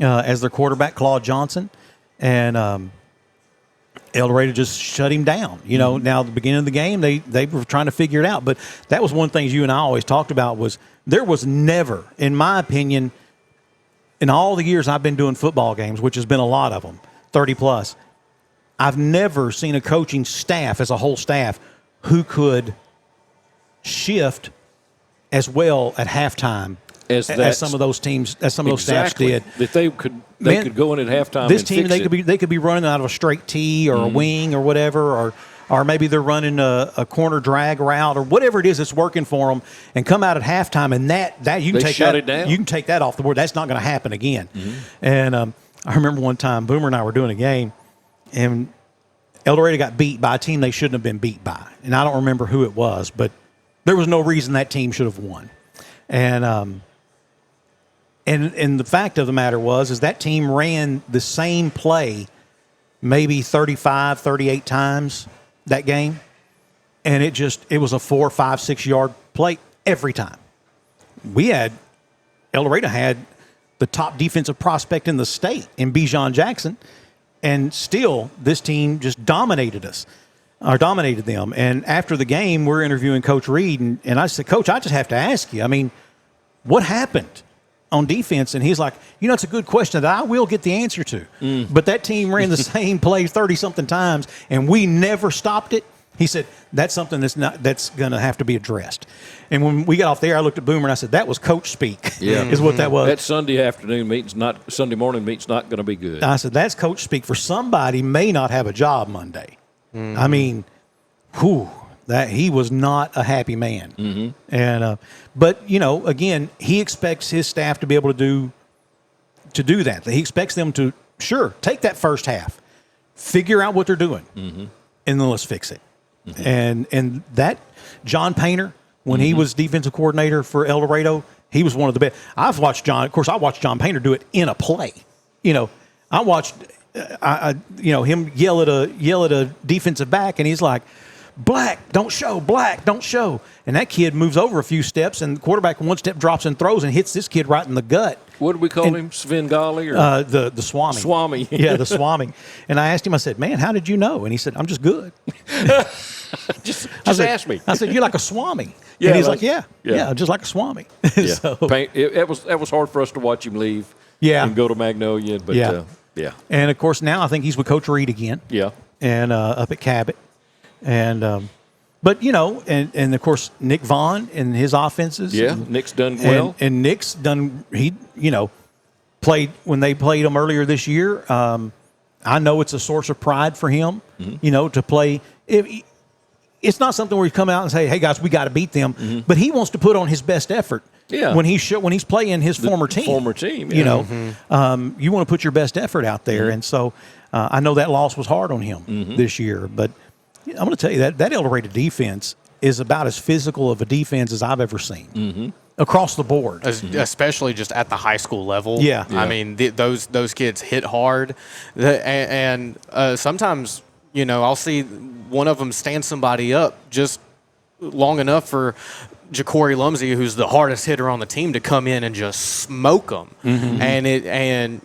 as their quarterback, Claude Johnson. And El Dorado just shut him down. Now at the beginning of the game, they were trying to figure it out. But that was one thing you and I always talked about was there was never, in my opinion, in all the years I've been doing football games, which has been a lot of them, 30+, I've never seen a coaching staff as a whole staff who could shift as well at halftime as some of those teams, as some of those staffs did. That they could go in at halftime. This team, they could be running out of a straight tee or a wing or whatever, or maybe they're running a corner drag route or whatever it is that's working for them, and come out at halftime and that you can take that down. You can take that off the board. That's not going to happen again. And I remember one time Boomer and I were doing a game, and El Dorado got beat by a team they shouldn't have been beat by, and I don't remember who it was, but there was no reason that team should have won. And the fact of the matter is that team ran the same play maybe 35, 38 times that game, and it was a 4, 5, 6 yard play every time. El Dorado had the top defensive prospect in the state in Bijan Jackson, and still this team just dominated them. And after the game, we're interviewing Coach Reed, and I said, Coach, I just have to ask you, I mean, what happened on defense? And he's like, it's a good question that I will get the answer to. But that team ran the same play 30-something times, and we never stopped it. He said, that's something that's going to have to be addressed. And when we got off the air, I looked at Boomer and I said, that was coach speak, is what that was. That Sunday morning meet's not going to be good. I said, that's coach speak for somebody may not have a job Monday. I mean, that he was not a happy man. And but again, he expects his staff to be able to do that. He expects them to take that first half, figure out what they're doing, and then let's fix it. And that John Painter when he was defensive coordinator for El Dorado, he was one of the best. I watched John Painter do it in a play. I watched him yell at a defensive back, and he's like, black, don't show, and that kid moves over a few steps, and the quarterback one step drops and throws and hits this kid right in the gut. What do we call him? Svengali or the Swami? Swami. Yeah, the Swami. And I asked him, I said, man, how did you know? And he said, I'm just good. just ask me. I said, you're like a Swami. Yeah, and he's like, yeah, just like a Swami. Yeah. So, that was hard for us to watch him leave. Yeah. And go to Magnolia, but yeah. And of course now I think he's with Coach Reed again. Yeah. And up at Cabot, and but and of course Nick Vaughn and his offenses. Yeah, Nick's done well. And Nick's done. He played when they played him earlier this year. I know it's a source of pride for him. To play. It's not something where you come out and say, "Hey guys, we got to beat them," but he wants to put on his best effort. Yeah. When he's playing his former team. Yeah. You want to put your best effort out there, and so I know that loss was hard on him this year. But I'm going to tell you that El Dorado defense is about as physical of a defense as I've ever seen across the board, especially just at the high school level. Yeah. I mean those kids hit hard, and sometimes I'll see one of them stand somebody up just long enough for Ja'Cory Lumsey, who's the hardest hitter on the team, to come in and just smoke them. And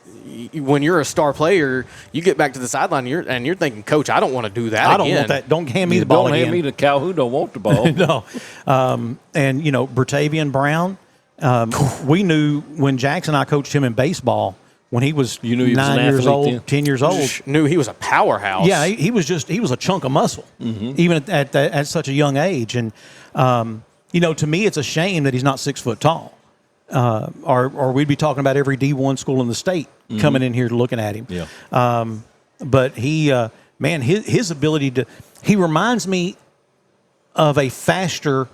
when you're a star player, you get back to the sideline and you're thinking, Coach, I don't want to do that. I don't want that. Don't hand me the ball again. Don't hand me the cow who don't want the ball. No. And Bertavian Brown, we knew when Jax and I coached him in baseball when he was 9 years old, 10 years old. Knew he was a powerhouse. Yeah, he was a chunk of muscle, even at such a young age. And to me, it's a shame that he's not 6 foot tall, or we'd be talking about every D1 school in the state coming in here looking at him. Yeah. But his ability he reminds me of a faster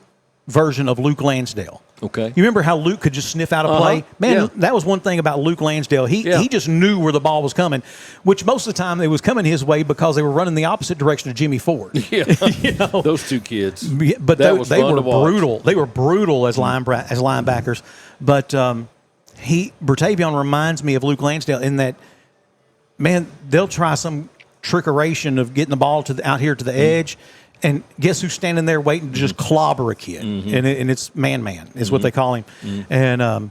version of Luke Lansdale. Okay. You remember how Luke could just sniff out a play? Man, that was one thing about Luke Lansdale. He just knew where the ball was coming, which most of the time it was coming his way because they were running the opposite direction of Jimmy Ford. Yeah. Those two kids. But they were brutal. They were brutal as linebackers. But Bertavian reminds me of Luke Lansdale in that, man, they'll try some trickeration of getting the ball out here to the edge. And guess who's standing there waiting to just clobber a kid? And it's man is what they call him. And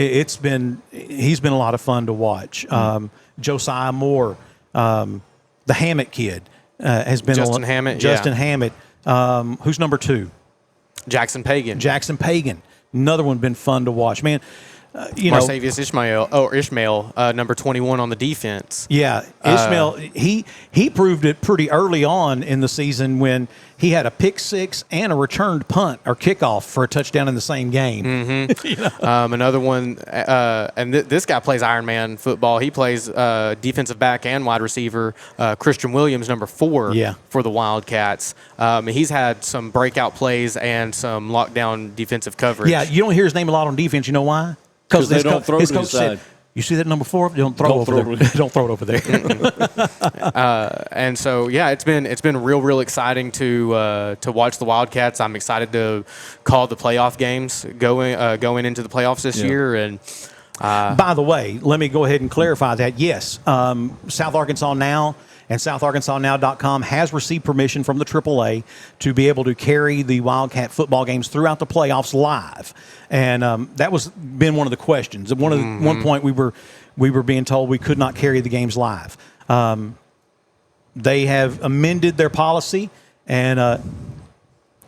he's been a lot of fun to watch. Josiah Moore, the Hammett kid, has been Justin Hammett. Justin Hammett. Who's number 2? Jackson Pagan. Another one been fun to watch. Man, Marsavius Ishmael, number 21 on the defense. Yeah, Ishmael, he proved it pretty early on in the season when he had a pick six and a returned punt or kickoff for a touchdown in the same game. Another one, and this guy plays Ironman football. He plays defensive back and wide receiver. Christian Williams, number 4 for the Wildcats. He's had some breakout plays and some lockdown defensive coverage. Yeah, you don't hear his name a lot on defense. You know why? Because they don't throw his to the coach side. said, you see that number 4? Don't throw over there. Don't throw it over there. And so, it's been real exciting to watch the Wildcats. I'm excited to call the playoff games going into the playoffs this year. And by the way, let me go ahead and clarify that. Yes, South Arkansas Now and SouthArkansasNow.com has received permission from the AAA to be able to carry the Wildcat football games throughout the playoffs live. And that was been one of the questions. At one point, we were being told we could not carry the games live. They have amended their policy, and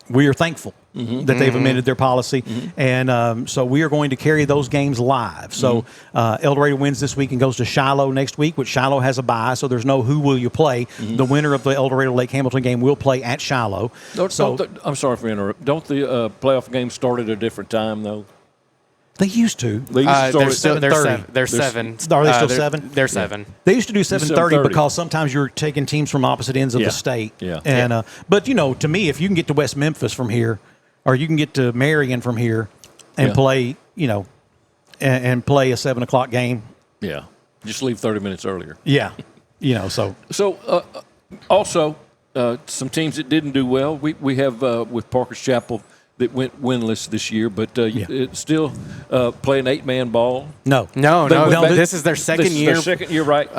we are thankful that they've amended their policy. And so we are going to carry those games live. So El Dorado wins this week and goes to Shiloh next week, which Shiloh has a bye, so there's no who will you play. The winner of the El Dorado Lake Hamilton game will play at Shiloh. I'm sorry for interrupting. Don't the playoff games start at a different time, though? They used to. They used to start at 7:30. They're 7. Are they still 7? They're 7. They used to do 7:30 because sometimes you're taking teams from opposite ends of the state. Yeah. And but to me, if you can get to West Memphis from here, or you can get to Marion from here, and play, and play a 7 o'clock game. Yeah. Just leave 30 minutes earlier. Yeah. So. So also some teams that didn't do well. We have with Parker's Chapel. that went winless this year, but it's still playing 8-man ball. No. This is their second year. Their second year, right?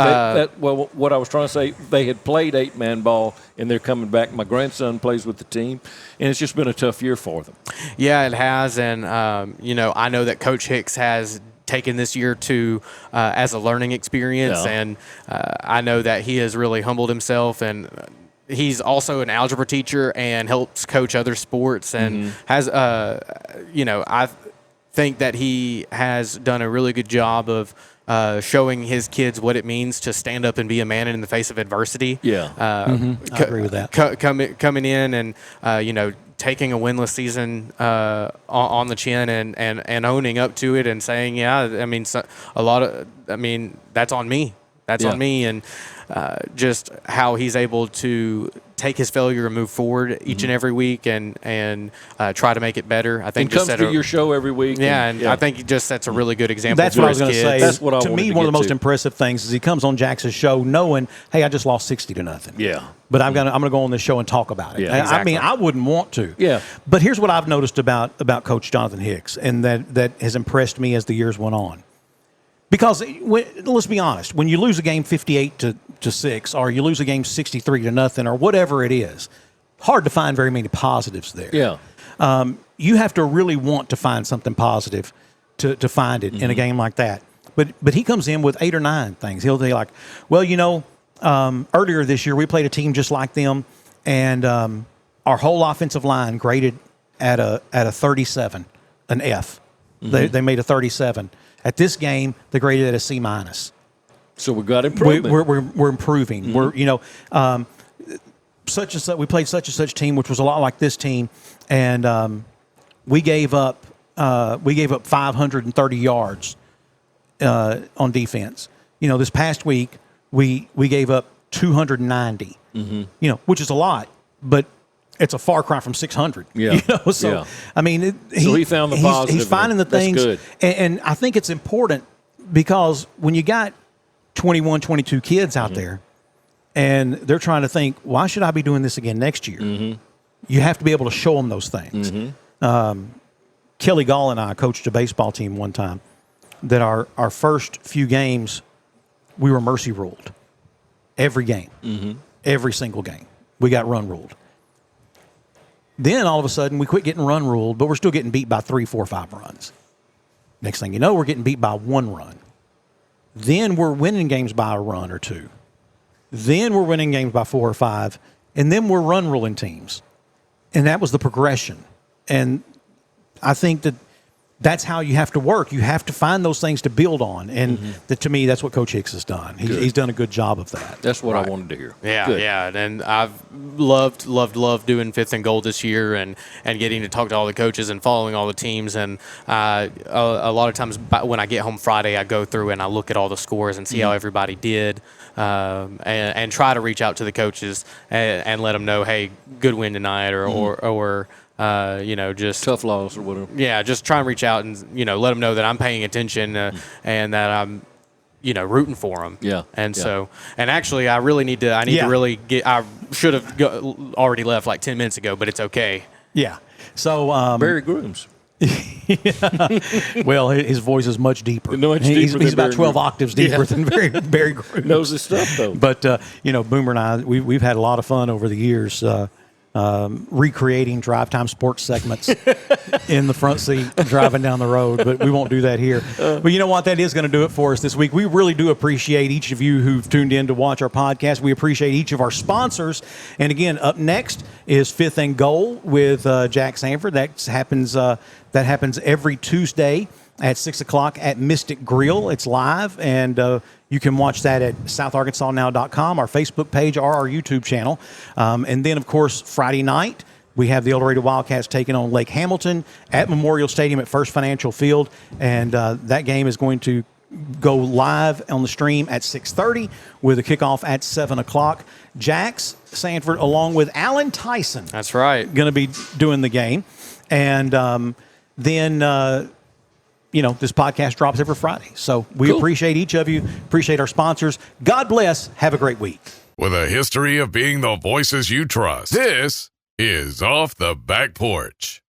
Well, what I was trying to say, they had played 8-man ball, and they're coming back. My grandson plays with the team, and it's just been a tough year for them. Yeah, it has, and I know that Coach Hicks has taken this year to as a learning experience, and I know that he has really humbled himself, and he's also an algebra teacher and helps coach other sports, and has I think that he has done a really good job of showing his kids what it means to stand up and be a man in the face of adversity. I agree with that. Coming in and taking a winless season on the chin and owning up to it and saying, that's on me. That's on me, and just how he's able to take his failure and move forward each and every week and try to make it better. I think and comes to your show every week. I think he just sets a really good example. That's what I was going to say. That's what I to me, one of the most impressive things is he comes on Jax's show knowing, hey, I just lost 60-0. Yeah. But I'm going to go on this show and talk about it. Yeah, exactly. I mean, I wouldn't want to. Yeah. But here's what I've noticed about Coach Jonathan Hicks, and that has impressed me as the years went on. Because let's be honest, when you lose a game 58-6, or you lose a game 63-0, or whatever it is, hard to find very many positives there. Yeah. You have to really want to find something positive to find it in a game like that. But he comes in with 8 or 9 things. He'll be like, well, earlier this year we played a team just like them, and our whole offensive line graded at a 37, an F. They made a 37. At this game, they graded at a C-. So we got improvement. We're improving. We're such and such. We played such and such team, which was a lot like this team, and we gave up 530 yards on defense. This past week we gave up 290. Which is a lot, but it's a far cry from 600. Yeah. So I mean, he found the positive. He's finding the things, good. And I think it's important because when you got 21, 22 kids out there, and they're trying to think, why should I be doing this again next year? You have to be able to show them those things. Kelly Gall and I coached a baseball team one time that our first few games, we were mercy ruled. Every game. Every single game. We got run ruled. Then all of a sudden we quit getting run ruled, but we're still getting beat by 3, 4, 5 runs. Next thing you know, we're getting beat by 1 run. Then we're winning games by a run or 2. Then we're winning games by 4 or 5. And then we're run ruling teams. And that was the progression. And I think that's how you have to work. You have to find those things to build on. And to me, that's what Coach Hicks has done. He's done a good job of that. That's what I wanted to hear. Yeah, good. yeah. And I've loved doing 5th and Goal this year and getting to talk to all the coaches and following all the teams. And a lot of times when I get home Friday, I go through and I look at all the scores and see how everybody did and try to reach out to the coaches and let them know, hey, good win tonight or just tough loss or whatever. Yeah, just try and reach out and let them know that I'm paying attention and that I'm rooting for them. Yeah, and so actually I really need to. I need to really get. I should have already left like 10 minutes ago, but it's okay. Yeah. So Barry Grooms. Well, his voice is much deeper. He's about 12 octaves deeper than Barry Grooms. Knows his stuff though. But Boomer and I, we've had a lot of fun over the years. Recreating drive time sports segments in the front seat driving down the road, but we won't do that here. But you know what? That is going to do it for us this week. We really do appreciate each of you who've tuned in to watch our podcast. We appreciate each of our sponsors. And again, up next is 5th and Goal with Jax Sanford. That happens every Tuesday at 6 o'clock at Mystic Grill. It's live, and you can watch that at southarkansasnow.com, our Facebook page, or our YouTube channel. And then, of course, Friday night, we have the El Dorado Wildcats taking on Lake Hamilton at Memorial Stadium at First Financial Field. And that game is going to go live on the stream at 6:30 with a kickoff at 7 o'clock. Jax Sanford, along with Alan Tyson. That's right. Going to be doing the game. And then... this podcast drops every Friday. So we appreciate each of you, appreciate our sponsors. God bless. Have a great week. With a history of being the voices you trust, this is Off the Back Porch.